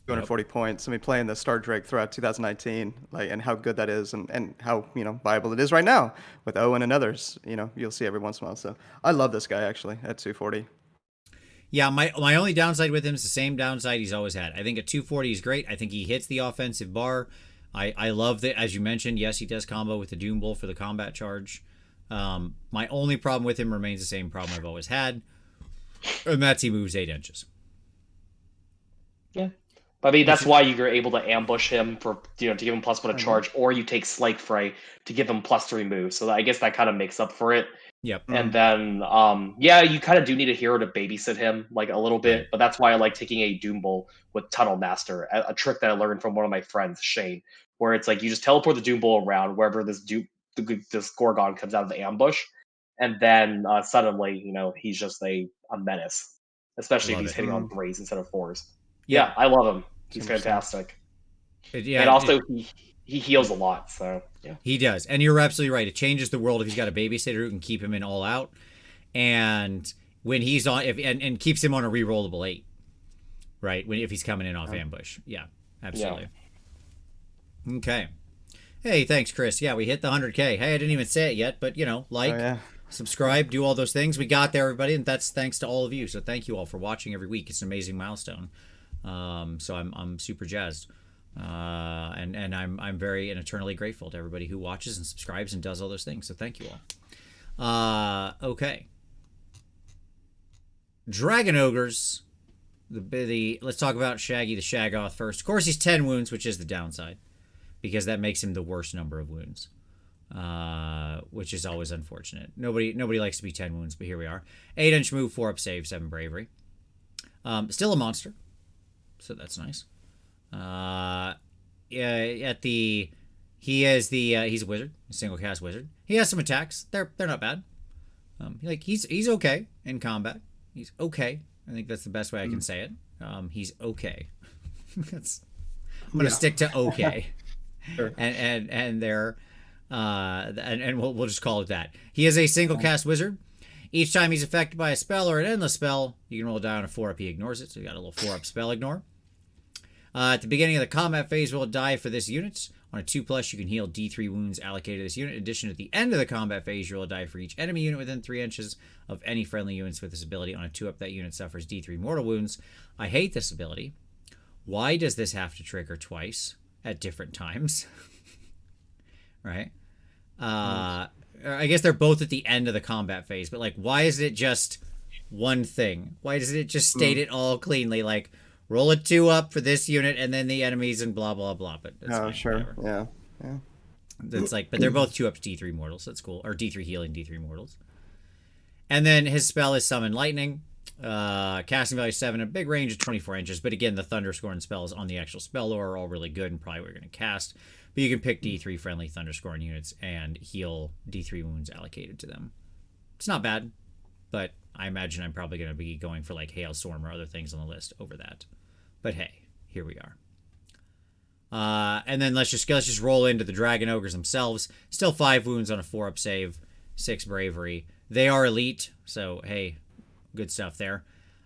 [SPEAKER 2] 240 points. I mean, playing the Star Drake throughout 2019, and how good that is, and how viable it is right now with Owen and others. You'll see every once in a while. So I love this guy actually at 240.
[SPEAKER 1] Yeah, my only downside with him is the same downside he's always had. I think at 240 he's great. I think he hits the offensive bar. I love that, as you mentioned, yes, he does combo with the Doom Bowl for the combat charge. My only problem with him remains the same problem I've always had, and that's he moves 8 inches.
[SPEAKER 3] Yeah. I mean, that's why you're able to ambush him to give him +1 to charge, or you take Slake Fray to give him +3 moves. So I guess that kind of makes up for it.
[SPEAKER 1] Yep.
[SPEAKER 3] And then, you kind of do need a hero to babysit him, like, a little bit. But that's why I like taking a Doom Bowl with Tunnel Master, a trick that I learned from one of my friends, Shane, where it's like you just teleport the Doom Bowl around wherever this Gorgon comes out of the ambush, and then suddenly, he's just a menace. especially if
[SPEAKER 1] Love
[SPEAKER 3] he's
[SPEAKER 1] it.
[SPEAKER 3] hitting on 3s instead of 4s.
[SPEAKER 1] Yeah.
[SPEAKER 3] Yeah, I love him. He's
[SPEAKER 2] 100%.
[SPEAKER 3] fantastic.
[SPEAKER 1] Yeah,
[SPEAKER 3] And also, he heals a lot, so yeah.
[SPEAKER 1] he does. And you're absolutely right. It changes the world if he's got a babysitter who can keep him in all out. And when he's on, and keeps him on a rerollable 8, right? If he's coming in off ambush. Yeah, absolutely. Yeah. Okay. Hey, thanks, Chris. Yeah, we hit the 100K. Hey, I didn't even say it yet, but, subscribe, do all those things. We got there, everybody, and that's thanks to all of you. So thank you all for watching every week. It's an amazing milestone. So I'm super jazzed. And I'm very and eternally grateful to everybody who watches and subscribes and does all those things. So thank you all. Okay. Dragon Ogres. Let's talk about Shaggy the Shaggoth first. Of course, he's 10 wounds, which is the downside, because that makes him the worst number of wounds, which is always unfortunate. Nobody likes to be 10 wounds, but here we are. 8-inch move, 4-up save, 7 bravery. Still a monster, so that's nice. He's a wizard, a single cast wizard. He has some attacks. They're not bad. He's okay in combat. He's okay. I think that's the best way I can say it. He's okay. I'm gonna stick to okay.
[SPEAKER 2] Sure.
[SPEAKER 1] And we'll just call it that. He is a single cast wizard. Each time he's affected by a spell or an endless spell, you can roll down a 4-up. He ignores it, so you got a little 4-up spell ignore. At the beginning of the combat phase, roll a die for this unit. On a 2+, you can heal D3 wounds allocated to this unit. In addition, at the end of the combat phase, you roll a die for each enemy unit within 3 inches of any friendly units with this ability. On a 2-up, that unit suffers D3 mortal wounds. I hate this ability. Why does this have to trigger twice at different times? Right? I guess they're both at the end of the combat phase, but why is it just one thing? Why doesn't it just state it all cleanly? Roll a 2-up for this unit and then the enemies and blah, blah, blah. But that's fine,
[SPEAKER 2] sure.
[SPEAKER 1] Whatever.
[SPEAKER 2] Yeah.
[SPEAKER 1] It's but they're both 2-up D3 mortals. That's cool. Or D3 healing, D3 mortals. And then his spell is Summon Lightning. Casting value 7, a big range of 24 inches. But again, the Thunderscorn spells on the actual spell lore are all really good and probably what you're going to cast. But you can pick D3 friendly Thunderscorn units and heal D3 wounds allocated to them. It's not bad, but I imagine I'm probably going to be going for Hailstorm or other things on the list over that. But hey, here we are. And then let's just roll into the Dragon Ogres themselves. Still 5 wounds on a 4-up save, 6 bravery. They are elite, so hey, good stuff there.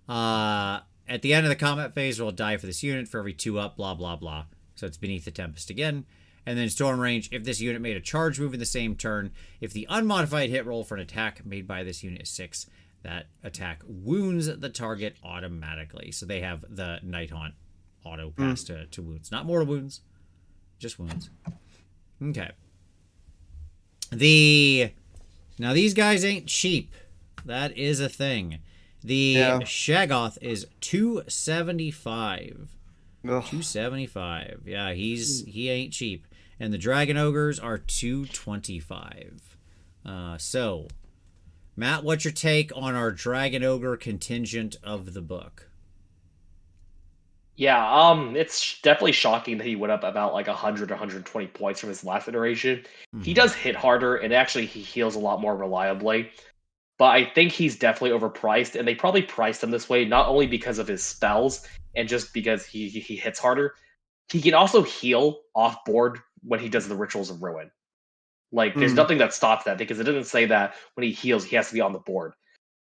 [SPEAKER 1] At the end of the combat phase, roll a die for this unit for every 2-up, blah, blah, blah. So it's Beneath the Tempest again. And then Storm Range, if this unit made a charge move in the same turn, if the unmodified hit roll for an attack made by this unit is 6, that attack wounds the target automatically. So they have the Night Haunt auto pass to wounds. Not mortal wounds, just wounds. Okay. Now these guys ain't cheap. That is a thing. The Shaggoth is 275. Ugh. 275. Yeah, he ain't cheap. And the Dragon Ogres are 225. So Matt, what's your take on our Dragon Ogre contingent of the book?
[SPEAKER 3] Yeah, it's definitely shocking that he went up about 100 or 120 points from his last iteration. He does hit harder, and actually he heals a lot more reliably. But I think he's definitely overpriced, and they probably priced him this way not only because of his spells and just because he hits harder. He can also heal off board when he does the Rituals of Ruin. There's nothing that stops that, because it doesn't say that when he heals, he has to be on the board.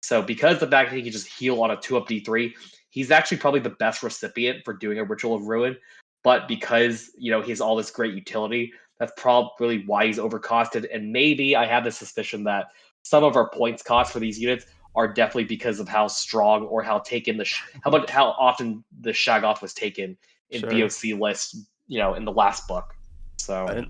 [SPEAKER 3] So because the fact that he can just heal on a 2-up D3, he's actually probably the best recipient for doing a Ritual of Ruin. But because, he has all this great utility, that's probably why he's overcosted. And maybe I have the suspicion that some of our points cost for these units are definitely because of how strong or how taken how often the Shaggoth was taken in VOC lists, in the last book. So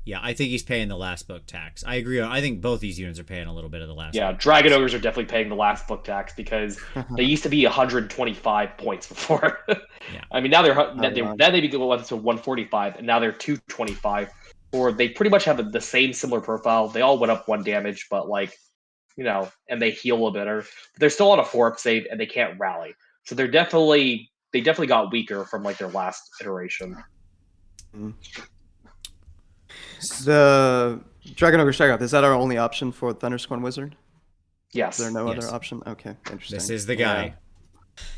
[SPEAKER 1] yeah, I think he's paying the last book tax. I agree. I think both these units are paying a little bit of the last.
[SPEAKER 3] Yeah,
[SPEAKER 1] book
[SPEAKER 3] Dragon
[SPEAKER 1] tax.
[SPEAKER 3] Ogres are definitely paying the last book tax because they used to be 125 points before.
[SPEAKER 1] Yeah.
[SPEAKER 3] I mean, now then they go up to 145, and now they're 225. Or they pretty much have the same similar profile. They all went up 1 damage, but and they heal a little better. But they're still on a 4-up save, and they can't rally. So they definitely got weaker from their last iteration.
[SPEAKER 2] The Dragon Ogre Shaggoth, is that our only option for Thunderscorn Wizard?
[SPEAKER 3] Yes.
[SPEAKER 2] Is there no
[SPEAKER 1] Yes.
[SPEAKER 2] other option? Okay, interesting.
[SPEAKER 1] This is the guy.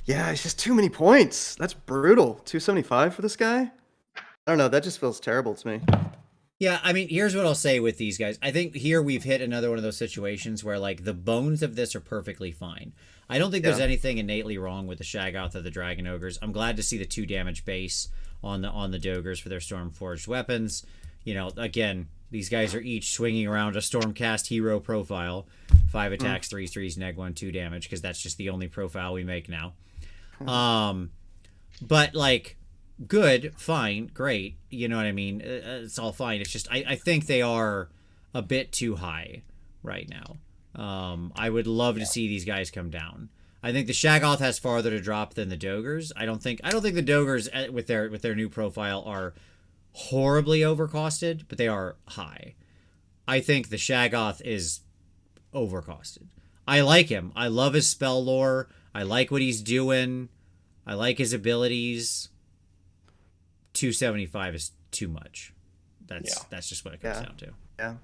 [SPEAKER 2] Yeah, it's just too many points. That's brutal. 275 for this guy? I don't know. That just feels terrible to me.
[SPEAKER 1] Yeah, I mean, here's what I'll say with these guys. I think here we've hit another one of those situations where, like, the bones of this are perfectly fine. I don't think there's anything innately wrong with the Shaggoth or the Dragon Ogres. I'm glad to see the 2 damage base on the Dogres for their Stormforged weapons. You know, again, these guys are each swinging around a Stormcast hero profile. 5 attacks, 3s, neg 1, 2 damage, because that's just the only profile we make now. But, like, good, fine, great. You know what I mean? It's all fine. It's just, I think they are a bit too high right now. I would love to see these guys come down. I think the Shaggoth has farther to drop than the Dogres. I don't think the Dogres with their new profile are horribly overcosted, but they are high. I think the Shaggoth is overcosted. I like him. I love his spell lore. I like what he's doing. I like his abilities. 275 is too much. That's just what it comes down to.
[SPEAKER 2] Yeah.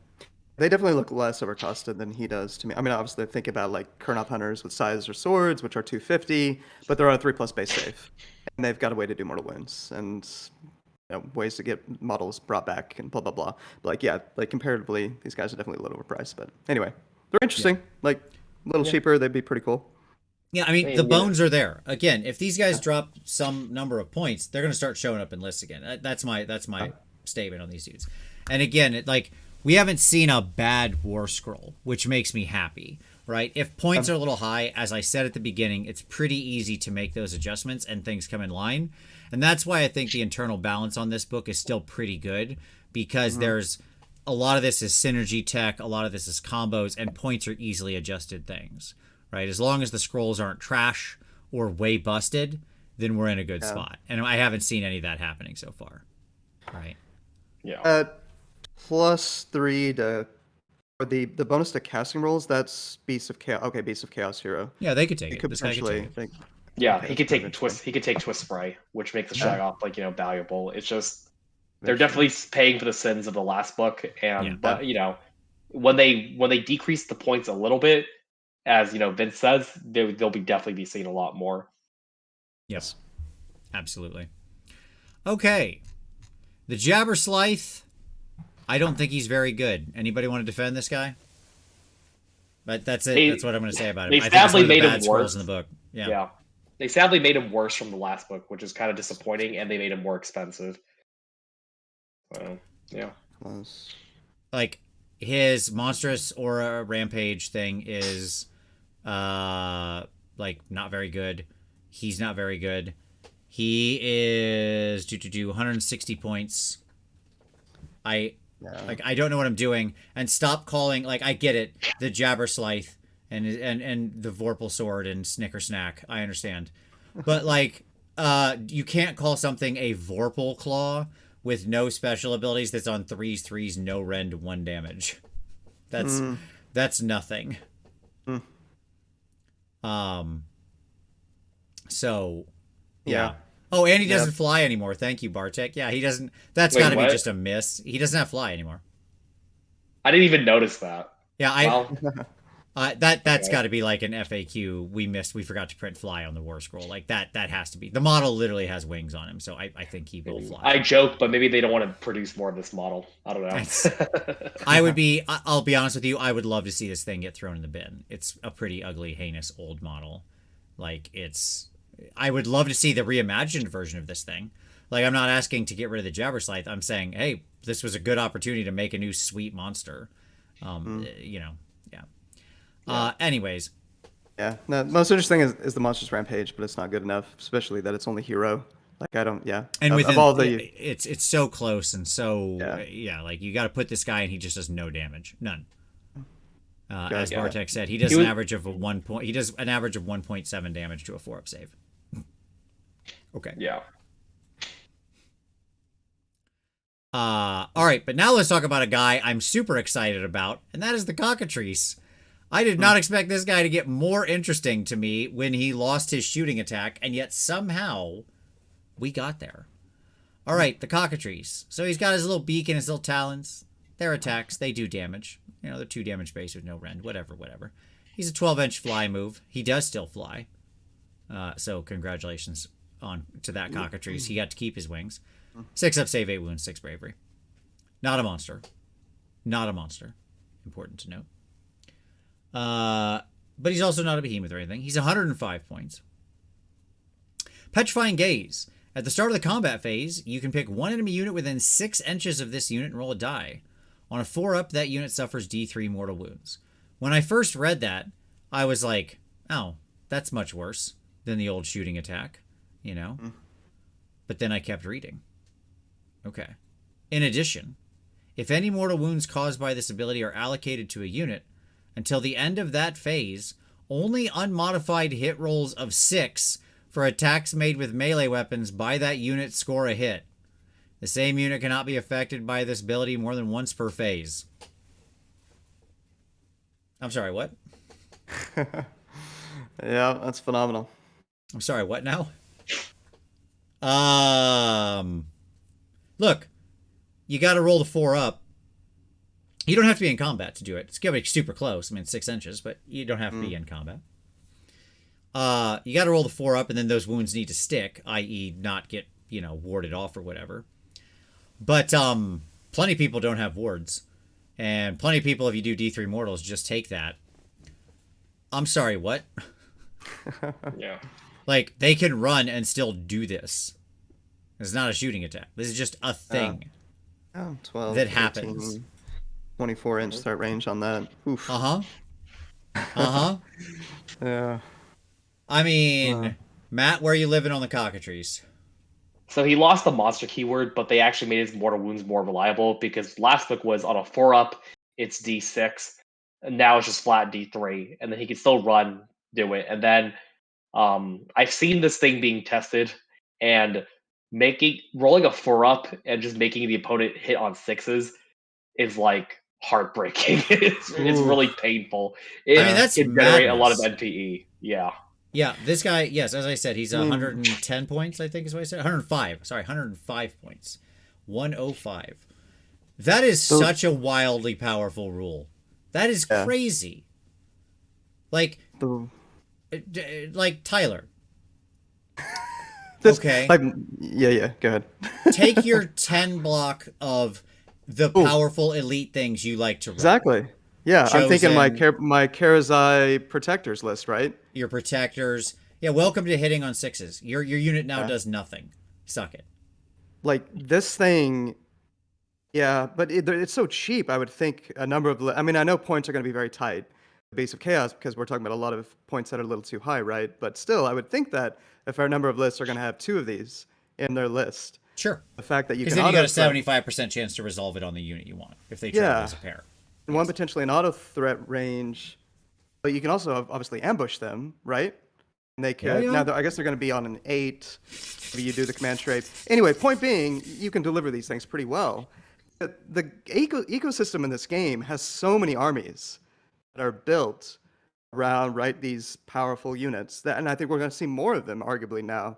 [SPEAKER 2] They definitely look less overcosted than he does to me. I mean, obviously, think about like Kurnoth Hunters with Scythes or Swords, which are 250, but they're on a 3+ base save. And they've got a way to do mortal wounds and ways to get models brought back and blah, blah, blah. But like, yeah, like comparatively, these guys are definitely a little overpriced. But anyway, they're interesting. Like, a little cheaper, they'd be pretty cool.
[SPEAKER 1] Yeah, I mean, the bones are there. Again, if these guys drop some number of points, they're going to start showing up in lists again. That's my statement on these dudes. And again, we haven't seen a bad war scroll, which makes me happy, right? If points are a little high, as I said at the beginning, it's pretty easy to make those adjustments and things come in line. And that's why I think the internal balance on this book is still pretty good, because there's a lot of this is synergy tech, a lot of this is combos, and points are easily adjusted things. Right, as long as the scrolls aren't trash or way busted, then we're in a good spot. And I haven't seen any of that happening so far. Right.
[SPEAKER 3] Yeah.
[SPEAKER 2] +3 to for the bonus to casting rolls. That's Beast of Chaos. Okay, Beast of Chaos hero.
[SPEAKER 1] Yeah, they could take
[SPEAKER 2] He
[SPEAKER 1] it.
[SPEAKER 2] could
[SPEAKER 1] This guy could take
[SPEAKER 2] potentially.
[SPEAKER 3] Yeah, he could take twist. He could take twist spray, which makes the Shaggoth valuable. It's just they're definitely paying for the sins of the last book, and but when they decrease the points a little bit, as Vince says, they'll definitely be seeing a lot more.
[SPEAKER 1] Yes, absolutely. Okay, the Jabberslythe. I don't think he's very good. Anybody want to defend this guy? But that's it. That's what I'm going to say about him.
[SPEAKER 3] They sadly made him worse
[SPEAKER 1] in the book.
[SPEAKER 3] Yeah, they sadly made him worse from the last book, which is kind of disappointing, and they made him more expensive. So, yeah.
[SPEAKER 1] Like, his monstrous aura rampage thing is like not very good. He's not very good. He is do 160 points. I don't know what I'm doing. And stop calling, like, I get it, the Jabberslythe and the Vorpal Sword and Snicker Snack. I understand. But like you can't call something a Vorpal Claw with no special abilities that's on 3s, no rend, 1 damage. That's nothing. So yeah. Oh, and he doesn't fly anymore. Thank you, Bartek. Yeah, he doesn't. That's got to be just a miss. He doesn't have fly anymore.
[SPEAKER 3] I didn't even notice that.
[SPEAKER 1] Yeah, that's got to be like an FAQ. We forgot to print fly on the war scroll. Like that has to be. The model literally has wings on him, so I think he will fly.
[SPEAKER 3] I joke, but maybe they don't want to produce more of this model. I don't know.
[SPEAKER 1] I'll be honest with you, I would love to see this thing get thrown in the bin. It's a pretty ugly, heinous old model. Like, I would love to see the reimagined version of this thing. Like, I'm not asking to get rid of the Jabberslythe. I'm saying, hey, this was a good opportunity to make a new sweet monster. Anyways.
[SPEAKER 2] Yeah. No, most interesting is the monstrous rampage, but it's not good enough, especially that it's only hero. Like, I don't. Yeah.
[SPEAKER 1] And it's so close and so like you got to put this guy and he just does no damage, none. As Bartek said, he does an average of 1.7 damage to a 4-up save. Okay.
[SPEAKER 3] Yeah.
[SPEAKER 1] All right, but now let's talk about a guy I'm super excited about, and that is the Cockatrice. I did not expect this guy to get more interesting to me when he lost his shooting attack, and yet somehow we got there. All right, the Cockatrice. So he's got his little beak and his little talons. Their attacks, they do damage. They're 2 damage base with no rend. Whatever. He's a 12-inch fly move. He does still fly. So congratulations on to that cockatrice. He got to keep his wings. 6 up, save 8 wounds, 6 bravery. Not a monster. Not a monster. Important to note. But he's also not a behemoth or anything. He's 105 points. Petrifying Gaze. At the start of the combat phase, you can pick one enemy unit within 6 inches of this unit and roll a die. On a 4-up, that unit suffers D3 mortal wounds. When I first read that, I was like, oh, that's much worse than the old shooting attack, you know? But then I kept reading. Okay. In addition, if any mortal wounds caused by this ability are allocated to a unit, until the end of that phase, only unmodified hit rolls of 6 for attacks made with melee weapons by that unit score a hit. The same unit cannot be affected by this ability more than once per phase. I'm sorry, what?
[SPEAKER 2] Yeah, that's phenomenal.
[SPEAKER 1] I'm sorry, what now? Look, you got to roll the 4-up. You don't have to be in combat to do it. It's going to be super close. I mean, 6 inches, but you don't have to be in combat. You got to roll the 4-up, and then those wounds need to stick, i.e. not get, warded off or whatever. But plenty of people don't have wards. And plenty of people, if you do D3 mortals, just take that. I'm sorry, what?
[SPEAKER 3] Yeah.
[SPEAKER 1] Like, they can run and still do this. It's not a shooting attack. This is just a thing
[SPEAKER 2] 12,
[SPEAKER 1] that happens.
[SPEAKER 2] 24-inch threat range on that. Oof. Yeah.
[SPEAKER 1] I mean, Matt, where are you living on the cockatrice?
[SPEAKER 3] So he lost the monster keyword, but they actually made his mortal wounds more reliable because last book was on a 4-up, it's D6, and now it's just flat D3, and then he can still run, do it. And then I've seen this thing being tested, and rolling a 4-up and just making the opponent hit on 6s is like heartbreaking. it's really painful. It
[SPEAKER 1] that's
[SPEAKER 3] can generate a lot of
[SPEAKER 1] madness.
[SPEAKER 3] NPE. Yeah.
[SPEAKER 1] Yeah, this guy, yes, as I said, he's 110 points, I think is what I said. 105. Sorry, 105 points. 105. That is such a wildly powerful rule. That is crazy. Like Tyler. Okay.
[SPEAKER 2] Yeah, go ahead.
[SPEAKER 1] Take your 10 block of the powerful elite things you like to run.
[SPEAKER 2] Exactly. Yeah,
[SPEAKER 1] Chosen,
[SPEAKER 2] I'm thinking my Karazai protectors list, right?
[SPEAKER 1] Your protectors. Yeah, welcome to hitting on 6s. Your unit now does nothing. Suck it.
[SPEAKER 2] Like this thing, yeah, but it's so cheap. I would think a number of. I mean, I know points are going to be very tight. The base of chaos because we're talking about a lot of points that are a little too high, right? But still, I would think that if our number of lists are going to have 2 of these in their list,
[SPEAKER 1] Sure.
[SPEAKER 2] the fact that you can
[SPEAKER 1] because then you got a 75% chance to resolve it on the unit you want if they try it as a pair.
[SPEAKER 2] And one potentially an auto threat range, but you can also obviously ambush them, right? And they can now. I guess they're going to be on an 8. Maybe you do the command strafe. Anyway, point being, you can deliver these things pretty well. The ecosystem in this game has so many armies that are built around these powerful units and I think we're going to see more of them arguably now,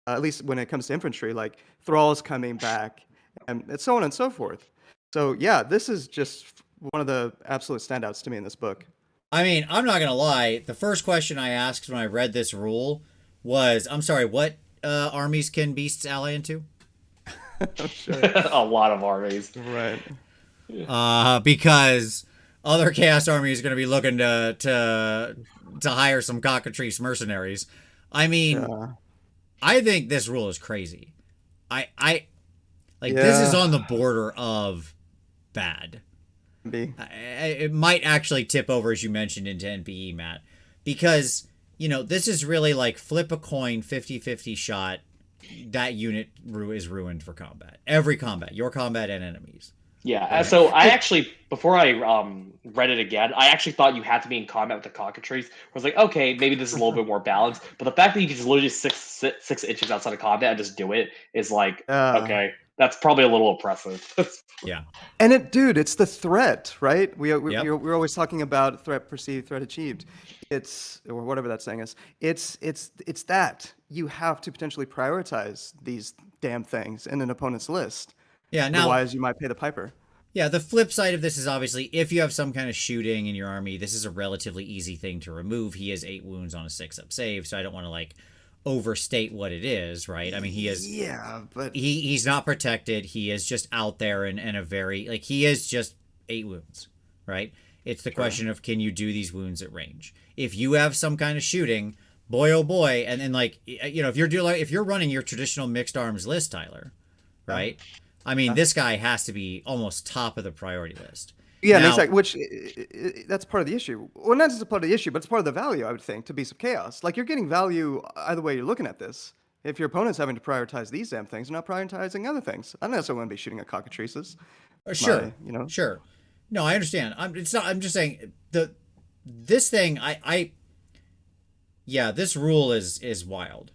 [SPEAKER 2] at least when it comes to infantry, like thralls coming back and so on and so forth. So yeah, this is just one of the absolute standouts to me in this book.
[SPEAKER 1] I mean, I'm not going to lie. The first question I asked when I read this rule was, I'm sorry, what armies can beasts ally into?
[SPEAKER 2] Sure.
[SPEAKER 3] A lot of armies.
[SPEAKER 2] Right.
[SPEAKER 1] Because other Chaos Army is going to be looking to hire some cockatrice mercenaries. I mean, I think this rule is crazy. This is on the border of bad. It might actually tip over, as you mentioned, into NPE, Matt, because this is really like flip a coin, 50-50 shot. That unit is ruined for combat. Every combat, your combat and enemies.
[SPEAKER 3] Yeah. Right. So I actually, before I read it again, I actually thought you had to be in combat with the cockatrice. I was like, okay, maybe this is a little bit more balanced. But the fact that you can just literally 6 inches outside of combat and just do it is like, okay, that's probably a little oppressive.
[SPEAKER 1] Yeah.
[SPEAKER 2] And it's the threat, right? We're always talking about threat perceived, threat achieved. Or whatever that saying is. It's that you have to potentially prioritize these damn things in an opponent's list.
[SPEAKER 1] Yeah. Now,
[SPEAKER 2] otherwise, you might pay the piper.
[SPEAKER 1] Yeah, the flip side of this is obviously if you have some kind of shooting in your army, this is a relatively easy thing to remove. He has 8 wounds on a 6-up save, so I don't want to like overstate what it is, right? I mean, he is
[SPEAKER 2] but
[SPEAKER 1] he's not protected. He is just out there and a very like he is just 8 wounds, right? It's the question of can you do these wounds at range? If you have some kind of shooting, boy oh boy, and then like you know if you're running your traditional mixed arms list, Tyler, right? I mean, this guy has to be almost top of the priority list.
[SPEAKER 2] Yeah,
[SPEAKER 1] Now,
[SPEAKER 2] exactly. Which that's part of the issue. Well, not just a part of the issue, but it's part of the value, I would think, to Beast of Chaos. Like you're getting value either way you're looking at this. If your opponent's having to prioritize these damn things, they're not prioritizing other things. I don't necessarily want to be shooting at cockatrices.
[SPEAKER 1] Sure,
[SPEAKER 2] You know.
[SPEAKER 1] sure. No, I understand. It's not. I'm just saying this thing. Yeah, this rule is wild.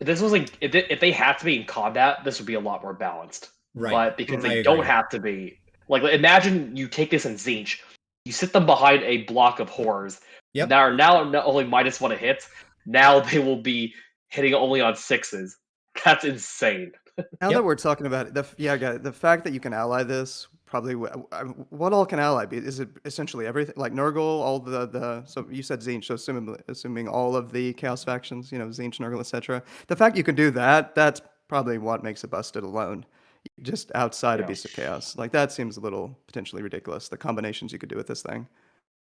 [SPEAKER 3] This was like if they had to be in combat, this would be a lot more balanced.
[SPEAKER 1] Right.
[SPEAKER 3] But because
[SPEAKER 1] I
[SPEAKER 3] they
[SPEAKER 1] agree.
[SPEAKER 3] don't have to be, like imagine you take this in Zinch, you sit them behind a block of horrors.
[SPEAKER 1] Yep.
[SPEAKER 3] Now not only -1 to hits, now they will be hitting only on 6s. That's insane.
[SPEAKER 2] Now that we're talking about it, the fact that you can ally this probably what all can ally be? Is it essentially everything like Nurgle, all the so you said Zinch, so assuming all of the Chaos factions, you know, Zinch, Nurgle, etc. The fact you can do that, that's probably what makes it busted alone. Just outside of Beast of Chaos, like that seems a little potentially ridiculous. The combinations you could do with this thing.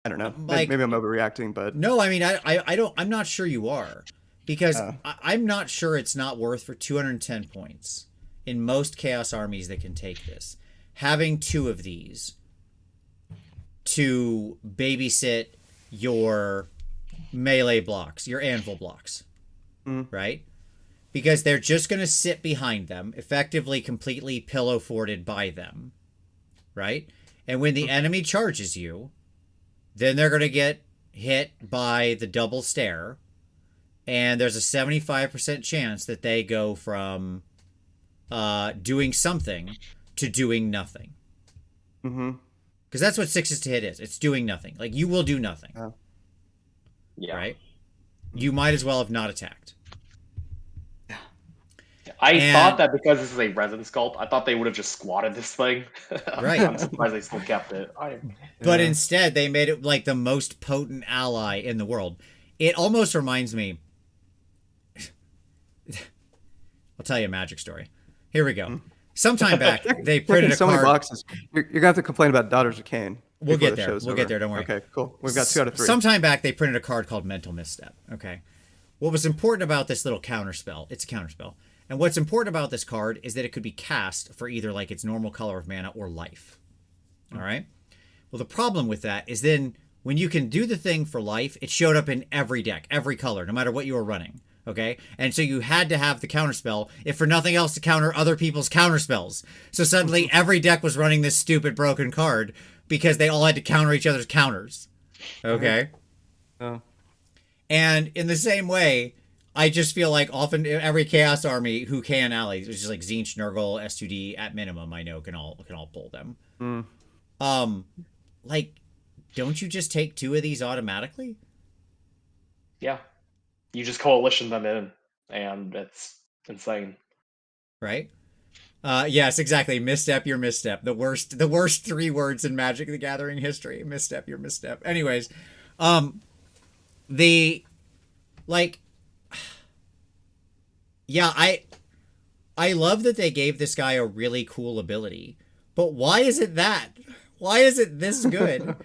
[SPEAKER 2] I don't know.
[SPEAKER 1] Like,
[SPEAKER 2] maybe I'm overreacting, but
[SPEAKER 1] no, I mean I don't. I'm not sure you are, because I'm not sure it's not worth for 210 points in most Chaos armies that can take this. Having 2 of these to babysit your melee blocks, your anvil blocks, right? Because they're just going to sit behind them, effectively completely pillow forted by them, right? And when the enemy charges you, then they're going to get hit by the double stare, and there's a 75% chance that they go from doing something to doing nothing. Because that's what 6s to hit is. It's doing nothing. Like, you will do nothing.
[SPEAKER 3] Yeah.
[SPEAKER 1] Right? You might as well have not attacked.
[SPEAKER 3] I thought that because this is a resin sculpt, I thought they would have just squatted this thing.
[SPEAKER 1] Right.
[SPEAKER 3] I'm surprised they still kept it.
[SPEAKER 1] But instead, they made it like the most potent ally in the world. It almost reminds me... I'll tell you a magic story. Here we go. Sometime back, they printed a
[SPEAKER 2] so
[SPEAKER 1] card...
[SPEAKER 2] many boxes. You're going to have to complain about Daughters of Cain.
[SPEAKER 1] We'll get there. We'll get there. Don't worry.
[SPEAKER 2] Okay, cool. We've got 2 out of 3.
[SPEAKER 1] Sometime back, they printed a card called Mental Misstep. Okay. What was important about this little counterspell? It's a counterspell. And what's important about this card is that it could be cast for either like its normal color of mana or life. All right. Well, the problem with that is then when you can do the thing for life, it showed up in every deck, every color, no matter what you were running. Okay. And so you had to have the counterspell, if for nothing else, to counter other people's counterspells. So suddenly every deck was running this stupid broken card because they all had to counter each other's counters. Okay.
[SPEAKER 2] Oh.
[SPEAKER 1] And in the same way, I just feel like often every Chaos army who can ally, which is like Zinch, Nurgle, S2D at minimum, I know can all pull them. Like, don't you just take 2 of these automatically?
[SPEAKER 3] Yeah. You just coalition them in, and it's insane.
[SPEAKER 1] Right? Yes, exactly. Misstep, your misstep. The worst 3 words in Magic the Gathering history. Misstep, your misstep. Anyways, yeah, I love that they gave this guy a really cool ability, but why is it that? Why is it this good?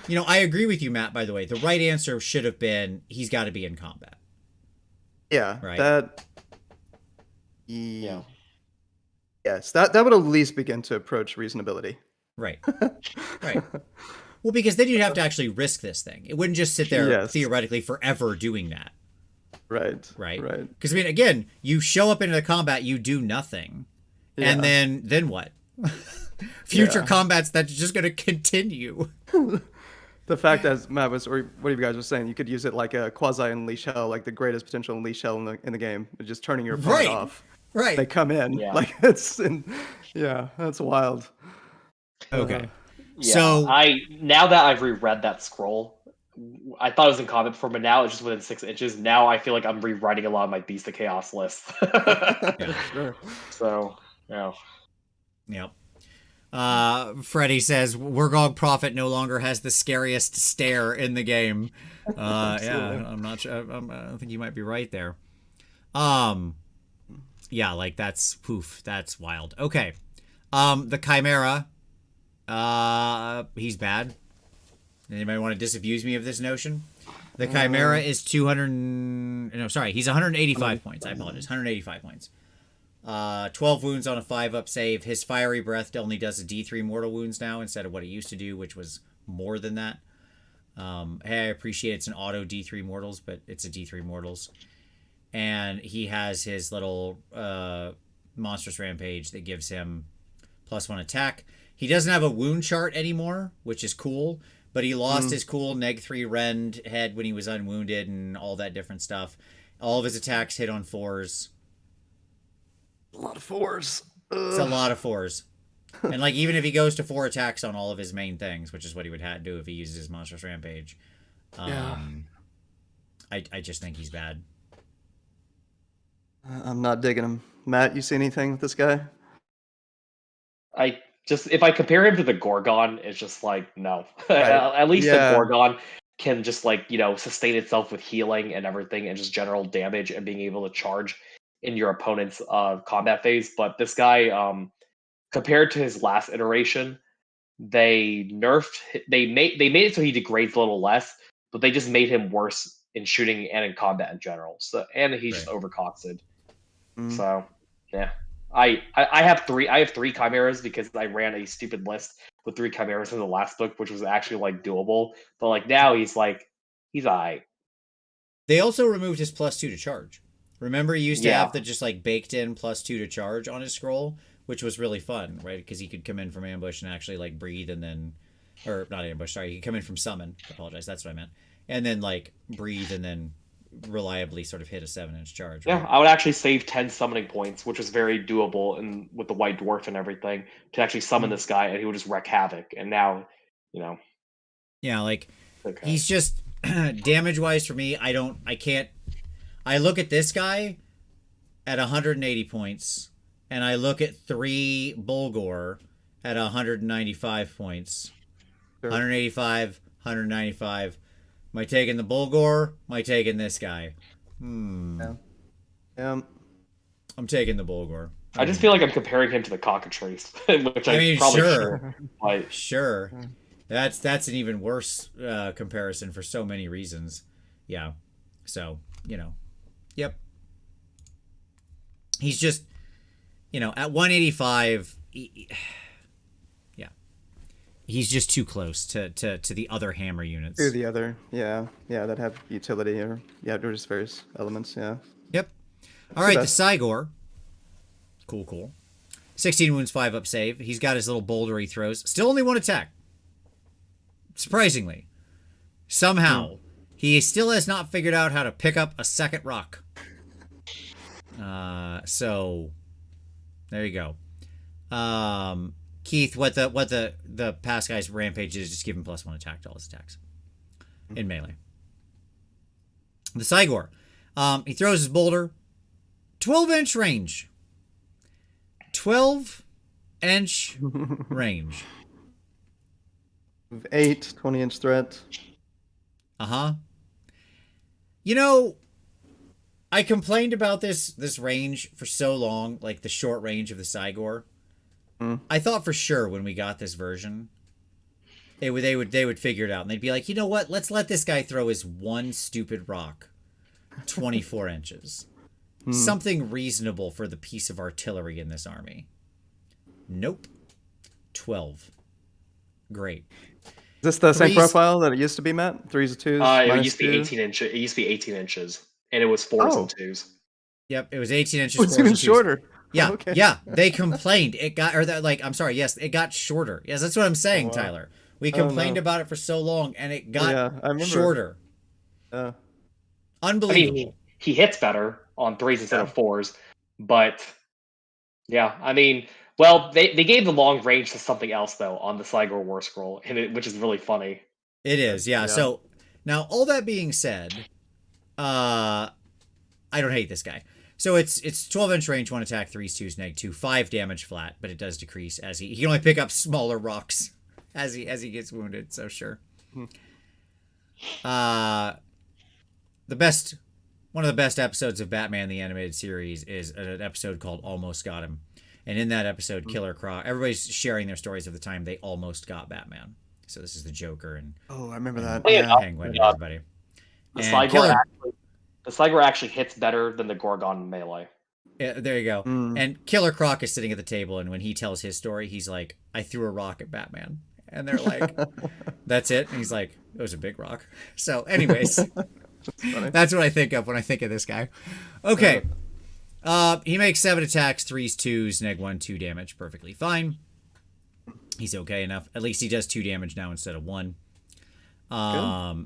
[SPEAKER 1] You know, I agree with you, Matt, by the way. The right answer should have been he's got to be in combat.
[SPEAKER 2] Yeah,
[SPEAKER 1] right.
[SPEAKER 2] Yes, that would at least begin to approach reasonability.
[SPEAKER 1] Right. Right. Well, because then you'd have to actually risk this thing. It wouldn't just sit there theoretically forever doing that. Right. Because, I mean, again, you show up into the combat, you do nothing. Yeah. And then what? Future combats, that's just going to continue.
[SPEAKER 2] The fact that Matt was, or what you guys were saying, you could use it like a quasi unleash hell, like the greatest potential unleash hell in the game, just turning your opponent off.
[SPEAKER 1] Right.
[SPEAKER 2] They come in like that's wild.
[SPEAKER 1] Okay.
[SPEAKER 3] Yeah,
[SPEAKER 1] so
[SPEAKER 3] now that I've reread that scroll, I thought it was in combat form, but now it's just within 6 inches. Now I feel like I'm rewriting a lot of my Beast of Chaos lists.
[SPEAKER 1] Yeah,
[SPEAKER 3] sure. So, yeah.
[SPEAKER 1] Yep. Freddie says Wargog Prophet no longer has the scariest stare in the game. Yeah, I'm not sure. I think you might be right there. Yeah, like that's poof. That's wild. Okay. The Chimera. He's bad. Anybody want to disabuse me of this notion? The Chimera is 200. No, sorry, he's 185 points. I apologize. 185 points. 12 wounds on a 5-up save. His fiery breath only does a D3 mortal wounds now instead of what it used to do, which was more than that. Hey, I appreciate it's an auto D3 mortals, but it's a D3 mortals. And he has his little monstrous rampage that gives him +1 attack. He doesn't have a wound chart anymore, which is cool, but he lost his cool neg3 rend head when he was unwounded and all that different stuff. All of his attacks hit on 4s.
[SPEAKER 2] A lot of 4s.
[SPEAKER 1] It's a lot of 4s. And like even if he goes to 4 attacks on all of his main things, which is what he would have to do if he uses his monstrous rampage, I just think he's bad.
[SPEAKER 2] I'm not digging him. Matt, you see anything with this guy?
[SPEAKER 3] If I compare him to the Gorgon, it's just like no.
[SPEAKER 2] Right.
[SPEAKER 3] At least the Gorgon can just like sustain itself with healing and everything, and just general damage and being able to charge in your opponent's combat phase. But this guy, compared to his last iteration, they made it so he degrades a little less, but they just made him worse in shooting and in combat in general. So and he's just overcosted. So yeah. I have three chimeras because I ran a stupid list with 3 chimeras in the last book, which was actually like doable. But like now he's alright.
[SPEAKER 1] They also removed his +2 to charge. Remember, he used to have the just like baked in +2 to charge on his scroll, which was really fun, right? Because he could come in from ambush and actually like breathe and then, or not ambush, sorry, he could come in from summon. I apologize, that's what I meant. And then like breathe and then reliably sort of hit a 7-inch charge. Right?
[SPEAKER 3] Yeah, I would actually save 10 summoning points, which was very doable, and with the White Dwarf and everything, to actually summon this guy, and he would just wreak havoc. And now,
[SPEAKER 1] yeah, like he's just damage wise for me. I look at this guy at 180 points, and I look at 3 Bulgor at 195 points. Sure. 185, 195. Am I taking the Bulgor? Am I taking this guy?
[SPEAKER 2] Yeah.
[SPEAKER 1] I'm taking the Bulgor.
[SPEAKER 3] I just feel like I'm comparing him to the Cockatrice, which I mean, probably
[SPEAKER 1] sure. Sure. That's an even worse comparison for so many reasons. Yeah. So, Yep. He's just, at 185, he's just too close to the other hammer units.
[SPEAKER 2] To the other, that have utility or there's various elements,
[SPEAKER 1] Yep. All right, the Cygor. Cool. 16 wounds, 5-up save. He's got his little boulder he throws. Still only 1 attack. Surprisingly. Somehow, he still has not figured out how to pick up a second rock. So there you go. Keith, what the past guy's rampage is, just give him +1 attack to all his attacks in melee. The Cygor, he throws his boulder, 12-inch range. 12-inch range.
[SPEAKER 2] 8, 20-inch threat.
[SPEAKER 1] I complained about this range for so long, like the short range of the Cygor. I thought for sure when we got this version, they would figure it out, and they'd be like, you know what? Let's let this guy throw his one stupid rock, 24 inches, something reasonable for the piece of artillery in this army. Nope, 12. Great.
[SPEAKER 2] Is this the same profile that it used to be, Matt? 3s and 2s.
[SPEAKER 3] It used to be 18 inches. It used to be 18 inches, and it was 4s and 2s.
[SPEAKER 1] Yep, it was 18 inches.
[SPEAKER 2] Oh, it's even shorter.
[SPEAKER 1] Yeah,
[SPEAKER 2] okay.
[SPEAKER 1] Yeah. They complained. It got, I'm sorry. Yes, it got shorter. Yes, that's what I'm saying, Tyler. We complained about it for so long, and it got shorter. Unbelievable.
[SPEAKER 3] I mean, he hits better on 3s instead of 4s, but well, they gave the long range to something else though on the Cygor Warscroll, which is really funny.
[SPEAKER 1] It is, yeah. So now, all that being said, I don't hate this guy. So it's 12-inch range, 1 attack, 3s, 2s, -2, 5 damage flat, but it does decrease as he can only pick up smaller rocks as he gets wounded. So sure. One of the best episodes of Batman the Animated Series is an episode called Almost Got Him. And in that episode, Killer Croc, everybody's sharing their stories of the time they almost got Batman. So this is the Joker and
[SPEAKER 2] I remember that.
[SPEAKER 1] Penguin and everybody.
[SPEAKER 3] The
[SPEAKER 1] And
[SPEAKER 3] Cygor actually hits better than the Gorgon melee.
[SPEAKER 1] Yeah, there you go. And Killer Croc is sitting at the table, and when he tells his story, he's like, I threw a rock at Batman. And they're like, that's it? And he's like, it was a big rock. So anyways, that's what I think of when I think of this guy. Okay. He makes 7 attacks, 3s, 2s, -1, 2 damage. Perfectly fine. He's okay enough. At least he does 2 damage now instead of 1.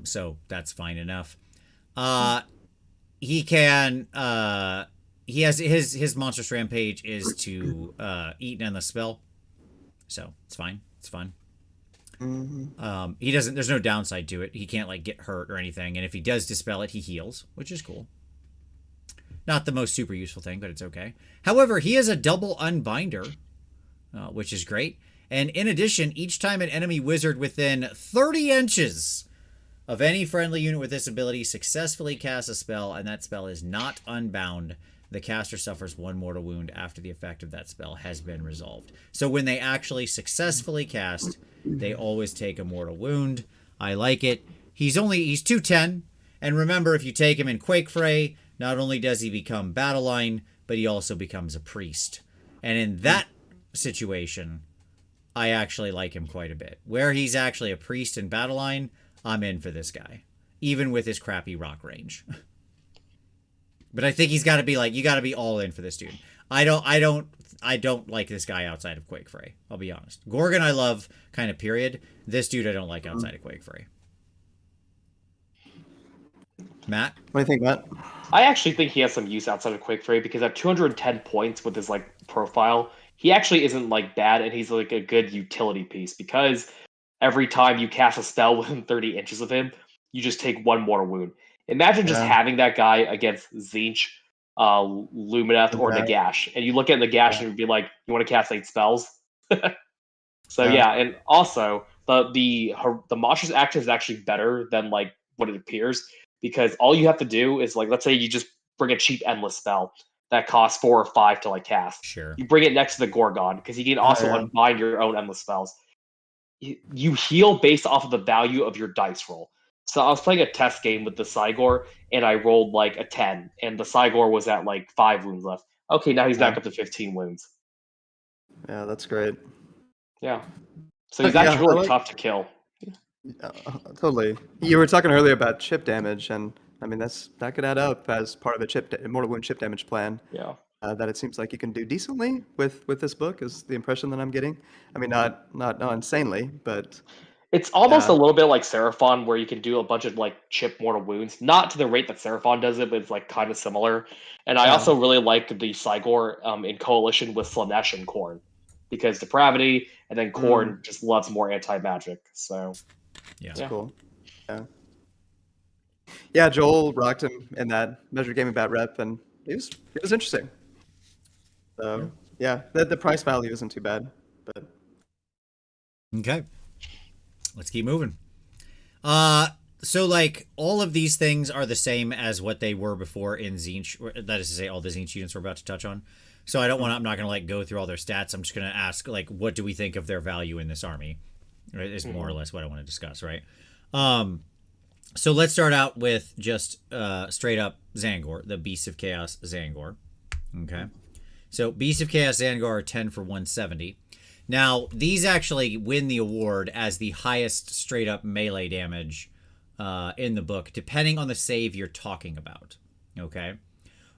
[SPEAKER 1] So that's fine enough. He can he has his monstrous rampage is to eat an endless spell. So it's fine. It's fun. He doesn't, there's no downside to it. He can't like get hurt or anything, and if he does dispel it, he heals, which is cool. Not the most super useful thing, but it's okay. However, he has a double unbinder, which is great. And in addition, each time an enemy wizard within 30 inches of any friendly unit with this ability successfully casts a spell, and that spell is not unbound, the caster suffers 1 mortal wound after the effect of that spell has been resolved. So when they actually successfully cast, they always take a mortal wound. I like it. He's 210, and remember, if you take him in Quake Fray, not only does he become battle line, but he also becomes a priest. And in that situation, I actually like him quite a bit. Where he's actually a priest in battle line, I'm in for this guy, even with his crappy rock range. But I think he's got to be like, you got to be all in for this dude. I don't like this guy outside of Quake Fray. I'll be honest. Gorgon I love, kind of period. This dude I don't like outside of Quake Fray. Matt?
[SPEAKER 2] What do you think, Matt?
[SPEAKER 3] I actually think he has some use outside of Quake Fray because at 210 points with his like profile, he actually isn't like bad, and he's like a good utility piece because every time you cast a spell within 30 inches of him, you just take 1 mortal wound. Imagine just having that guy against Tzeentch, Lumineth, or Nagash, and you look at Nagash and be like, "You want to cast 8 spells?" So and also the monstrous action is actually better than like what it appears because all you have to do is like, let's say you just bring a cheap endless spell that costs 4 or 5 to like cast.
[SPEAKER 1] Sure.
[SPEAKER 3] You bring it next to the Gorgon because you can also unbind your own endless spells. You heal based off of the value of your dice roll. So I was playing a test game with the Cygor, and I rolled like a 10, and the Cygor was at like 5 wounds left. Okay, now he's back up to 15 wounds.
[SPEAKER 2] Yeah, that's great.
[SPEAKER 3] Yeah. So he's actually really tough to kill.
[SPEAKER 2] Totally. You were talking earlier about chip damage, and I mean that could add up as part of a mortal wound chip damage plan.
[SPEAKER 3] Yeah.
[SPEAKER 2] That it seems like you can do decently with this book is the impression that I'm getting. I mean, not insanely, but
[SPEAKER 3] it's almost a little bit like Seraphon, where you can do a bunch of like chip mortal wounds, not to the rate that Seraphon does it, but it's like kind of similar. And I also really like the Cygor in coalition with Slanesh and Khorne, because Depravity and then Khorne just loves more anti-magic. So
[SPEAKER 1] yeah,
[SPEAKER 2] that's cool. Yeah, Joel rocked him in that Measured Gaming Bat rep, and it was interesting. So the price value isn't too bad, but
[SPEAKER 1] okay. Let's keep moving. So like all of these things are the same as what they were before in Tzeentch. That is to say, all the Tzeentch units we're about to touch on. So I'm not going to like go through all their stats. I'm just going to ask like, what do we think of their value in this army? Right, is more or less what I want to discuss, right? So let's start out with just straight up Zangor, the Beasts of Chaos Zangor. Okay. So Beasts of Chaos Zangor are 10 for 170. Now, these actually win the award as the highest straight-up melee damage in the book, depending on the save you're talking about. Okay?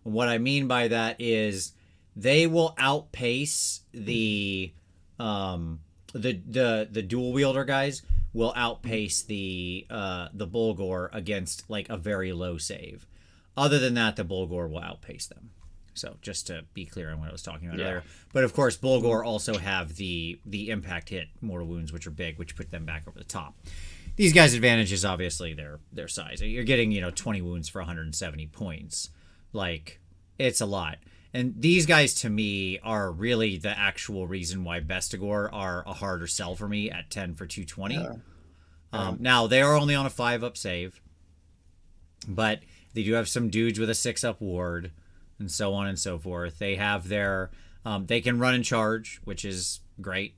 [SPEAKER 1] What I mean by that is they will outpace the dual wielder guys will outpace the Bulgor against like a very low save. Other than that, the Bulgor will outpace them. So just to be clear on what I was talking about earlier. But of course, Bulgor also have the impact hit mortal wounds, which are big, which put them back over the top. These guys' advantage is obviously their size. You're getting 20 wounds for 170 points. Like It's a lot. And these guys, to me, are really the actual reason why Bestigor are a harder sell for me at 10 for 220. Now, they are only on a 5-up save, but they do have some dudes with a 6-up ward, and so on and so forth. They have their... they can run and charge, which is great,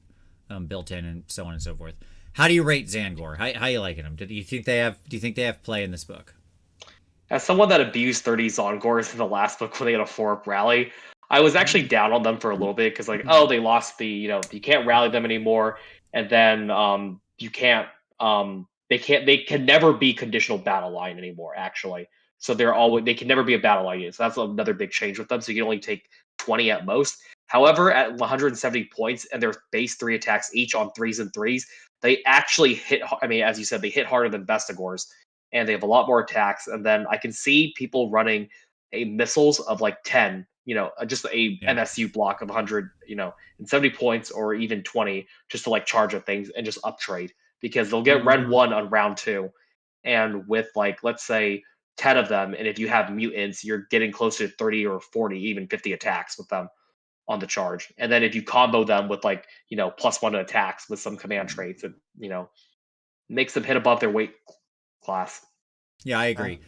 [SPEAKER 1] built in, and so on and so forth. How do you rate Zangor? How you liking them? Do you think they have play in this book?
[SPEAKER 3] As someone that abused 30 Zongors in the last book when they had a 4-up rally, I was actually down on them for a little bit because, like, oh, they lost the, you can't rally them anymore, and then you can't, they can never be conditional battle line anymore, actually. So they can never be a battle line unit. So that's another big change with them. So you can only take 20 at most. However, at 170 points and their base 3 attacks each on 3s and 3s, they actually hit. I mean, as you said, they hit harder than Bestigors, and they have a lot more attacks. And then I can see people running missiles of like 10, just a MSU block of 100, and 70 points or even 20 just to like charge at things and just uptrade because they'll get red 1 on round 2. And with like, let's say 10 of them, and if you have mutants, you're getting close to 30 or 40, even 50 attacks with them on the charge. And then if you combo them with like, +1 attacks with some command traits, it, makes them hit above their weight class.
[SPEAKER 1] Yeah, I agree.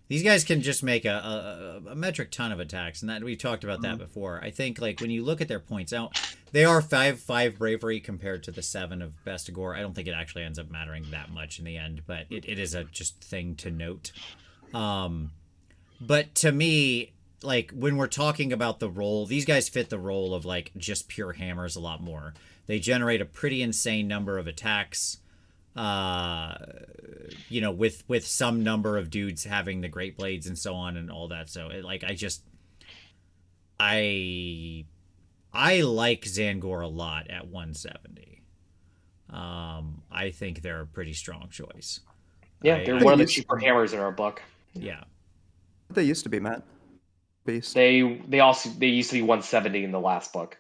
[SPEAKER 1] These guys can just make a metric ton of attacks, and that we talked about that before. I think like when you look at their points out, they are 5 bravery compared to the 7 of Bestigor. I don't think it actually ends up mattering that much in the end, but it is a just thing to note. But to me, like when we're talking about the role, these guys fit the role of like just pure hammers a lot more. They generate a pretty insane number of attacks. With some number of dudes having the great blades and so on and all that. So I like Zangor a lot at 170. I think they're a pretty strong choice.
[SPEAKER 3] Yeah, they're one of the cheaper hammers in our book.
[SPEAKER 1] Yeah.
[SPEAKER 2] They used to be, Matt. Beast.
[SPEAKER 3] They used to be 170 in the last book.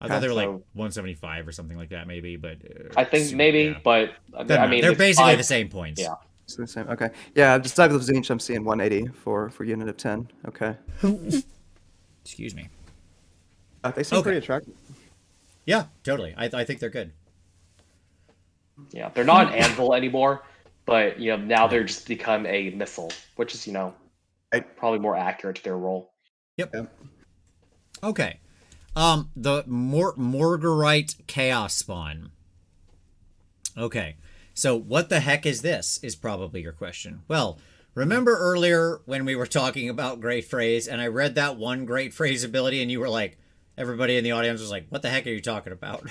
[SPEAKER 1] I thought they were like 175 or something like that, maybe, but
[SPEAKER 3] I think maybe, but I mean,
[SPEAKER 1] they're basically the same points.
[SPEAKER 3] Yeah,
[SPEAKER 2] it's the same. Okay, yeah. Besides of Zinch, I'm seeing 180 for unit of 10. Okay.
[SPEAKER 1] Excuse me.
[SPEAKER 2] They seem pretty attractive.
[SPEAKER 1] Yeah, totally. I think they're good.
[SPEAKER 3] Yeah, they're not an anvil anymore, but now they're just become a missile, which is probably more accurate to their role.
[SPEAKER 1] Yep. Okay. The Morgurite Chaos Spawn. Okay, so what the heck is this, is probably your question. Well, remember earlier when we were talking about Great Frays, and I read that one Great Frays ability, and you were like, everybody in the audience was like, what the heck are you talking about?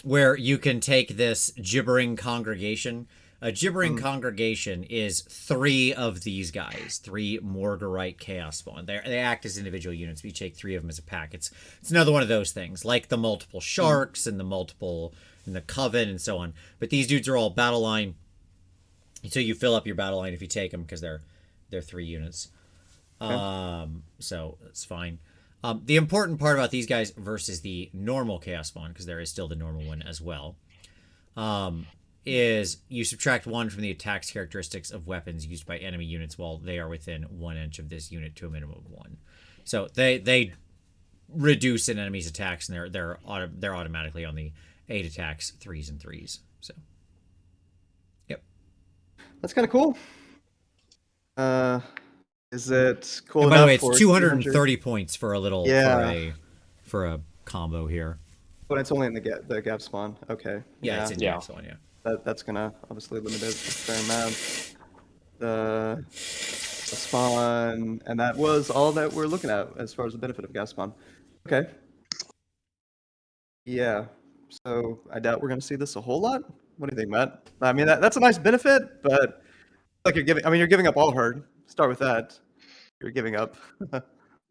[SPEAKER 1] Where you can take this gibbering congregation. A gibbering congregation is 3 of these guys, 3 Morgurite Chaos Spawn. They act as individual units. We take 3 of them as a pack. It's another one of those things, like the multiple sharks and the multiple and the coven and so on. But these dudes are all battle line. So you fill up your battle line if you take them because they're 3 units. So that's fine. The important part about these guys versus the normal Chaos Spawn, because there is still the normal one as well, is you subtract 1 from the attacks characteristics of weapons used by enemy units while they are within 1 inch of this unit to a minimum of 1. So they reduce an enemy's attacks, and they're automatically on the 8 attacks, 3s and 3s. So, yep,
[SPEAKER 2] that's kind of cool. Is it cool?
[SPEAKER 1] And by the way, it's 230 points for a little for a combo here.
[SPEAKER 2] But it's only in the gap spawn. Okay.
[SPEAKER 1] Yeah, it's in the gap spawn. Yeah.
[SPEAKER 2] That's gonna obviously limit it a fair amount. The spawn, and that was all that we're looking at as far as the benefit of gas spawn. Okay. Yeah. So I doubt we're gonna see this a whole lot. What do you think, Matt? I mean, that's a nice benefit, but like you're giving up all herd. Start with that. You're giving up.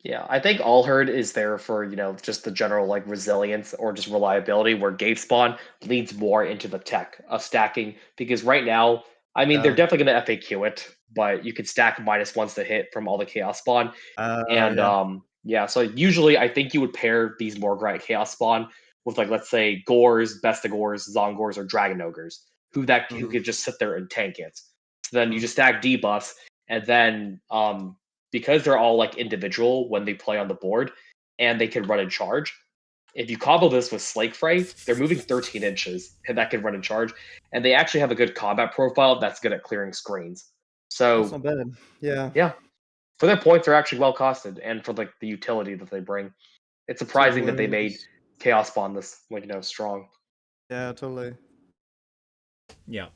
[SPEAKER 3] Yeah, I think all herd is there for, just the general like resilience or just reliability, where gate spawn leads more into the tech of stacking, because right now, I mean, they're definitely going to FAQ it, but you could stack -1s to hit from all the chaos spawn. So usually I think you would pair these Morgurite chaos spawn with, like, let's say Gores, Bestigors, Zongors, or Dragon Ogres, who could just sit there and tank it. So then you just stack debuffs, and then because they're all like individual when they play on the board, and they can run and charge. If you combo this with Slake Fray, they're moving 13 inches, and that can run and charge. And they actually have a good combat profile that's good at clearing screens.
[SPEAKER 2] That's
[SPEAKER 3] So
[SPEAKER 2] not bad. Yeah.
[SPEAKER 3] yeah, for their points, they're actually well costed, and for like the utility that they bring, it's surprising that they made Chaos Spawn this strong.
[SPEAKER 2] Yeah, totally.
[SPEAKER 1] Yeah.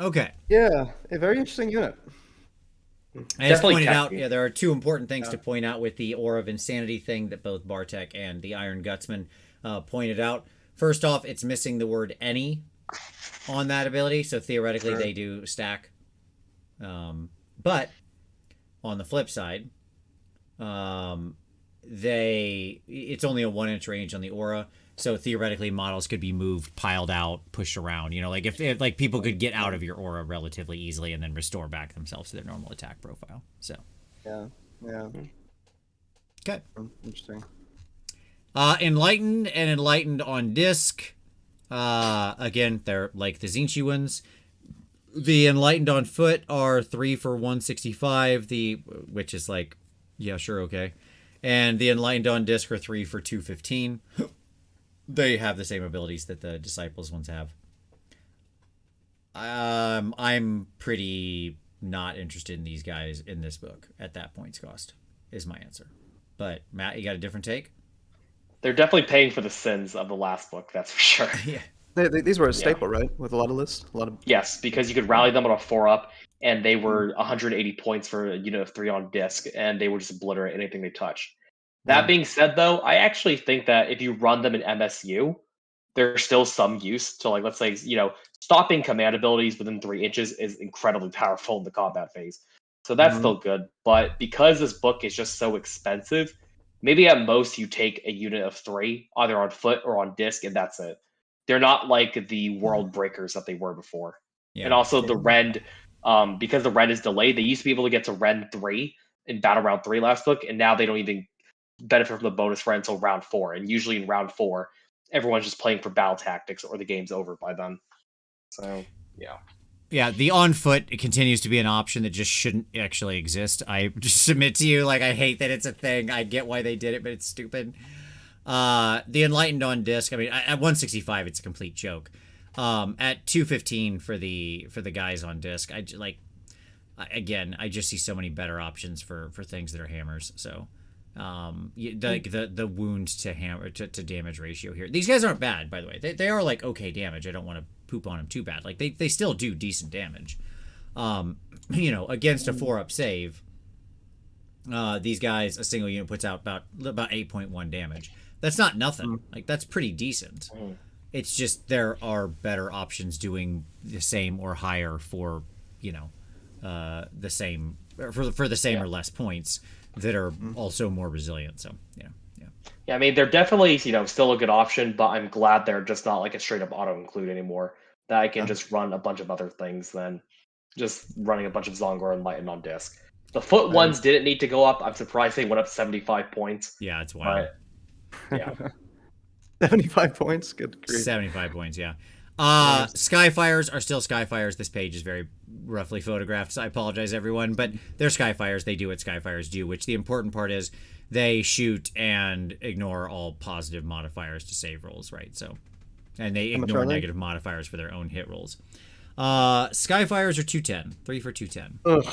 [SPEAKER 1] Okay.
[SPEAKER 2] Yeah, a very interesting unit.
[SPEAKER 1] As
[SPEAKER 3] Definitely
[SPEAKER 1] pointed out,
[SPEAKER 3] catchy.
[SPEAKER 1] yeah, there are two important things to point out with the Aura of Insanity thing that both Bartek and the Iron Gutsman pointed out. First off, it's missing the word any on that ability, so theoretically they do stack. But on the flip side, it's only a 1-inch range on the Aura, so theoretically models could be moved, piled out, pushed around. You know, like if like people could get out of your Aura relatively easily and then restore back themselves to their normal attack profile. So
[SPEAKER 2] yeah.
[SPEAKER 1] Okay.
[SPEAKER 2] Interesting.
[SPEAKER 1] Enlightened on disc. Again, they're like the Zinchi ones. The Enlightened on foot are 3 for 165. Which is like, yeah, sure, okay. And the Enlightened on disc are 3 for 215. They have the same abilities that the Disciples ones have. I'm pretty not interested in these guys in this book at that points cost, is my answer. But Matt, you got a different take?
[SPEAKER 3] They're definitely paying for the sins of the last book, that's for sure.
[SPEAKER 1] Yeah.
[SPEAKER 2] These were a staple, right? With a lot of lists?
[SPEAKER 3] Yes, because you could rally them on a 4-up, and they were 180 points for a unit of 3 on disc, and they would just obliterate anything they touched. That being said, though, I actually think that if you run them in MSU, there's still some use to, like, let's say, stopping command abilities within 3 inches is incredibly powerful in the combat phase. So that's still good. But because this book is just so expensive, maybe at most you take a unit of 3, either on foot or on disc, and that's it. They're not like the world breakers that they were before.
[SPEAKER 1] Yeah.
[SPEAKER 3] And also the Rend, because the Rend is delayed, they used to be able to get to Rend 3 in Battle Round 3 last book, and now they don't even benefit from the bonus Rend until round 4. And usually in round 4, everyone's just playing for battle tactics or the game's over by then. So, yeah.
[SPEAKER 1] Yeah, the on foot continues to be an option that just shouldn't actually exist. I just submit to you, like, I hate that it's a thing. I get why they did it, but it's stupid. The Enlightened on disc, I mean, at 165, it's a complete joke. At 215 for the guys on disc, I just see so many better options for things that are hammers. So, the wound to hammer to damage ratio here. These guys aren't bad, by the way. They are like okay damage. I don't want to poop on them too bad. Like they still do decent damage. Against a 4-up save, these guys, a single unit puts out about 8.1 damage. That's not nothing. Like that's pretty decent. It's just there are better options doing the same or higher for the same for the same or less points that are also more resilient. So yeah,
[SPEAKER 3] I mean, they're definitely still a good option, but I'm glad they're just not like a straight up auto include anymore. That I can just run a bunch of other things than just running a bunch of Zongor and Enlightened on disc. The foot ones didn't need to go up. I'm surprised they went up 75 points.
[SPEAKER 1] Yeah, it's wild.
[SPEAKER 3] Yeah.
[SPEAKER 2] 75 points? Good grief.
[SPEAKER 1] 75 points, yeah. Skyfires are still Skyfires. This page is very roughly photographed, so I apologize, everyone. But they're Skyfires. They do what Skyfires do, which the important part is they shoot and ignore all positive modifiers to save rolls, right? So, and they ignore negative modifiers for their own hit rolls. Skyfires are 210. 3 for 210.
[SPEAKER 2] Ugh,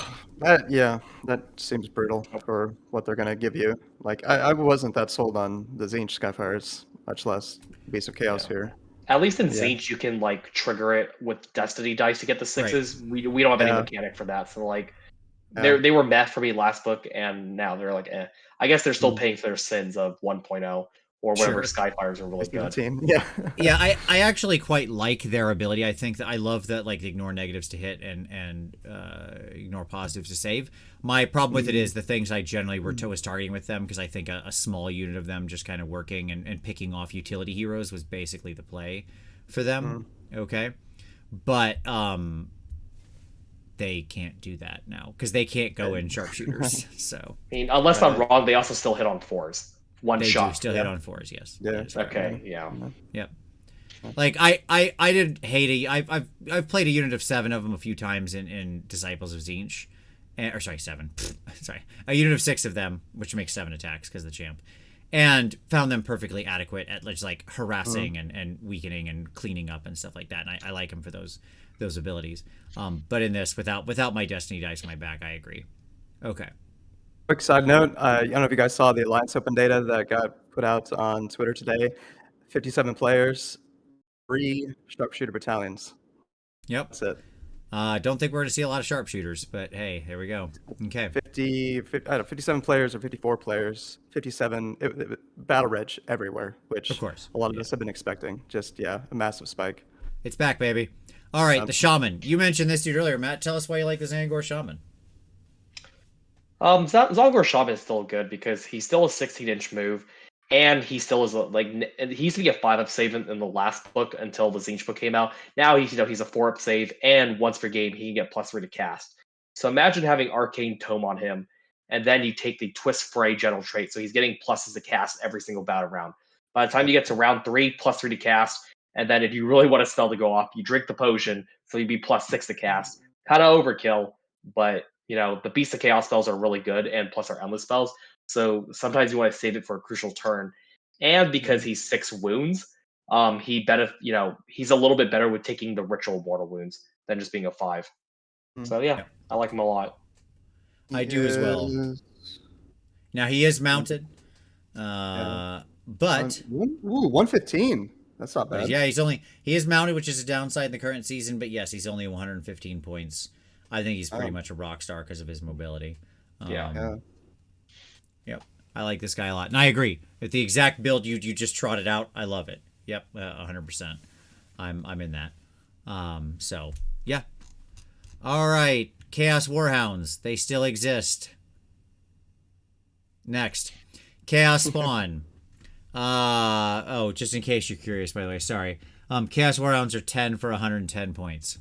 [SPEAKER 2] that seems brutal for what they're going to give you. Like, I wasn't that sold on the Zinch Skyfires, much less Beast of Chaos here.
[SPEAKER 3] At least in Zinch, you can like trigger it with Destiny dice to get the 6s. Right. We don't have any mechanic for that, so like they were meh for me last book, and now they're like eh. I guess they're still paying for their sins of 1.0 or whatever. Skyfires are really good.
[SPEAKER 1] Yeah, I actually quite like their ability. I think that I love that like they ignore negatives to hit and ignore positives to save. My problem with it is the things I generally was targeting with them, because I think a small unit of them just kind of working and picking off utility heroes was basically the play for them. Okay, but they can't do that now because they can't go in sharpshooters. So
[SPEAKER 3] I mean, unless I'm wrong, they also still hit on 4s.
[SPEAKER 1] They
[SPEAKER 3] shot.
[SPEAKER 1] do still hit on 4s, yes.
[SPEAKER 2] Yeah.
[SPEAKER 3] Okay. Yeah.
[SPEAKER 1] Yep. Like I didn't hate I've played a unit of 7 of them a few times in Disciples of Zinch, or sorry, 7. Sorry, a unit of 6 of them, which makes 7 attacks because of the champ, and found them perfectly adequate at just like harassing and weakening and cleaning up and stuff like that. And I like him for those abilities. But in this, without my Destiny dice in my back, I agree. Okay.
[SPEAKER 2] Quick side note, I don't know if you guys saw the Alliance Open data that got put out on Twitter today. 57 players, 3 sharpshooter battalions.
[SPEAKER 1] Yep.
[SPEAKER 2] That's it.
[SPEAKER 1] Don't think we're going to see a lot of sharpshooters, but hey, there we go. Okay.
[SPEAKER 2] 57 players or 54 players, 57 battle reg everywhere, which
[SPEAKER 1] Of course.
[SPEAKER 2] a lot of us have been expecting. Just, a massive spike.
[SPEAKER 1] It's back, baby. All right, the Shaman. You mentioned this dude earlier, Matt. Tell us why you like the Zangor Shaman.
[SPEAKER 3] Zalgor Shaman is still good because he's still a 16-inch move, and he still is he used to be a 5-up save in the last book until the Zinch book came out. Now he's a 4-up save, and once per game he can get +3 to cast. So imagine having Arcane Tome on him, and then you take the Twist Fray general trait, so he's getting pluses to cast every single battle round. By the time you get to round 3, +3 to cast, and then if you really want a spell to go off, you drink the potion, so you'd be +6 to cast. Kind of overkill, but the Beast of Chaos spells are really good, and plus are endless spells. So sometimes you want to save it for a crucial turn. And because he's 6 wounds, he's a little bit better with taking the ritual mortal wounds than just being a 5. So yeah, I like him a lot.
[SPEAKER 1] I do as well. Now he is mounted, but
[SPEAKER 2] 115. That's not bad.
[SPEAKER 1] Yeah, he is mounted, which is a downside in the current season. But yes, he's only 115 points. I think he's pretty much a rock star because of his mobility. Yep, I like this guy a lot, and I agree. With the exact build you just trotted out, I love it. Yep, 100%. I'm in that. So yeah. All right, Chaos Warhounds. They still exist. Next, Chaos Spawn. Just in case you're curious, by the way, sorry. Chaos Warhounds are 10 for 110 points.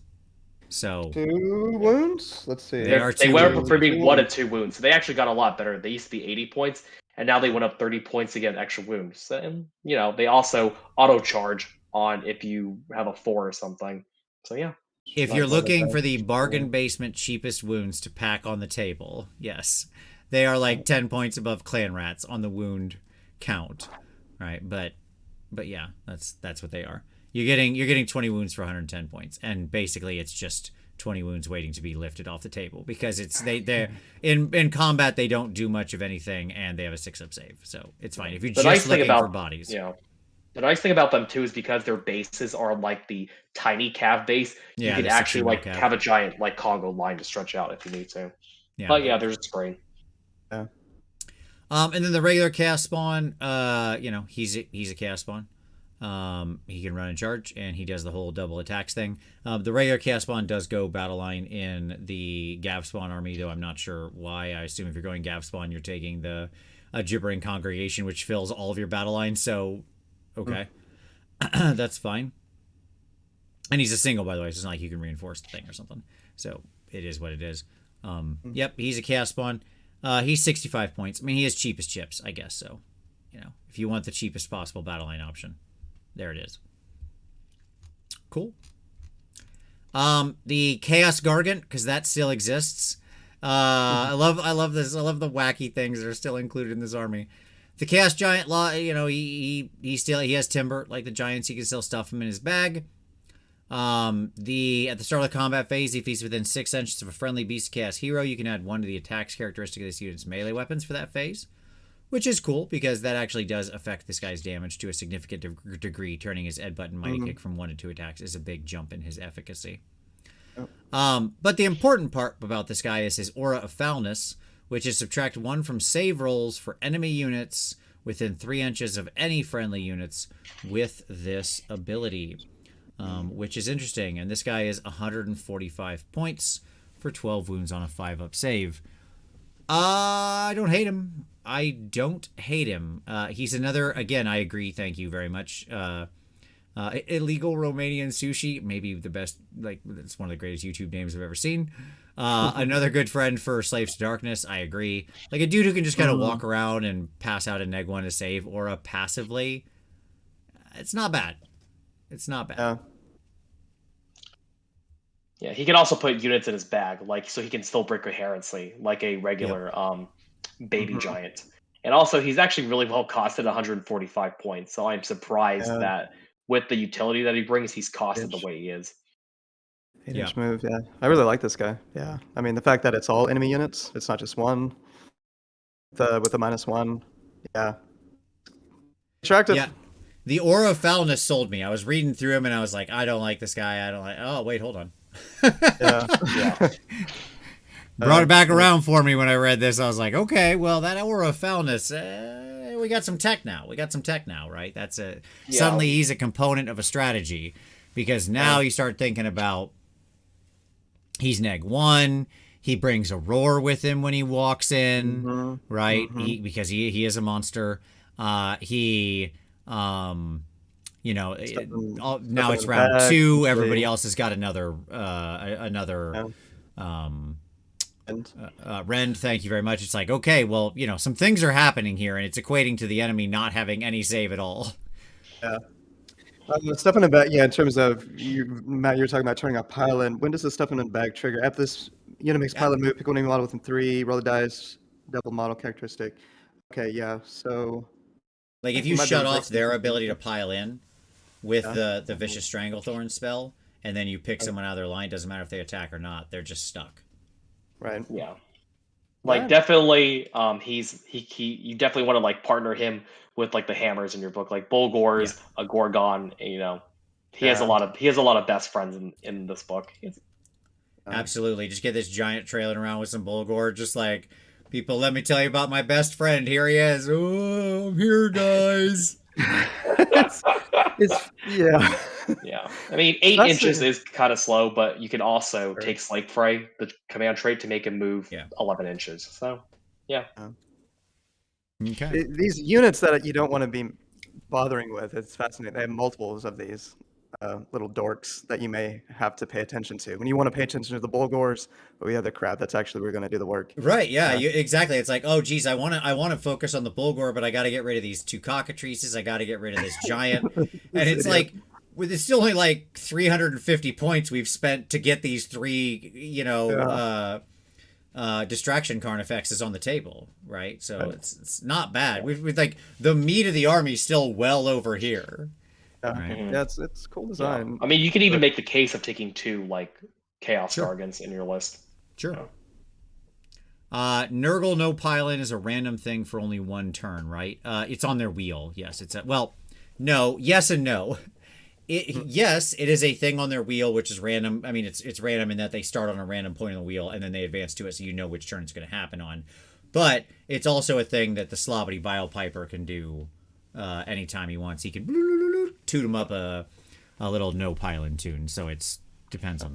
[SPEAKER 1] So
[SPEAKER 2] 2 wounds. Let's see.
[SPEAKER 3] They went up from being 1 and 2 wounds, so they actually got a lot better. They used to be 80 points, and now they went up 30 points to get an extra wound. So, and they also auto charge on if you have a 4 or something. So yeah.
[SPEAKER 1] If you're looking for the bargain basement cheapest wounds to pack on the table, yes, they are like 10 points above Clan Rats on the wound count, right? But yeah, that's what they are. You're getting 20 wounds for 110 points, and basically it's just 20 wounds waiting to be lifted off the table because they're in combat they don't do much of anything and they have a 6-up save, so it's fine if you're just looking for bodies.
[SPEAKER 3] The nice thing about them too is because their bases are like the tiny cav base. You can actually have a giant Congo line to stretch out if you need to. Yeah. But yeah, there's a screen.
[SPEAKER 2] Yeah.
[SPEAKER 1] And then the regular Chaos Spawn, he's a Chaos Spawn. He can run and charge, and he does the whole double attacks thing. The regular Chaos Spawn does go battle line in the Gav Spawn army, though I'm not sure why. I assume if you're going Gav Spawn, you're taking a gibbering congregation, which fills all of your battle lines. So, okay, that's fine. And he's a single, by the way. So it's not like you can reinforce the thing or something. So it is what it is. Yep, he's a Chaos Spawn. He's 65 points. I mean, he is cheap as chips, I guess. So, if you want the cheapest possible battle line option. There it is. Cool. The Chaos Gargant, because that still exists. I love this. I love the wacky things that are still included in this army. The Chaos Giant, he has timber like the giants. He can still stuff him in his bag. At the start of the combat phase, if he's within 6 inches of a friendly Beast Chaos hero, you can add 1 to the attacks characteristic of this unit's melee weapons for that phase. Which is cool, because that actually does affect this guy's damage to a significant degree. Turning his Ed button Mighty Kick from 1 to 2 attacks is a big jump in his efficacy. But the important part about this guy is his Aura of Foulness, which is subtract 1 from save rolls for enemy units within 3 inches of any friendly units with this ability, which is interesting. And this guy is 145 points for 12 wounds on a 5-up save. I don't hate him. He's another, again, I agree, thank you very much. Illegal Romanian Sushi, maybe the best, it's one of the greatest YouTube names I've ever seen. Another good friend for Slaves to Darkness, I agree. Like a dude who can just kind of walk around and pass out a neg 1 to save Aura passively. It's not bad.
[SPEAKER 3] Yeah, Yeah, he can also put units in his bag, like so he can still break coherency like a regular baby giant. And also, he's actually really well costed, 145 points. So I'm surprised that with the utility that he brings, he's costed the way he is.
[SPEAKER 2] 8-inch move, yeah. I really like this guy. Yeah, I mean the fact that it's all enemy units, it's not just one. With the -1, yeah. Attractive.
[SPEAKER 1] Yeah. The Aura of Foulness sold me. I was reading through him and I was like, I don't like this guy. I don't like. Oh wait, hold on.
[SPEAKER 2] Yeah.
[SPEAKER 1] Brought it back around for me when I read this. I was like, okay, well, that Aura of Foulness, we got some tech now. Right? That's suddenly he's a component of a strategy, because now you start thinking about he's neg-1. He brings a roar with him when he walks in, right? Because he is a monster. Now it's round 2. Everybody else has got another Rend. Thank you very much. It's like, okay, well, some things are happening here, and it's equating to the enemy not having any save at all.
[SPEAKER 2] Yeah. Stuff in the bag, in terms of, Matt, you were talking about turning off pile-in. When does the stuff in the bag trigger? After this unit makes pile-in move, pick one enemy model within 3, roll the dice, double model characteristic. Okay, yeah, so...
[SPEAKER 1] Like, if you shut off their ability to pile in with the Vicious Stranglethorn spell, and then you pick someone out of their line, doesn't matter if they attack or not, they're just stuck.
[SPEAKER 2] Right.
[SPEAKER 3] Yeah. Like, definitely, you definitely want to, like, partner him with, like, the hammers in your book, like Bulgors, a Gorgon, he has a lot of best friends in this book.
[SPEAKER 1] Absolutely. Just get this giant trailing around with some Bulgor, just like, people, let me tell you about my best friend. Here he is. Oh, I'm here, guys.
[SPEAKER 2] Yeah.
[SPEAKER 3] Yeah. I mean, 8 inches is kind of slow, but you can also take Slake Fray, the command trait, to make him move 11 inches. So, yeah.
[SPEAKER 1] Okay.
[SPEAKER 2] These units that you don't want to be bothering with, it's fascinating. They have multiples of these little dorks that you may have to pay attention to. When you want to pay attention to the Bulgors, but we have the crap that's actually we're going to do the work.
[SPEAKER 1] Right, exactly. It's like, oh geez, I want to focus on the Bulgor, but I got to get rid of these 2 cockatrices. I got to get rid of this giant. And it's like, it's still only like 350 points we've spent to get these 3, distraction Carnifexes on the table, right? So it's not bad. We've like, the meat of the army still well over here.
[SPEAKER 2] Right. Yeah, it's cool design.
[SPEAKER 3] Yeah. I mean, you can even make the case of taking 2 like Chaos Gargants in your list.
[SPEAKER 1] Sure. Nurgle no pile-in is a random thing for only 1 turn, right? It's on their wheel. Yes, no, yes and no. Yes, it is a thing on their wheel, which is random. I mean, it's random in that they start on a random point on the wheel and then they advance to it, so you know which turn it's going to happen on. But it's also a thing that the Slobbity Bile Piper can do anytime he wants. He can toot him up a little no pile-in tune. So it depends on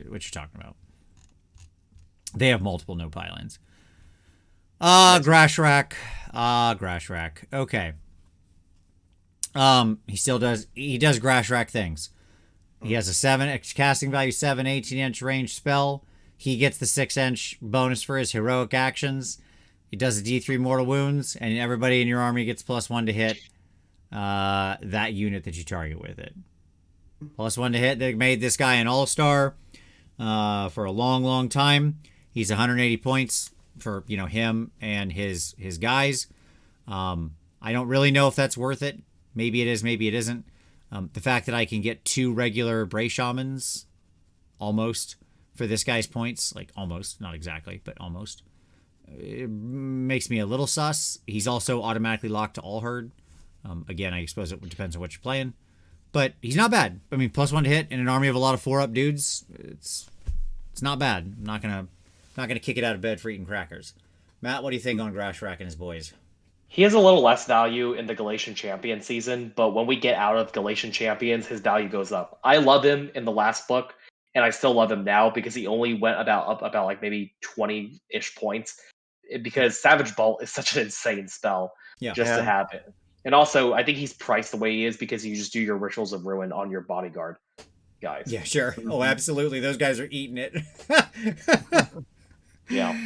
[SPEAKER 1] what you're talking about. They have multiple no pile-ins. Grashrak. Grashrak. Okay. He does Grashrak things. He has a casting value 7, 18-inch range spell. He gets the 6-inch bonus for his heroic actions. He does a D3 mortal wounds, and everybody in your army gets +1 to hit that unit that you target with it. +1 to hit. They made this guy an all-star for a long, long time. He's 180 points for him and his guys. I don't really know if that's worth it. Maybe it is, maybe it isn't. The fact that I can get 2 regular Bray Shamans almost for this guy's points, like almost, not exactly, but almost, it makes me a little sus. He's also automatically locked to All Herd. Again, I suppose it depends on what you're playing, but he's not bad. I mean, +1 to hit in an army of a lot of 4-up dudes. It's not bad. I'm not gonna kick it out of bed for eating crackers. Matt, what do you think on Grashrak and his boys?
[SPEAKER 3] He has a little less value in the Galatian Champion season, but when we get out of Galatian Champions, his value goes up. I love him in the last book, and I still love him now because he only went up about like maybe 20-ish points, because Savage Bolt is such an insane spell to have it. And also, I think he's priced the way he is because you just do your Rituals of Ruin on your bodyguard guys.
[SPEAKER 1] Yeah, sure. Oh, absolutely. Those guys are eating it.
[SPEAKER 3] Yeah.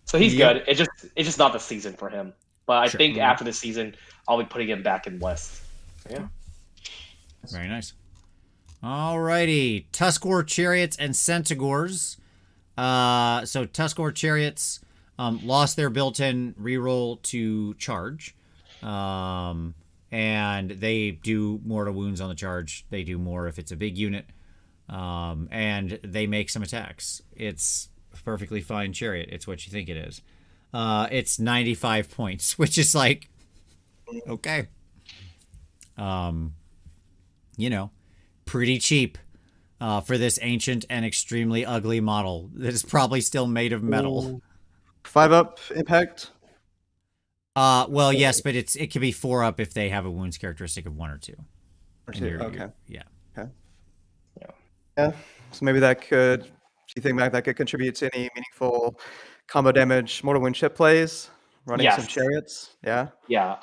[SPEAKER 3] So he's good. It's just not the season for him. But I think after the season, I'll be putting him back in lists. Yeah.
[SPEAKER 1] Very nice. Alrighty. Tuskor Chariots and Centaurs. So Tuskor Chariots lost their built-in reroll to charge. And they do mortal wounds on the charge. They do more if it's a big unit. And they make some attacks. It's a perfectly fine chariot. It's what you think it is. It's 95 points, which is like, okay. Pretty cheap for this ancient and extremely ugly model that is probably still made of metal.
[SPEAKER 2] 5-up impact?
[SPEAKER 1] Well, yes, but it can be 4-up if they have a wounds characteristic of 1 or 2.
[SPEAKER 2] Or 2, okay.
[SPEAKER 1] Yeah.
[SPEAKER 2] Okay. Yeah. So maybe that could, do you think that could contribute to any meaningful combo damage mortal wound chip plays? Running some chariots? Yeah.
[SPEAKER 3] Yeah.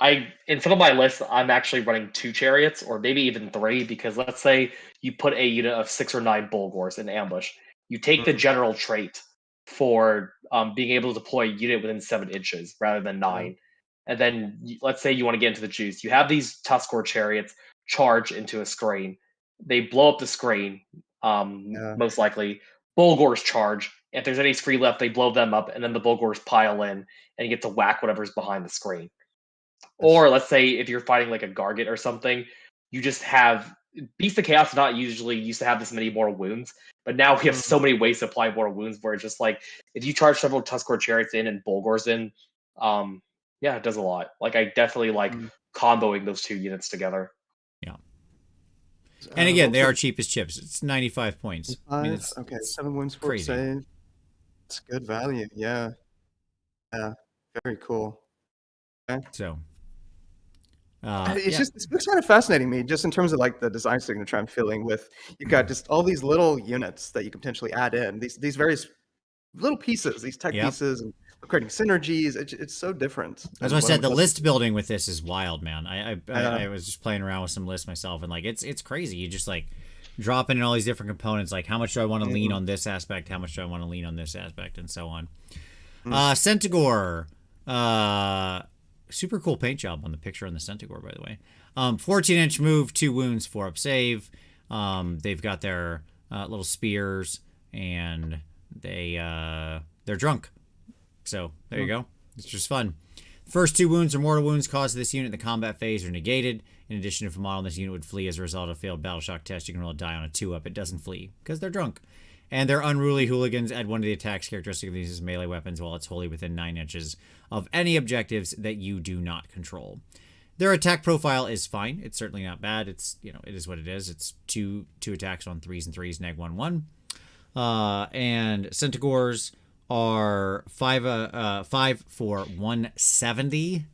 [SPEAKER 3] In some of my lists, I'm actually running 2 chariots or maybe even 3 because let's say you put a unit of 6 or 9 Bulgors in ambush. You take the general trait for being able to deploy a unit within 7 inches rather than 9. And then let's say you want to get into the juice. You have these Tuskor chariots charge into a screen. They blow up the screen, most likely. Bulgors charge. If there's any screen left, they blow them up, and then the Bulgors pile in, and you get to whack whatever's behind the screen. Or let's say if you're fighting like a Gargant or something, you just have Beast of Chaos not usually used to have this many mortal wounds, but now we have so many ways to apply mortal wounds where it's just like if you charge several Tuskor chariots in and Bulgors in, yeah, it does a lot. Like I definitely like comboing those 2 units together.
[SPEAKER 1] Yeah. And again, they are cheap as chips. It's 95 points. I mean, it's
[SPEAKER 2] 7 wounds for save. It's good value. Yeah. Yeah. Very cool. Okay.
[SPEAKER 1] So.
[SPEAKER 2] This book's kind of fascinating me, just in terms of like the design signature I'm feeling with. You've got just all these little units that you can potentially add in. These various little pieces, these tech pieces, and creating synergies. It's so different.
[SPEAKER 1] As I said, the list building with this is wild, man. I was just playing around with some lists myself, and like it's crazy. You just like dropping in all these different components. Like how much do I want to lean on this aspect? How much do I want to lean on this aspect, and so on. Centaur. Super cool paint job on the picture on the Centaur, by the way. 14-inch move, 2 wounds, 4-up save. They've got their little spears, and they're drunk. So there you go. It's just fun. First 2 wounds or mortal wounds caused to this unit in the combat phase are negated. In addition, if a model in this unit would flee as a result of a failed battle shock test, you can roll a die on a 2-up. It doesn't flee because they're drunk. And they're unruly hooligans. Add 1 to the attacks characteristic of these as melee weapons while it's wholly within 9 inches of any objectives that you do not control. Their attack profile is fine. It's certainly not bad. It's, it is what it is. It's two attacks on 3s and 3s, neg 1/1. And Centaurs are 5 for 170.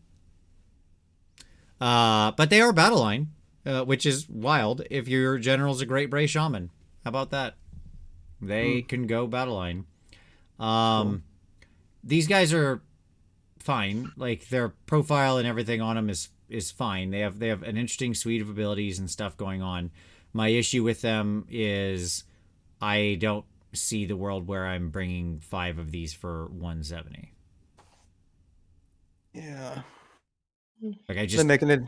[SPEAKER 1] But they are battle line, which is wild if your general's a Great Bray Shaman. How about that? They can go battle line. These guys are fine. Like their profile and everything on them is fine. They have an interesting suite of abilities and stuff going on. My issue with them is I don't see the world where I'm bringing 5 of these for 170.
[SPEAKER 2] Yeah.
[SPEAKER 1] Like I just
[SPEAKER 2] making it.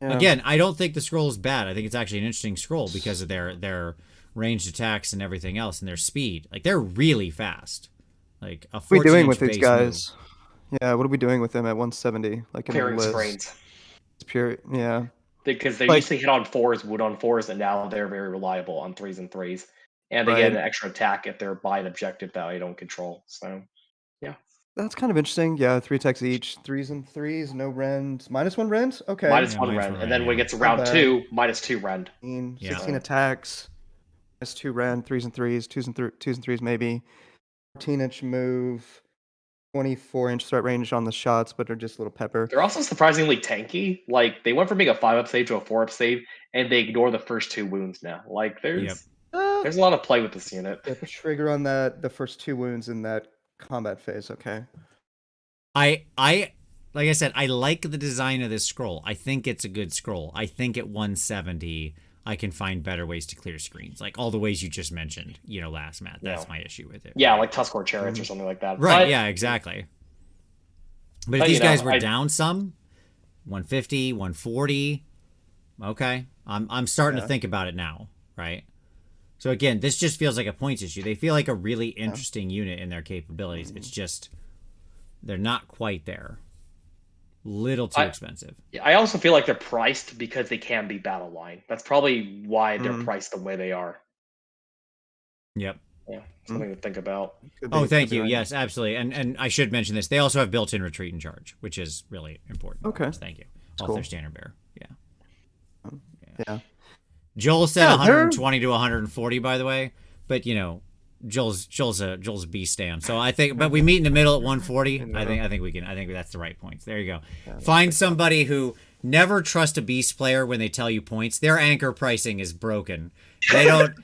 [SPEAKER 2] Yeah.
[SPEAKER 1] Again, I don't think the scroll is bad. I think it's actually an interesting scroll because of their ranged attacks and everything else and their speed. Like they're really fast. Like a 14-inch
[SPEAKER 2] what are we doing with these
[SPEAKER 1] base
[SPEAKER 2] guys?
[SPEAKER 1] move.
[SPEAKER 2] Yeah, what are we doing with them at 170? Like
[SPEAKER 3] Pairing screens.
[SPEAKER 2] It's pure, yeah.
[SPEAKER 3] Because they used to hit on 4s, wood on 4s, and now they're very reliable on 3s and 3s. And they get an extra attack if they're by an objective that I don't control. So, yeah.
[SPEAKER 2] That's kind of interesting. Yeah, 3 attacks each. 3s and 3s, no rend. -1 rend? Okay.
[SPEAKER 3] -1 rend. And then when it gets to round 2, -2 rend.
[SPEAKER 2] 16 attacks. -2 rend. 3s and 3s. 2s and 3s maybe. 14-inch move. 24-inch threat range on the shots, but they're just a little pepper.
[SPEAKER 3] They're also surprisingly tanky. Like, they went from being a 5-up save to a 4-up save, and they ignore the first 2 wounds now. Like, there's a lot of play with this unit.
[SPEAKER 2] Yeah, the trigger on that, the first 2 wounds in that combat phase, okay.
[SPEAKER 1] Like I said, I like the design of this scroll. I think it's a good scroll. I think at 170, I can find better ways to clear screens. Like all the ways you just mentioned, last Matt. That's my issue with it.
[SPEAKER 3] Yeah, like Tuskor Chariots or something like that.
[SPEAKER 1] Right, yeah, exactly. But if these guys were down some, 150, 140, okay. I'm starting to think about it now. right? So again, this just feels like a points issue. They feel like a really interesting unit in their capabilities. It's just they're not quite there. Little too expensive.
[SPEAKER 3] I also feel like they're priced because they can be battle line. That's probably why they're priced the way they are.
[SPEAKER 1] Yep.
[SPEAKER 3] Yeah, something to think about.
[SPEAKER 1] Oh, thank you. Yes, absolutely. And I should mention this. They also have built-in retreat and charge, which is really important.
[SPEAKER 2] Okay.
[SPEAKER 1] Thank you.
[SPEAKER 2] That's
[SPEAKER 1] Off
[SPEAKER 2] cool.
[SPEAKER 1] their standard bearer. Yeah.
[SPEAKER 2] Yeah.
[SPEAKER 1] Joel said 120 to 140, by the way, but you know, Joel's a B stam. So I think, but we meet in the middle at 140. I think that's the right points. There you go. Yeah, find somebody who never trust a beast player when they tell you points. Their anchor pricing is broken. They don't.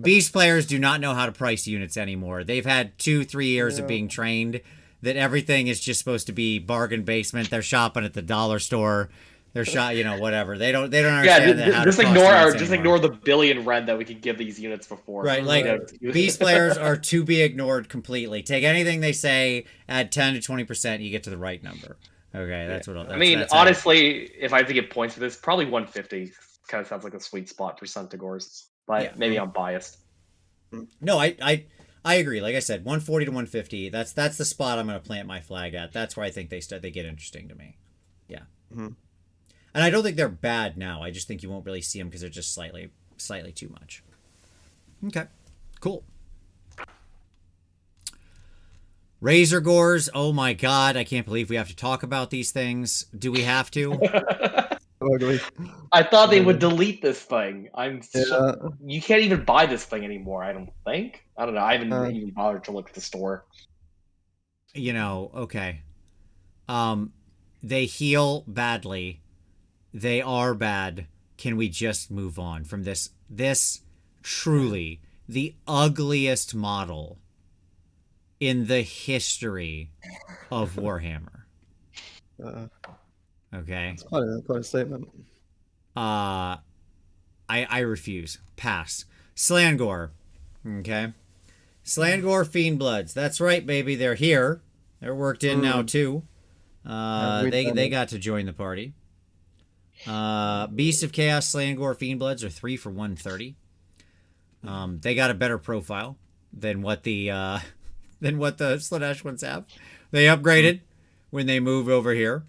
[SPEAKER 1] Beast players do not know how to price units anymore. They've had 2-3 years of being trained that everything is just supposed to be bargain basement. They're shopping at the dollar store. They're shot, whatever. They don't understand that.
[SPEAKER 3] Just ignore the billion red that we could give these units before.
[SPEAKER 1] Right, like beast players are to be ignored completely. Take anything they say, add 10 to 20%, you get to the right number. Okay, that's what I mean.
[SPEAKER 3] Honestly, if I had to give points for this, probably 150 kind of sounds like a sweet spot for Centaurs. But maybe I'm biased.
[SPEAKER 1] No, I agree. Like I said, 140 to 150. That's the spot I'm going to plant my flag at. That's where I think they get interesting to me. Yeah. Mm-hmm. And I don't think they're bad now. I just think you won't really see them because they're just slightly too much. Okay, cool. Razor Gores. Oh my God, I can't believe we have to talk about these things. Do we have to?
[SPEAKER 3] I thought they would delete this thing. You can't even buy this thing anymore, I don't think. I don't know. I haven't even bothered to look at the store.
[SPEAKER 1] Okay. They heal badly. They are bad. Can we just move on from this? This truly the ugliest model in the history of Warhammer. Okay.
[SPEAKER 2] It's quite a statement.
[SPEAKER 1] I refuse. Pass. Slangor. Okay. Slangor Fiendbloods. That's right, baby. They're here. They're worked in now too. They got to join the party. Beasts of Chaos Slangor Fiendbloods are 3 for 130. They got a better profile than what the Slaanesh ones have. They upgraded when they moved over here.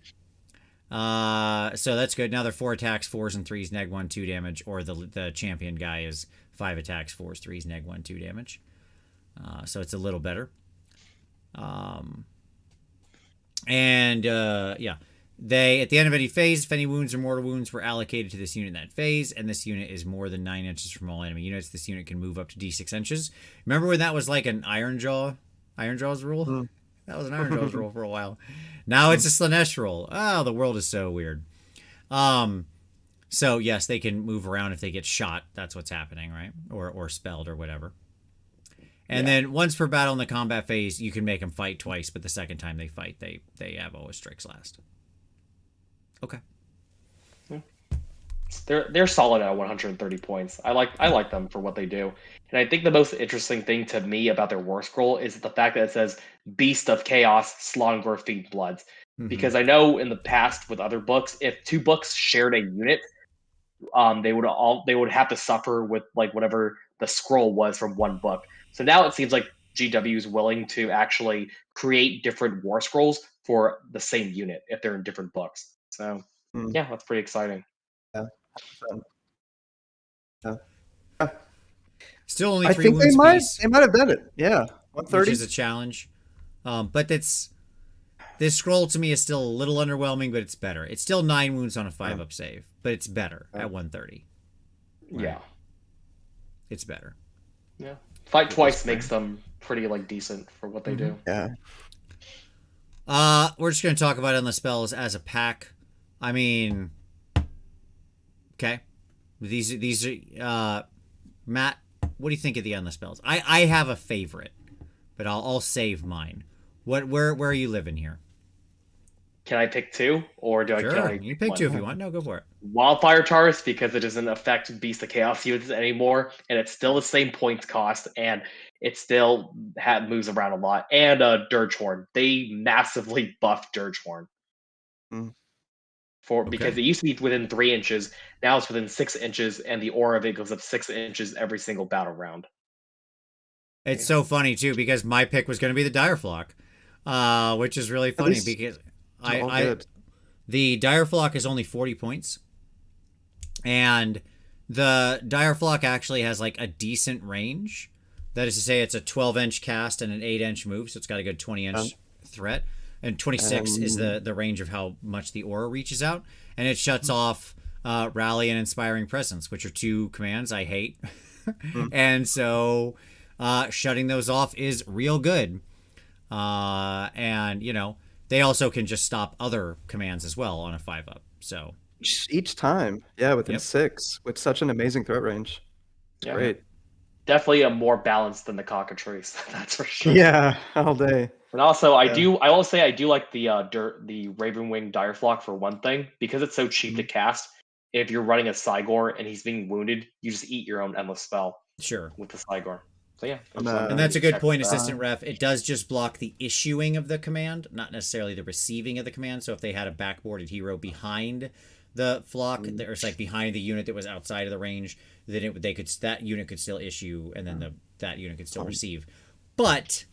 [SPEAKER 1] So that's good. Now they're 4 attacks, 4s and 3s, neg 1, 2 damage, or the champion guy is 5 attacks, 4s, 3s, neg 1, 2 damage. So it's a little better. They, at the end of any phase, if any wounds or mortal wounds were allocated to this unit in that phase, and this unit is more than 9 inches from all enemy units, this unit can move up to D6 inches. Remember when that was like an Ironjaw's rule? That was an Ironjaw's rule for a while. Now it's a Slaanesh rule. Oh, the world is so weird. So yes, they can move around if they get shot. That's what's happening, right? Or spelled or whatever. And then once per battle in the combat phase, you can make them fight twice, but the second time they fight, they have always strikes last. Okay.
[SPEAKER 3] They're solid at 130 points. I like them for what they do. And I think the most interesting thing to me about their war scroll is the fact that it says Beast of Chaos, Slangor Fiendbloods. Because I know in the past with other books, if 2 books shared a unit, they would have to suffer with like whatever the scroll was from one book. So now it seems like GW is willing to actually create different war scrolls for the same unit if they're in different books. So yeah, that's pretty exciting.
[SPEAKER 2] Yeah.
[SPEAKER 1] Still only 3
[SPEAKER 2] I think
[SPEAKER 1] wounds
[SPEAKER 2] they might have done it. Yeah, 130
[SPEAKER 1] which is a challenge. But this scroll to me is still a little underwhelming, but it's better. It's still 9 wounds on a 5-up save, but it's better at 130. Right?
[SPEAKER 3] Yeah,
[SPEAKER 1] it's better.
[SPEAKER 3] Yeah, fight twice makes them pretty like decent for what they do.
[SPEAKER 2] Yeah.
[SPEAKER 1] We're just gonna talk about endless spells as a pack. I mean, okay, these are Matt. What do you think of the endless spells? I have a favorite, but I'll save mine. Where are you living here?
[SPEAKER 3] Can I pick 2, or do
[SPEAKER 1] sure.
[SPEAKER 3] I?
[SPEAKER 1] You pick 2 if you want. No, go for it.
[SPEAKER 3] Wildfire Taurus, because it doesn't affect Beast of Chaos units anymore, and it's still the same points cost, and it still moves around a lot. And Dirgehorn, they massively buffed Dirgehorn. Because it used to be within 3 inches. Now it's within 6 inches, and the aura of it goes up 6 inches every single battle round.
[SPEAKER 1] It's so funny too because my pick was going to be the Dire Flock, which is really funny because the Dire Flock is only 40 points, and the Dire Flock actually has like a decent range. That is to say, it's a 12-inch cast and an 8-inch move, so it's got a good 20-inch threat. And 26 is the range of how much the aura reaches out, and it shuts off Rally and Inspiring Presence, which are 2 commands I hate, and so shutting those off is real good. And they also can just stop other commands as well on a 5-up. So
[SPEAKER 2] each time, within 6 with such an amazing threat range. It's great.
[SPEAKER 3] Definitely a more balanced than the cockatrice. That's for sure.
[SPEAKER 2] Yeah, all day.
[SPEAKER 3] And also, I will say I do like the Ravenwing Dire Flock for one thing, because it's so cheap to cast. If you're running a Cygor and he's being wounded, you just eat your own endless spell.
[SPEAKER 1] Sure.
[SPEAKER 3] With the Cygor. So yeah.
[SPEAKER 1] And that's a good point, Assistant Ref. It does just block the issuing of the command, not necessarily the receiving of the command. So if they had a backboarded hero behind the flock, or it's like behind the unit that was outside of the range, then that unit could still issue, and then that unit could still receive. But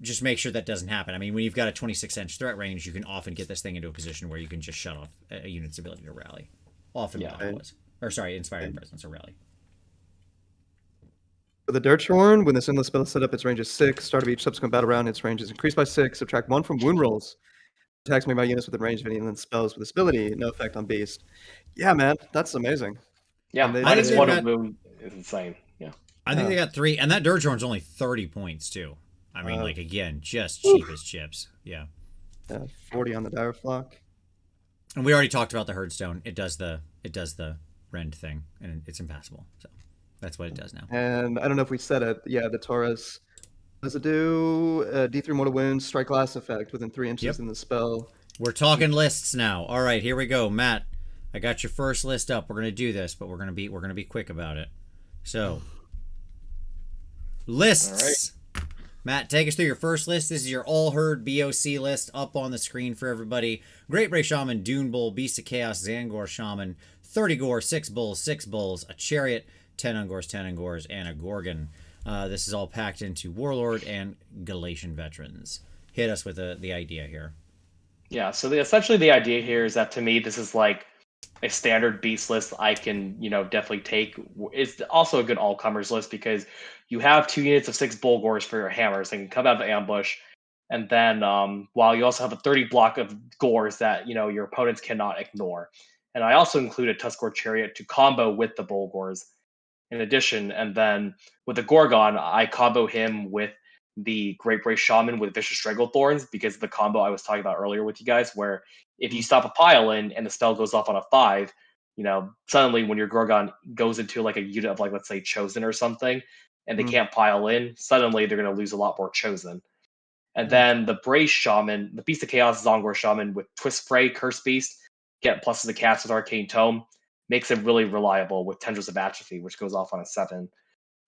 [SPEAKER 1] just make sure that doesn't happen. I mean, when you've got a 26-inch threat range, you can often get this thing into a position where you can just shut off a unit's ability to rally. Often Inspiring Presence or Rally.
[SPEAKER 2] For the Dirtshorn, when this endless spell is set up, its range is 6. Start of each subsequent battle round, its range is increased by 6. Subtract 1 from wound rolls. Attacks made by units within range of any endless spells with this ability. No effect on beast. Yeah, man, that's amazing.
[SPEAKER 3] Yeah, minus 1 of wound is insane. Yeah.
[SPEAKER 1] I think they got 3, and that Dirtshorn's only 30 points too. I mean, again, just cheap as chips. Yeah.
[SPEAKER 2] 40 on the Dire Flock.
[SPEAKER 1] And we already talked about the Herdstone. It does the rend thing, and it's impassable. So that's what it does now.
[SPEAKER 2] And I don't know if we said it. Yeah, the Taurus. Does it do D3 mortal wounds, strike glass effect within 3 inches in the spell?
[SPEAKER 1] We're talking lists now. All right, here we go, Matt. I got your first list up. We're gonna do this, but we're gonna be quick about it. So, lists. All right. Matt, take us through your first list. This is your all herd BOC list up on the screen for everybody. Great Bray Shaman, Dune Bull, Beast of Chaos, Zangor Shaman, 30 Gore, 6 Bulls, a Chariot, 10 Ungors, 10 Ungors, and a Gorgon. This is all packed into Warlord and Galatian Veterans. Hit us with the idea here.
[SPEAKER 3] Yeah, so essentially the idea here is that, to me, this is like a standard beast list I can, definitely take. It's also a good all-comers list because you have 2 units of 6 Bulgors for your hammers. They can come out of ambush. And then while you also have a 30 block of Gores that, your opponents cannot ignore. And I also include a Tuskor Chariot to combo with the Bulgors in addition. And then with the Gorgon, I combo him with the Great Bray Shaman with Vicious Stranglethorns because of the combo I was talking about earlier with you guys, where if you stop a pile in and the spell goes off on a 5, suddenly when your Gorgon goes into like a unit of, like, let's say Chosen or something, and they can't pile in, suddenly they're going to lose a lot more Chosen. And then the Bray Shaman, the Beast of Chaos Zongor Shaman with Twist Fray, Curse Beast, get pluses to cast with Arcane Tome, makes it really reliable with Tendrils of Atrophy, which goes off on a 7.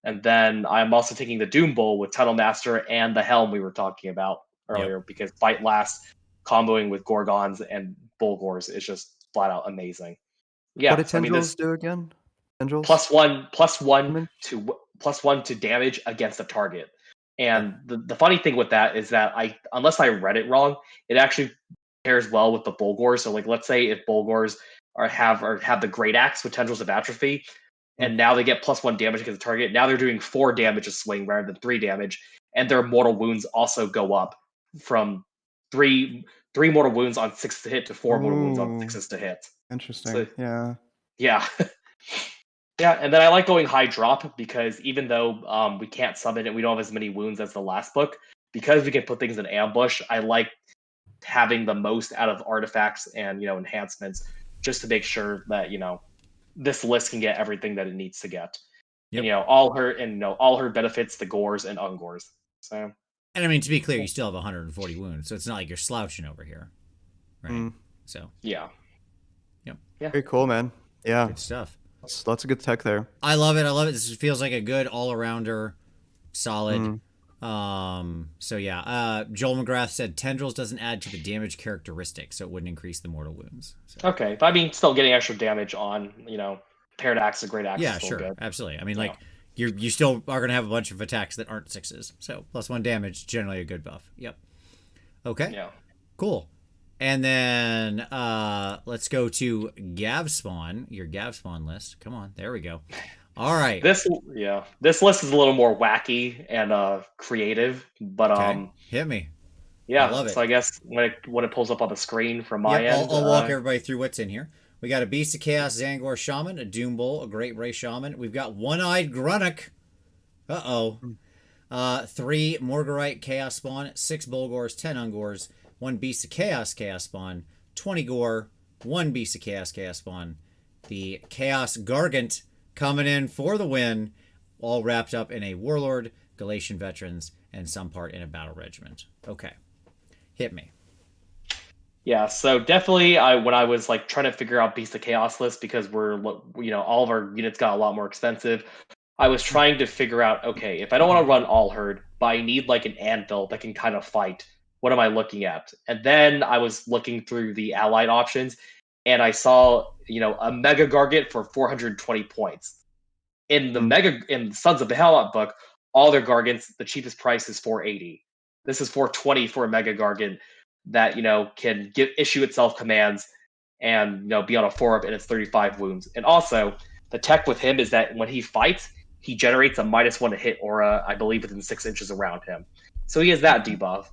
[SPEAKER 3] And then I'm also taking the Doom Bull with Tunnel Master and the Helm we were talking about earlier, because Fight Last comboing with Gorgons and Bulgors is just flat out amazing. Yeah,
[SPEAKER 2] what did Tendrils do again? Tendrils?
[SPEAKER 3] +1 to damage against the target. And the funny thing with that is that unless I read it wrong, it actually pairs well with the Bulgors. So, like, let's say if Bulgors have the Great Axe with Tendrils of Atrophy, and now they get +1 damage against the target. Now they're doing 4 damage a swing rather than 3 damage, and their mortal wounds also go up from 3 mortal wounds on 6 to hit to 4 mortal wounds on 6s to hit.
[SPEAKER 2] Interesting.
[SPEAKER 3] So,
[SPEAKER 2] yeah.
[SPEAKER 3] Yeah. Yeah, and then I like going high drop because even though we can't summon it, we don't have as many wounds as the last book. Because we can put things in ambush, I like having the most out of artifacts and enhancements just to make sure that this list can get everything that it needs to get. Yep. And, all her benefits the Gores and Ungors. So.
[SPEAKER 1] And I mean, to be clear, you still have 140 wounds, so it's not like you're slouching over here, right? So.
[SPEAKER 3] Yeah.
[SPEAKER 1] Yep.
[SPEAKER 3] Yeah.
[SPEAKER 2] Very cool, man. Yeah.
[SPEAKER 1] Good stuff.
[SPEAKER 2] Lots of good tech there.
[SPEAKER 1] I love it. This feels like a good all-arounder, solid So yeah, Joel McGrath said tendrils doesn't add to the damage characteristic, so it wouldn't increase the mortal wounds. So.
[SPEAKER 3] Okay, but I mean, still getting extra damage on, paired axe, a great axe is
[SPEAKER 1] Yeah,
[SPEAKER 3] still
[SPEAKER 1] sure,
[SPEAKER 3] good.
[SPEAKER 1] absolutely. I mean,
[SPEAKER 3] Yeah.
[SPEAKER 1] like you still are gonna have a bunch of attacks that aren't 6s, so +1 damage generally a good buff. Yep. Okay.
[SPEAKER 3] Yeah.
[SPEAKER 1] Cool. And then let's go to Gav Spawn, your Gav Spawn list. Come on, there we go. All right.
[SPEAKER 3] This list is a little more wacky and creative, but
[SPEAKER 1] Okay. Hit me.
[SPEAKER 3] yeah.
[SPEAKER 1] I love it.
[SPEAKER 3] So I guess when it pulls up on the screen from my
[SPEAKER 1] Yep,
[SPEAKER 3] end,
[SPEAKER 1] I'll walk everybody through what's in here. We got a Beast of Chaos Zangor Shaman, a Doom Bull, a Great Ray Shaman. We've got One-Eyed Grunnock. Uh-oh. 3 Morgarite Chaos Spawn, 6 Bulgors, 10 Ungors, 1 Beast of Chaos Chaos Spawn, 20 Gore, 1 Beast of Chaos Chaos Spawn. The Chaos Gargant coming in for the win, all wrapped up in a Warlord, Galatian Veterans, and some part in a Battle Regiment. Okay. Hit me.
[SPEAKER 3] Yeah, so definitely, when I was like trying to figure out Beast of Chaos list because all of our units got a lot more expensive. I was trying to figure out, okay, if I don't want to run all herd, but I need like an anvil that can kind of fight, what am I looking at? And then I was looking through the allied options, and I saw a Mega Gargant for 420 points. In the Sons of Behemoth book, all their Gargants, the cheapest price is 480. This is 420 for a Mega Gargant that can issue itself commands and be on a 4-up and it's 35 wounds. And also, the tech with him is that when he fights, he generates a -1 to hit aura, I believe, within 6 inches around him. So he has that debuff.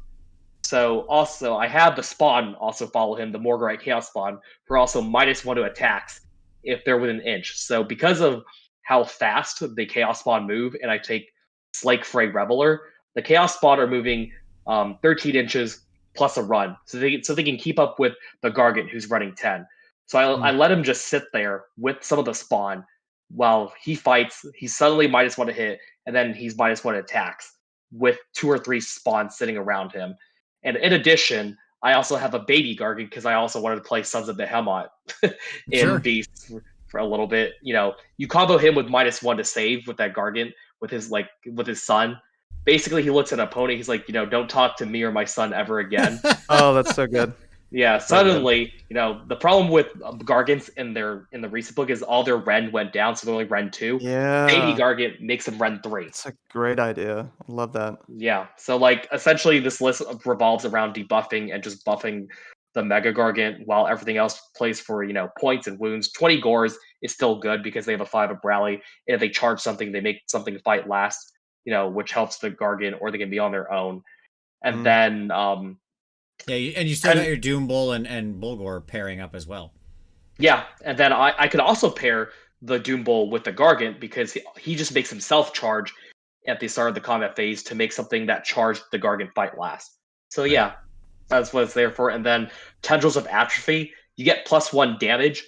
[SPEAKER 3] So also, I have the spawn also follow him, the Morgarite Chaos spawn, for also -1 to attacks if they're within an inch. So because of how fast the Chaos spawn move, and I take Slake Fray Reveler, the Chaos spawn are moving 13 inches plus a run, so they can keep up with the Gargant who's running 10. So I let him just sit there with some of the spawn while he fights. He's suddenly -1 to hit, and then he's -1 to attacks with 2 or 3 spawns sitting around him. And in addition, I also have a baby Gargant because I also wanted to play Sons of Behemoth in
[SPEAKER 1] Sure.
[SPEAKER 3] Beast for a little bit. You combo him with -1 to save with that Gargant with his son. Basically, he looks at an opponent. He's like, don't talk to me or my son ever again.
[SPEAKER 2] Oh, that's so good.
[SPEAKER 3] Yeah,
[SPEAKER 2] So good.
[SPEAKER 3] suddenly, the problem with Gargants in the recent book is all their Ren went down, so they're only Ren 2.
[SPEAKER 2] Yeah.
[SPEAKER 3] Baby Gargant makes them Ren 3.
[SPEAKER 2] That's a great idea. I love that.
[SPEAKER 3] Yeah, so essentially this list revolves around debuffing and just buffing the Mega Gargant while everything else plays for, points and wounds. 20 Gores is still good because they have a 5-up rally. And if they charge something, they make something fight last, which helps the Gargant, or they can be on their own. And then
[SPEAKER 1] yeah, and you still got your Doom Bull and Bulgor pairing up as well.
[SPEAKER 3] Yeah, and then I could also pair the Doom Bull with the Gargant because he just makes himself charge at the start of the combat phase to make something that charged the Gargant fight last. So yeah, that's what it's there for. And then Tendrils of Atrophy, you get +1 damage,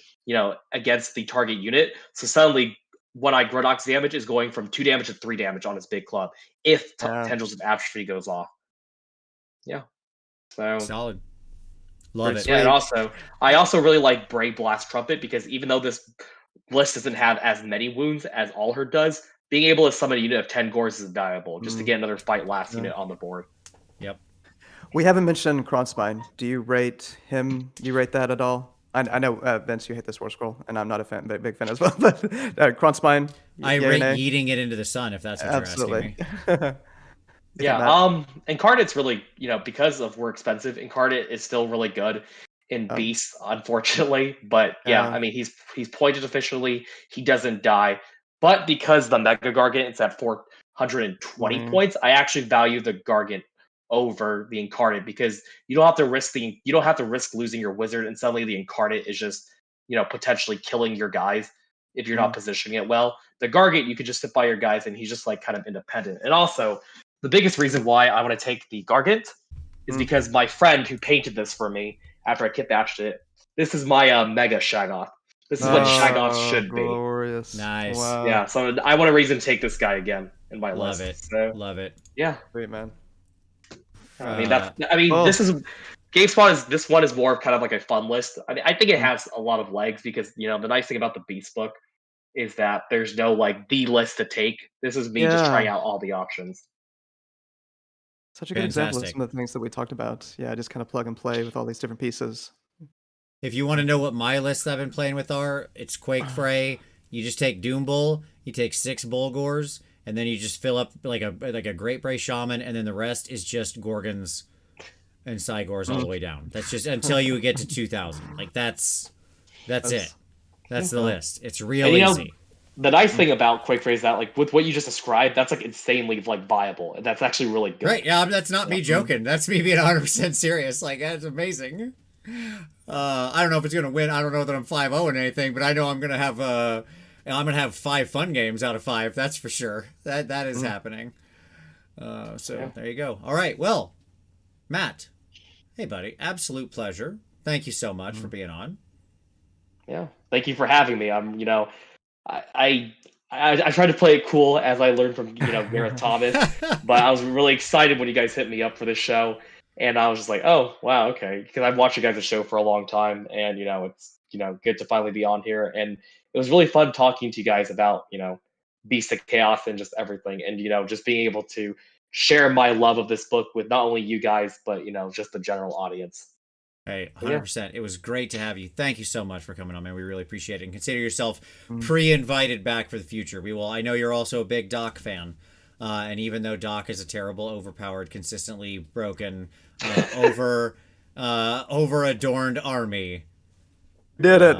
[SPEAKER 3] against the target unit. So suddenly One-Eye Grunnock's damage is going from 2 damage to 3 damage on his big club if Tendrils of Atrophy goes off. Yeah. So
[SPEAKER 1] solid. Love it.
[SPEAKER 3] Yeah, and I also really like Brave Blast Trumpet because even though this list doesn't have as many wounds as All Herd does, being able to summon a unit of 10 Gores is valuable just to get another fight last unit on the board.
[SPEAKER 1] Yep.
[SPEAKER 2] We haven't mentioned Kronspine. Do you rate him? Do you rate that at all? I know, Vince, you hate this Warscroll, and I'm not a big fan as well. But Kronspine,
[SPEAKER 1] I rate yeeting it into the sun if that's what
[SPEAKER 2] absolutely.
[SPEAKER 1] You're asking me.
[SPEAKER 3] Yeah, Incarnate's really, because of we're expensive, Incarnate is still really good in Beast, unfortunately. But yeah, I mean he's pointed efficiently, he doesn't die. But because the Mega Gargant is at 420 points, I actually value the Gargant over the Incarnate because you don't have to risk losing your wizard, and suddenly the Incarnate is just, potentially killing your guys if you're not positioning it well. The Gargant, you could just sit by your guys and he's just kind of independent. And also, the biggest reason why I want to take the Gargant is because my friend who painted this for me after I kit bashed it, this is my Mega Shaggoth. This is what Shaggoth should
[SPEAKER 2] glorious.
[SPEAKER 1] Be. Nice.
[SPEAKER 2] Wow.
[SPEAKER 3] Yeah, so I want a reason to take this guy again in my
[SPEAKER 1] list.
[SPEAKER 3] Love
[SPEAKER 1] it.
[SPEAKER 3] Yeah.
[SPEAKER 2] Great, man.
[SPEAKER 3] This is GameSpot this one is more of kind of like a fun list. I mean, I think it has a lot of legs because the nice thing about the Beast book is that there's no the list to take. This is me just trying out all the options.
[SPEAKER 2] Such a good example of
[SPEAKER 1] Fantastic.
[SPEAKER 2] some of the things that we talked about. Yeah, just kind of plug and play with all these different pieces.
[SPEAKER 1] If you want to know what my lists I've been playing with are, it's Quake Fray. You just take Doom Bull, you take 6 Bulgors, and then you just fill up like a Great Bray Shaman, and then the rest is just Gorgons and Cygors all the way down. That's just until you get to 2,000. Like that's it. That's the list. It's real
[SPEAKER 3] And,
[SPEAKER 1] easy.
[SPEAKER 3] The nice thing about Quake Phrase is that, like, with what you just described, that's like insanely like viable, and that's actually really good.
[SPEAKER 1] Right? Yeah, that's not me joking. That's me being 100% serious. Like that's amazing. I don't know if it's gonna win. I don't know that I'm 5-0 in anything, but I know I'm gonna have 5 fun games out of 5. That's for sure. That is happening. So there you go. All right. Well, Matt. Hey, buddy. Absolute pleasure. Thank you so much for being on.
[SPEAKER 3] Yeah. Thank you for having me. I tried to play it cool as I learned from Gareth Thomas, but I was really excited when you guys hit me up for this show, and I was just like, oh wow, okay, because I've watched you guys' show for a long time, and it's good to finally be on here, and it was really fun talking to you guys about Beast of Chaos and just everything, and just being able to share my love of this book with not only you guys but just the general audience.
[SPEAKER 1] Hey, 100%. It was great to have you. Thank you so much for coming on, man. We really appreciate it. And consider yourself pre-invited back for the future. We will. I know you're also a big Doc fan. And even though Doc is a terrible, overpowered, consistently broken, over-adorned army.
[SPEAKER 2] Did it.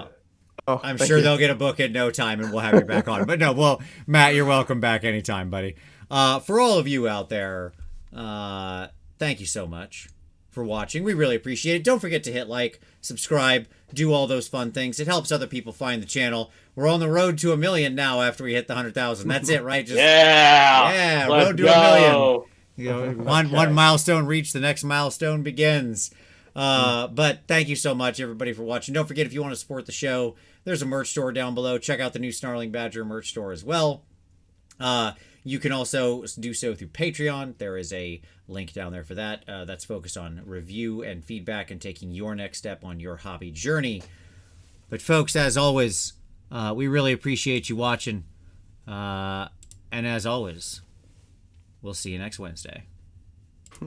[SPEAKER 1] I'm sure they'll get a book in no time and we'll have you back on. But no, well, Matt, you're welcome back anytime, buddy. For all of you out there, thank you so much for watching. We really appreciate it. Don't forget to hit like, subscribe, do all those fun things. It helps other people find the channel. We're on the road to 1 million now after we hit the 100,000. That's it, right?
[SPEAKER 3] Yeah,
[SPEAKER 1] road to 1 million. One milestone reached, the next milestone begins. But thank you so much, everybody, for watching. Don't forget, if you want to support the show, there's a merch store down below. Check out the new Snarling Badger merch store as well. You can also do so through Patreon. There is a link down there for that. That's focused on review and feedback and taking your next step on your hobby journey. But folks, as always, we really appreciate you watching. And as always, we'll see you next Wednesday.